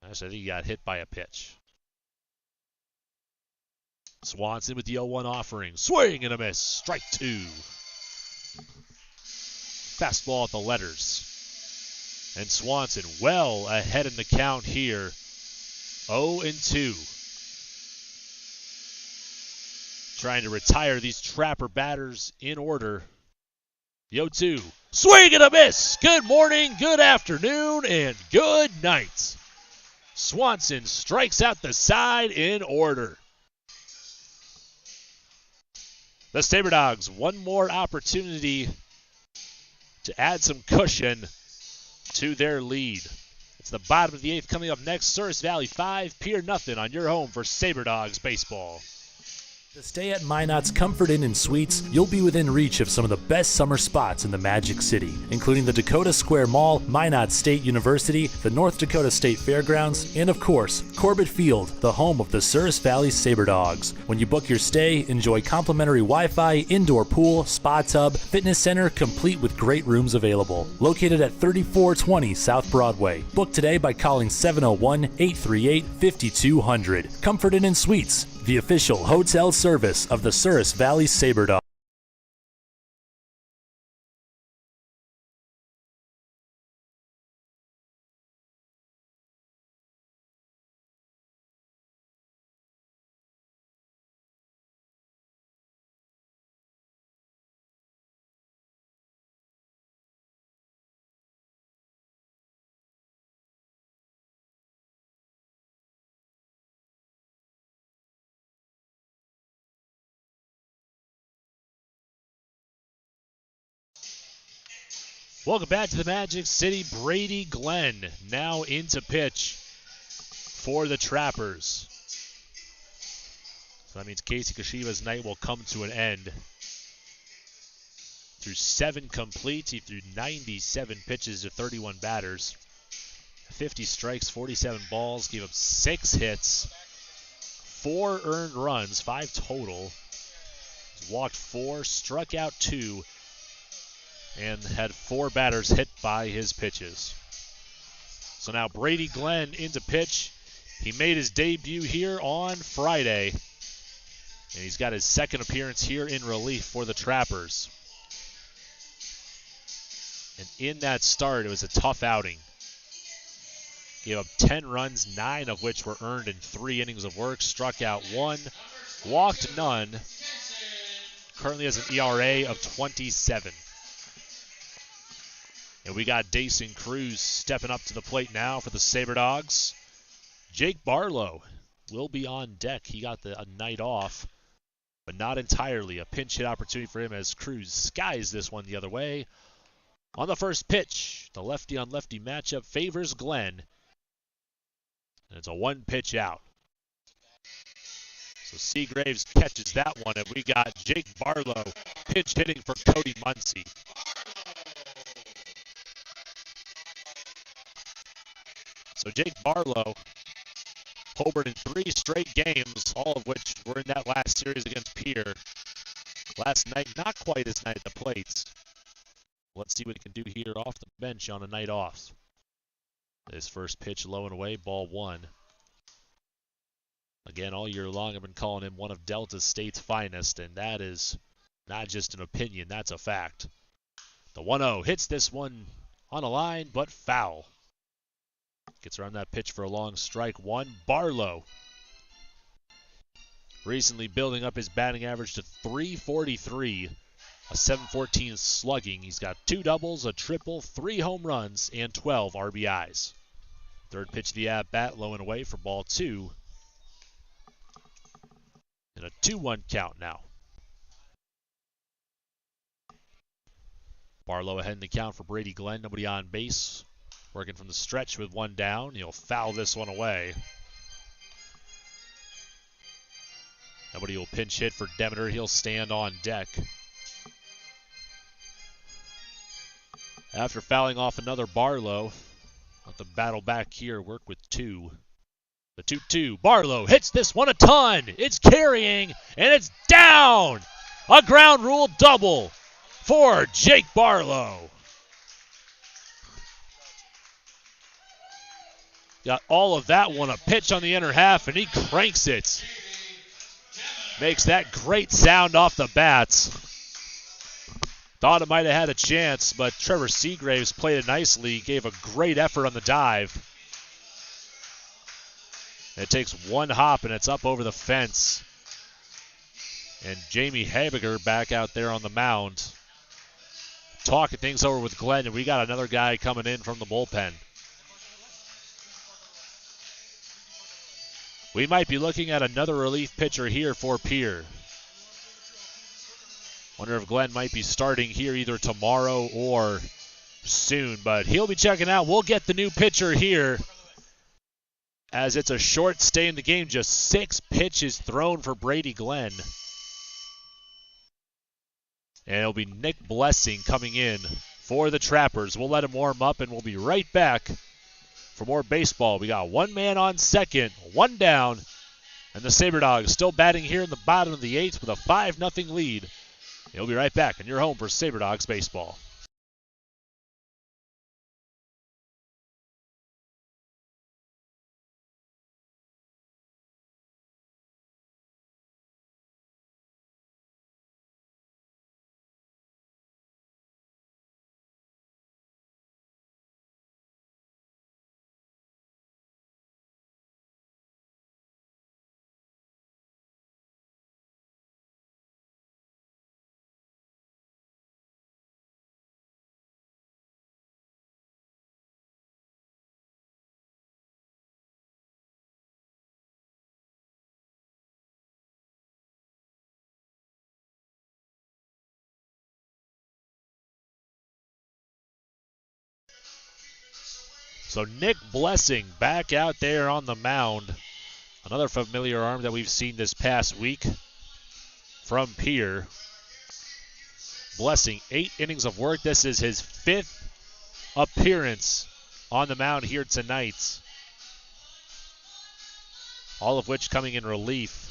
Actually, I think he got hit by a pitch. Swanson with the 0-1 offering. Swing and a miss. Strike 2. Fastball at the letters. And Swanson well ahead in the count here. 0-2. Trying to retire these Trapper batters in order. The 0-2. Swing and a miss. Good morning, good afternoon, and good night. Swanson strikes out the side in order. The Sabre Dogs, one more opportunity to add some cushion to their lead. It's the bottom of the 8th coming up next. Souris Valley 5, Pierre nothing on your home for Sabre Dogs baseball. To stay at Minot's Comfort Inn and Suites, you'll be within reach of some of the best summer spots in the Magic City, including the Dakota Square Mall, Minot State University, the North Dakota State Fairgrounds, and of course, Corbett Field, the home of the Souris Valley Sabre Dogs. When you book your stay, enjoy complimentary Wi-Fi, indoor pool, spa tub, fitness center, complete with great rooms available. Located at 3420 South Broadway. Book today by calling 701-838-5200. Comfort Inn and Suites, the official hotel service of the Souris Valley Sabre Dogs. Welcome back to the Magic City. Brady Glenn now into pitch for the Trappers. So that means Casey Kashiva's night will come to an end. Through 7 completes, he threw 97 pitches to 31 batters. 50 strikes, 47 balls, gave up 6 hits, 4 earned runs, 5 total. He's walked 4, struck out 2, and had 4 batters hit by his pitches. So now Brady Glenn into pitch. He made his debut here on Friday, and he's got his second appearance here in relief for the Trappers. And in that start, it was a tough outing. Gave up 10 runs, 9 of which were earned in 3 innings of work. Struck out 1, walked none. Currently has an ERA of 27. And we got Dason Cruz stepping up to the plate now for the Sabre Dogs. Jake Barlow will be on deck. He got a night off, but not entirely. A pinch hit opportunity for him as Cruz skies this one the other way. On the first pitch, the lefty-on-lefty matchup favors Glenn. And it's a 1-pitch out. So Seagraves catches that one, and we got Jake Barlow pinch hitting for Cody Muncy. So Jake Barlow, homered in 3 straight games, all of which were in that last series against Pierre. Last night, not quite his night at the plates. Let's see what he can do here off the bench on a night off. His first pitch low and away, ball 1. Again, all year long I've been calling him one of Delta State's finest, and that is not just an opinion, that's a fact. The 1-0 hits this one on a line, but foul. Gets around that pitch for a long strike 1. Barlow, recently building up his batting average to .343, a .714 slugging. He's got 2 doubles, a triple, 3 home runs, and 12 RBIs. Third pitch of the at-bat, low and away for ball 2. And a 2-1 count now. Barlow ahead in the count for Brady Glenn. Nobody on base. Working from the stretch with 1 down. He'll foul this one away. Nobody will pinch hit for Demeter. He'll stand on deck. After fouling off another Barlow, let the battle back here work with 2. The 2-2. Barlow hits this one a ton. It's carrying, and it's down. A ground rule double for Jake Barlow. Got all of that one, a pitch on the inner half, and he cranks it. Makes that great sound off the bats. Thought it might have had a chance, but Trevor Seagraves played it nicely, gave a great effort on the dive. It takes 1 hop, and it's up over the fence. And Jamie Habiger back out there on the mound, talking things over with Glenn, and we got another guy coming in from the bullpen. We might be looking at another relief pitcher here for Pierre. Wonder if Glenn might be starting here either tomorrow or soon, but he'll be checking out. We'll get the new pitcher here as it's a short stay in the game. Just 6 pitches thrown for Brady Glenn. And it'll be Nick Blessing coming in for the Trappers. We'll let him warm up, and we'll be right back for more baseball. We got 1 man on second, 1 down, and the Sabre Dogs still batting here in the bottom of the 8th with a 5-0 lead. We'll be right back, and you're home for Sabre Dogs baseball. So Nick Blessing back out there on the mound. Another familiar arm that we've seen this past week from Pierre. Blessing, 8 innings of work. This is his 5th appearance on the mound here tonight. All of which coming in relief.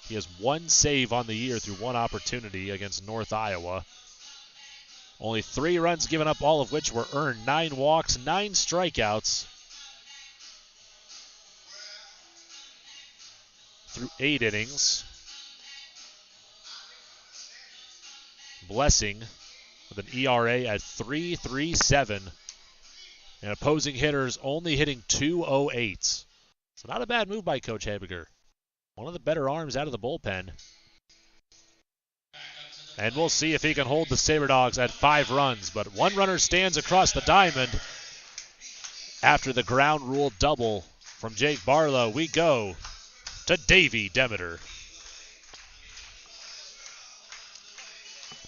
He has 1 save on the year through 1 opportunity against North Iowa. Only 3 runs given up, all of which were earned. 9 walks, 9 strikeouts through 8 innings. Blessing with an ERA at 3.37. And opposing hitters only hitting .208. So not a bad move by Coach Habiger. One of the better arms out of the bullpen. And we'll see if he can hold the Sabre Dogs at 5 runs. But 1 runner stands across the diamond. After the ground rule double from Jake Barlow, we go to Davey Demeter.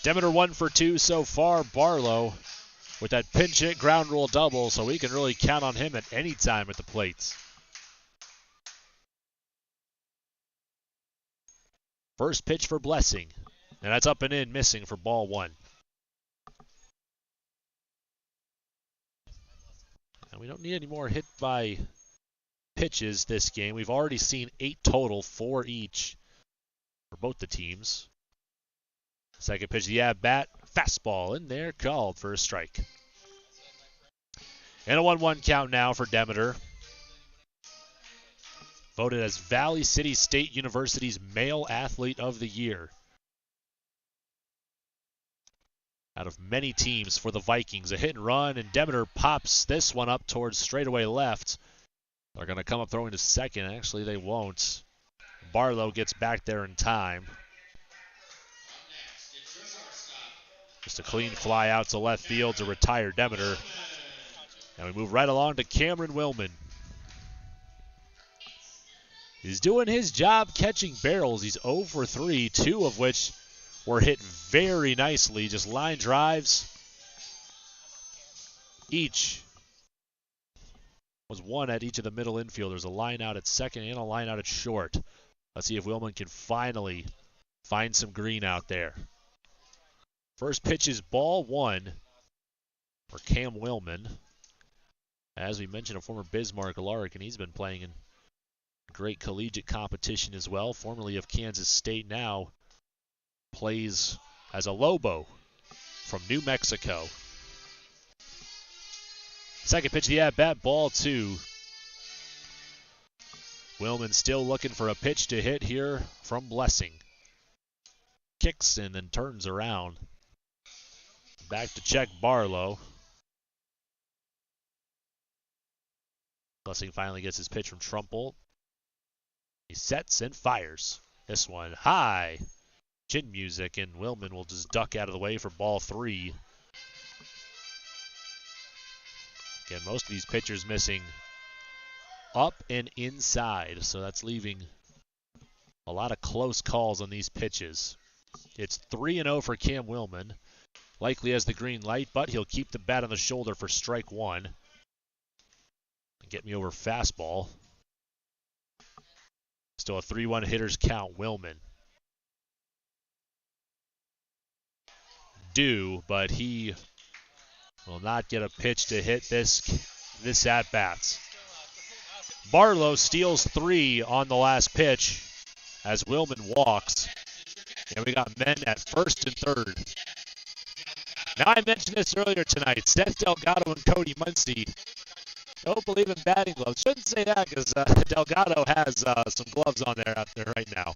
Demeter 1 for 2 so far. Barlow with that pinch hit ground rule double, so we can really count on him at any time at the plate. First pitch for Blessing. And that's up and in, missing for ball 1. And we don't need any more hit by pitches this game. We've already seen 8 total, 4 each for both the teams. Second pitch of the at-bat, fastball in there, called for a strike. And a 1-1 count now for Demeter. Voted as Valley City State University's Male Athlete of the Year. Out of many teams for the Vikings, a hit and run, and Demeter pops this one up towards straightaway left. They're going to come up throwing to second. Actually, they won't. Barlow gets back there in time. Just a clean fly out to left field to retire Demeter. And we move right along to Cameron Willman. He's doing his job catching barrels. He's 0 for 3, 2 of which were hit very nicely. Just line drives. Each was one at each of the middle infielders. A line out at second and a line out at short. Let's see if Willman can finally find some green out there. First pitch is ball 1 for Cam Willman. As we mentioned, a former Bismarck Alaric, and he's been playing in great collegiate competition as well. Formerly of Kansas State, now plays as a Lobo from New Mexico. Second pitch of the at-bat, ball 2. Willman still looking for a pitch to hit here from Blessing. Kicks and then turns around. Back to check Barlow. Blessing finally gets his pitch from Trumple. He sets and fires. This one high. Chin music, and Willman will just duck out of the way for ball 3. Again, most of these pitchers missing up and inside, so that's leaving a lot of close calls on these pitches. It's 3-0 for Cam Willman. Likely has the green light, but he'll keep the bat on the shoulder for strike 1. Get me over fastball. Still a 3-1 hitters count, Willman. Due, but he will not get a pitch to hit this at-bats. Barlow steals 3 on the last pitch as Willman walks. And we got men at first and third. Now, I mentioned this earlier tonight. Seth Delgado and Cody Muncy don't believe in batting gloves. Shouldn't say that because Delgado has some gloves on there out there right now.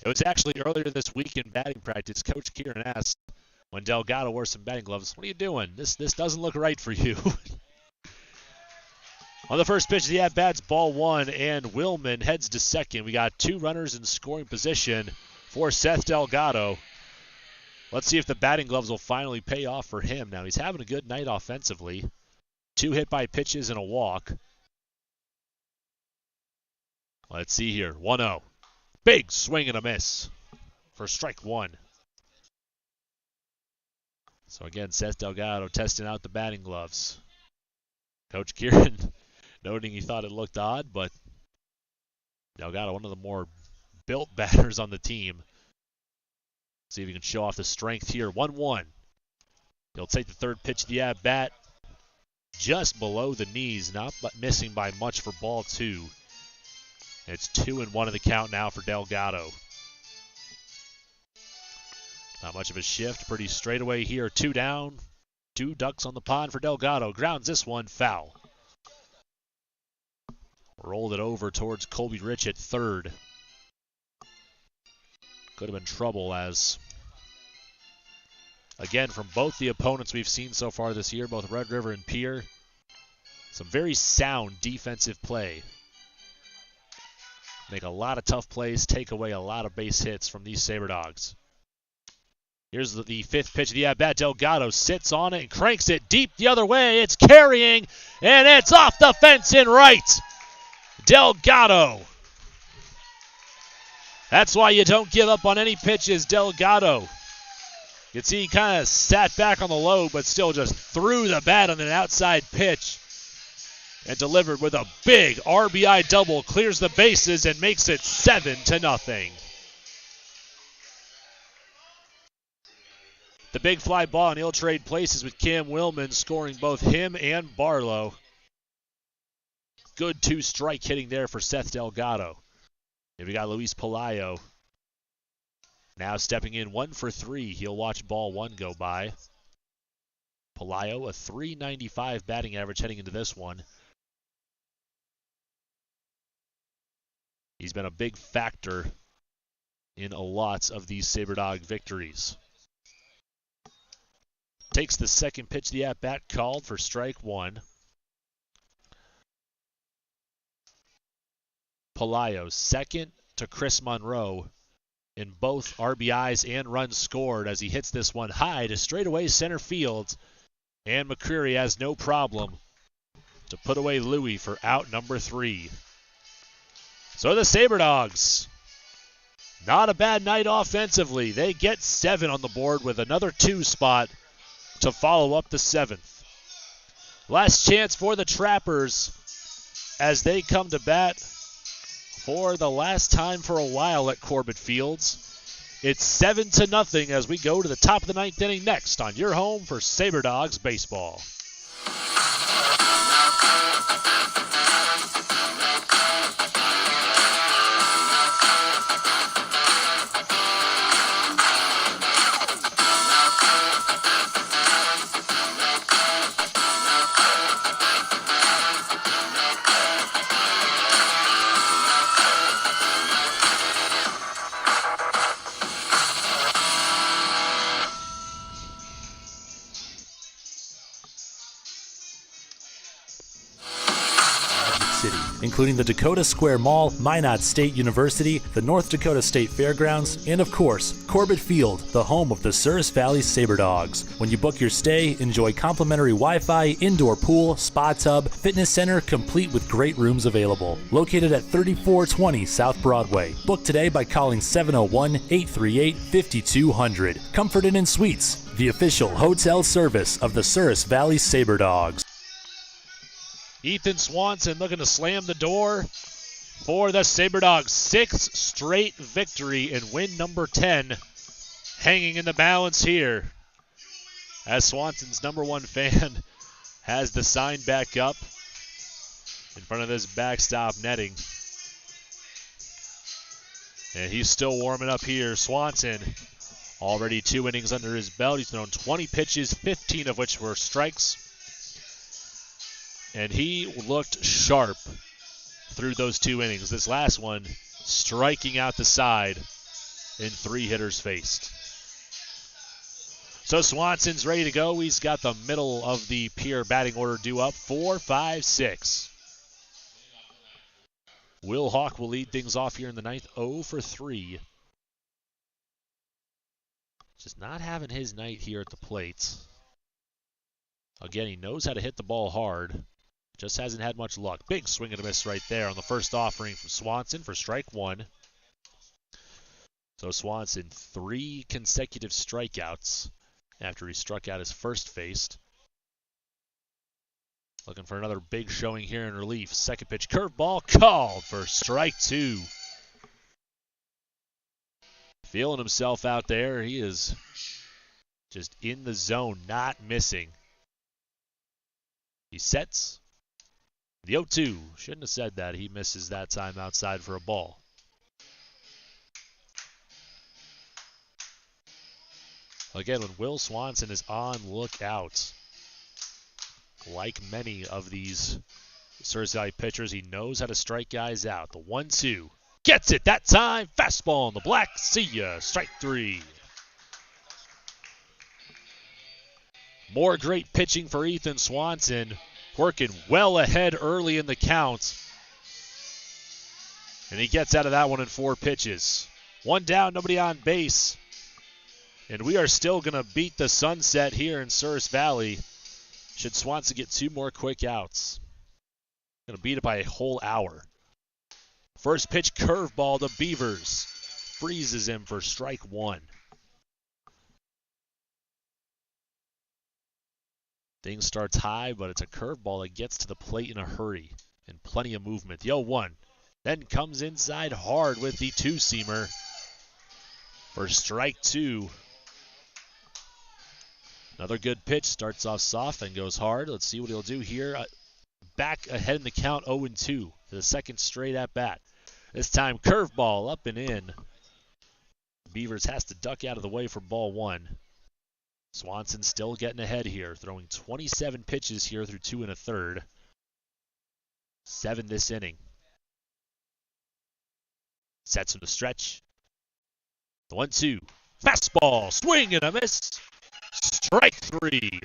It was actually earlier this week in batting practice. Coach Kieran asked when Delgado wore some batting gloves, "What are you doing? This doesn't look right for you." On the first pitch of the at-bats, ball 1, and Willman heads to second. We got 2 runners in scoring position for Seth Delgado. Let's see if the batting gloves will finally pay off for him. Now, he's having a good night offensively. 2 hit by pitches and a walk. Let's see here. 1-0. Big swing and a miss for strike 1. So again, Seth Delgado testing out the batting gloves. Coach Kieran noting he thought it looked odd, but Delgado, one of the more built batters on the team. See if he can show off the strength here. 1-1. He'll take the third pitch of the at-bat. Just below the knees, not missing by much for ball 2. It's 2-1 in the count now for Delgado. Not much of a shift, pretty straightaway here. 2 down, 2 ducks on the pond for Delgado. Grounds this one foul. Rolled it over towards Colby Rich at third. Could have been trouble as, again, from both the opponents we've seen so far this year, both Red River and Pierre, some very sound defensive play. Make a lot of tough plays, take away a lot of base hits from these Sabre Dogs. Here's the fifth pitch of the at-bat. Delgado sits on it and cranks it deep the other way. It's carrying, and it's off the fence in right. Delgado. That's why you don't give up on any pitches, Delgado. You can see he kind of sat back on the low, but still just threw the bat on an outside pitch and delivered with a big RBI double, clears the bases and makes it 7-0. the big fly ball, and he'll trade places with Cam Willman, scoring both him and Barlow. Good two-strike hitting there for Seth Delgado. And we got Luis Pelayo now stepping in 1 for 3. He'll watch ball 1 go by. Pelayo, a .395 batting average heading into this one. He's been a big factor in lots of these SaberDog victories. Takes the second pitch, the at-bat called for strike 1. Pelayo, second to Chris Monroe in both RBIs and runs scored as he hits this one high to straightaway center field. And McCreary has no problem to put away Louie for out number 3. So the SaberDogs, not a bad night offensively. They get 7 on the board with another 2 spot to follow up the 7th. Last chance for the Trappers as they come to bat for the last time for a while at Corbett Fields. It's 7-0 as we go to the top of the 9th inning next on your home for SaberDogs baseball. Including the Dakota Square Mall, Minot State University, the North Dakota State Fairgrounds, and of course, Corbett Field, the home of the Souris Valley SaberDogs. When you book your stay, enjoy complimentary Wi-Fi, indoor pool, spa tub, fitness center, complete with great rooms available. Located at 3420 South Broadway. Book today by calling 701-838-5200. Comfort Inn and Suites, the official hotel service of the Souris Valley SaberDogs. Ethan Swanson looking to slam the door for the SaberDogs. 6th straight victory and win number 10 hanging in the balance here. As Swanson's number 1 fan has the sign back up in front of this backstop netting. And he's still warming up here. Swanson already 2 innings under his belt. He's thrown 20 pitches, 15 of which were strikes. And he looked sharp through those 2 innings. This last one striking out the side in 3 hitters faced. So Swanson's ready to go. He's got the middle of the Pierre batting order due up. 4, 5, 6. Will Hawk will lead things off here in the 9th. 0 for 3. Just not having his night here at the plate. Again, he knows how to hit the ball hard. Just hasn't had much luck. Big swing and a miss right there on the first offering from Swanson for strike 1. So Swanson, 3 consecutive strikeouts after he struck out his first faced. Looking for another big showing here in relief. Second pitch curveball called for strike 2. Feeling himself out there. He is just in the zone, not missing. He sets. The 0-2. Shouldn't have said that. He misses that time outside for a ball. Again, when Will Swanson is on lookout, like many of these Souris Valley pitchers, he knows how to strike guys out. The 1-2. Gets it that time. Fastball in the black. See ya. Strike 3. More great pitching for Ethan Swanson. Working well ahead early in the count. And he gets out of that one in 4 pitches. 1 down, nobody on base. And we are still going to beat the sunset here in Souris Valley. Should Swanson get 2 more quick outs. Going to beat it by a whole hour. First pitch curveball to Beavers. Freezes him for strike 1. Thing starts high, but it's a curveball that gets to the plate in a hurry and plenty of movement. The 0-1 then comes inside hard with the 2-seamer for strike 2. Another good pitch, starts off soft and goes hard. Let's see what he'll do here. Back ahead in the count, 0-2 for the second straight at bat. This time, curveball up and in. Beavers has to duck out of the way for ball one. Swanson still getting ahead here, throwing 27 pitches here through 2 1/3. 7 this inning. Sets him to stretch. The 1-2. Fastball, swing and a miss. Strike 3.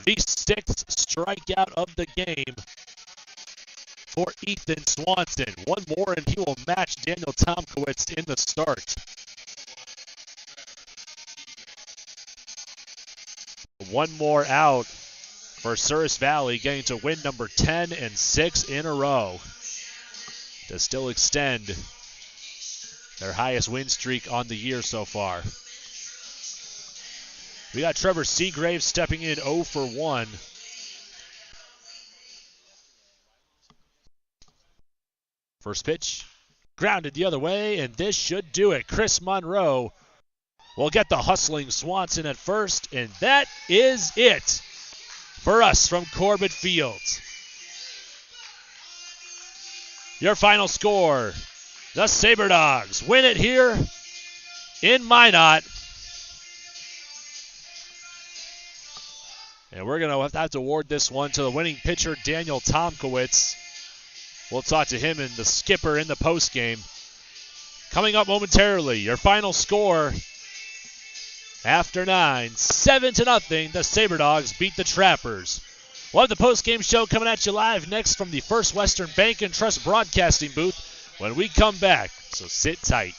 The 6th strikeout of the game for Ethan Swanson. One more and he will match Daniel Tomkowitz in the start. One more out for Souris Valley, getting to win number 10 and 6 in a row to still extend their highest win streak on the year so far. We got Trevor Seagrave stepping in 0 for 1. First pitch, grounded the other way, and this should do it. Chris Monroe will get the hustling Swanson at first, and that is it for us from Corbett Fields. Your final score, the Sabre Dogs win it here in Minot. And we're going to have to award this one to the winning pitcher, Daniel Tomkowitz. We'll talk to him and the skipper in the postgame. Coming up momentarily, your final score after 9, 7-0, the Sabre Dogs beat the Trappers. We'll have the postgame show coming at you live next from the First Western Bank and Trust broadcasting booth when we come back, so sit tight.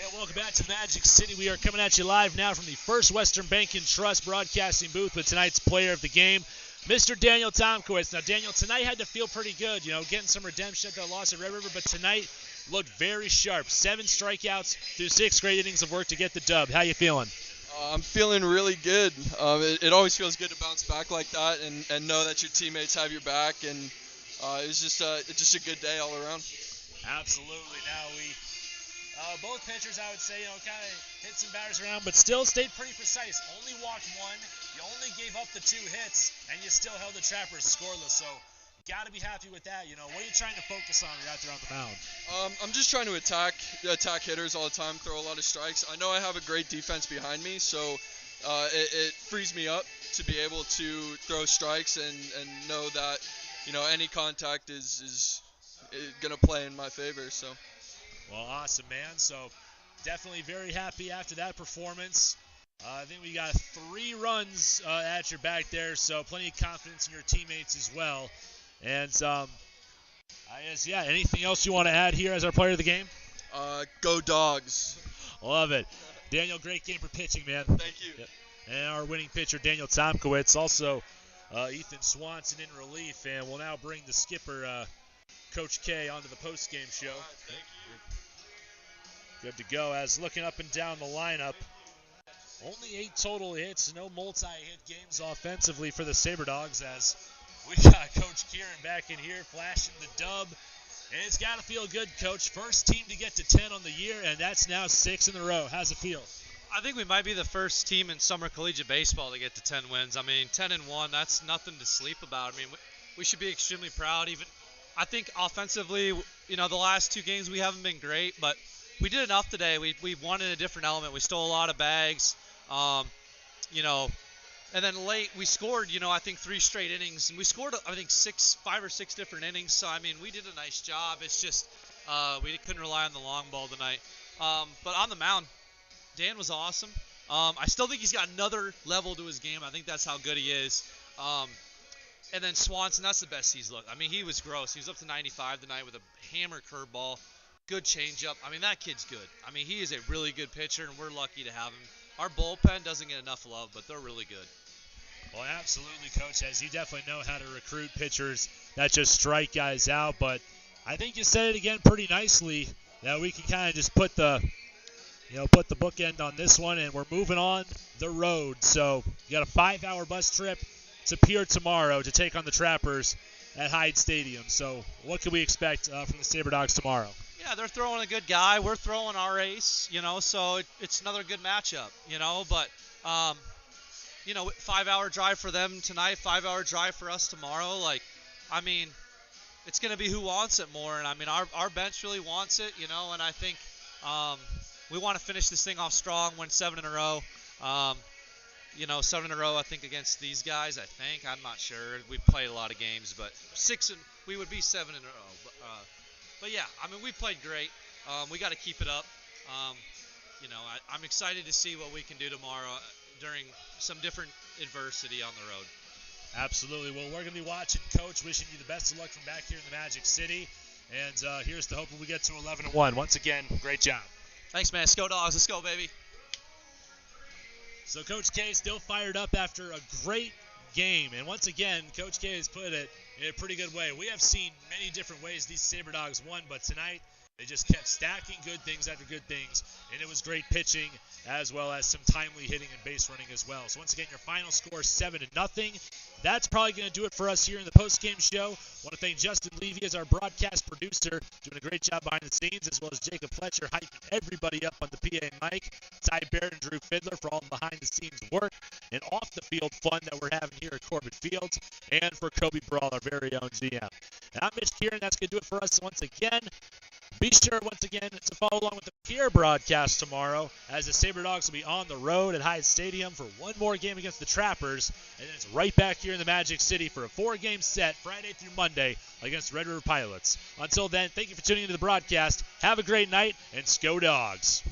And welcome back to Magic City. We are coming at you live now from the First Western Bank and Trust broadcasting booth with tonight's player of the game, Mr. Daniel Tomkowitz. Now, Daniel, tonight had to feel pretty good, getting some redemption at the loss at Red River, but tonight looked very sharp. 7 strikeouts through 6 great innings of work to get the dub. How you feeling? I'm feeling really good. It always feels good to bounce back like that and know that your teammates have your back, and it was just a good day all around. Absolutely. Now both pitchers, I would say, kind of hit some batters around, but still stayed pretty precise. Only walked 1. You only gave up the 2 hits, and you still held the Trappers scoreless. So, got to be happy with that. What are you trying to focus on when you're out there on the mound? I'm just trying to attack hitters all the time, throw a lot of strikes. I know I have a great defense behind me, so it frees me up to be able to throw strikes and know that any contact is going to play in my favor. So. Well, awesome, man. So definitely very happy after that performance. I think we got 3 runs at your back there, so plenty of confidence in your teammates as well. And I guess, yeah, anything else you want to add here as our player of the game? Go Dogs. Love it. Daniel, great game for pitching, man. Thank you. Yep. And our winning pitcher, Daniel Tomkowitz. Also, Ethan Swanson in relief. And we'll now bring the skipper, Coach K, onto the post-game show. All right, thank you. Good to go. As looking up and down the lineup, only 8 total hits, no multi-hit games offensively for the Sabre Dogs, as we got Coach Kieran back in here flashing the dub. And it's got to feel good, Coach. First team to get to 10 on the year, and that's now 6 in a row. How's it feel? I think we might be the first team in summer collegiate baseball to get to 10 wins. I mean, 10-1, that's nothing to sleep about. I mean, we should be extremely proud. Even I think offensively, the last 2 games we haven't been great, but we did enough today. We won in a different element. We stole a lot of bags, and then late we scored, I think 3 straight innings. And we scored, I think, 5 or 6 different innings. So, I mean, we did a nice job. It's just we couldn't rely on the long ball tonight. But on the mound, Dan was awesome. I still think he's got another level to his game. I think that's how good he is. And then Swanson, that's the best he's looked. I mean, he was gross. He was up to 95 tonight with a hammer curveball. Good changeup. I mean, that kid's good. I mean, he is a really good pitcher, and we're lucky to have him. Our bullpen doesn't get enough love, but they're really good. Well, absolutely, Coach, as you definitely know how to recruit pitchers that just strike guys out. But I think you said it again pretty nicely that we can kind of just put the bookend on this one, and we're moving on the road. So you got a 5-hour bus trip to Pierre tomorrow to take on the Trappers at Hyde Stadium. So what can we expect from the Sabre Dogs tomorrow? Yeah, they're throwing a good guy. We're throwing our ace, so it's another good matchup, But, 5-hour drive for them tonight, 5-hour drive for us tomorrow. It's going to be who wants it more. And, our bench really wants it, and I think we want to finish this thing off strong, win 7 in a row. 7 in a row, I think, against these guys, I think. I'm not sure. We played a lot of games, but we would be 7 in a row. But yeah, we played great. We got to keep it up. I'm excited to see what we can do tomorrow during some different adversity on the road. Absolutely. Well, we're going to be watching, Coach. Wishing you the best of luck from back here in the Magic City. And here's to hoping we get to 11-1. Once again, great job. Thanks, man. Let's go, Dogs. Let's go, baby. So Coach K still fired up after a great game. And once again, Coach K has put it in a pretty good way. We have seen many different ways these Sabre Dogs won, but tonight they just kept stacking good things after good things, and it was great pitching as well as some timely hitting and base running as well. So once again, your final score 7-0. That's probably going to do it for us here in the post-game show. I want to thank Justin Levy as our broadcast producer, doing a great job behind the scenes, as well as Jacob Fletcher hyping everybody up on the PA mic, Ty Barrett and Drew Fiddler for all the behind-the-scenes work and off-the-field fun that we're having here at Corbett Fields, and for Kobe Brawl, our very own GM. And I'm Mitch Kieran. That's going to do it for us once again. Be sure, once again, to follow along with the Pierre broadcast tomorrow, as the Sabre Dogs will be on the road at Hyde Stadium for one more game against the Trappers, and then it's right back here in the Magic City for a 4-game set Friday through Monday against Red River Pilots. Until then, thank you for tuning into the broadcast. Have a great night, and Sco Dogs.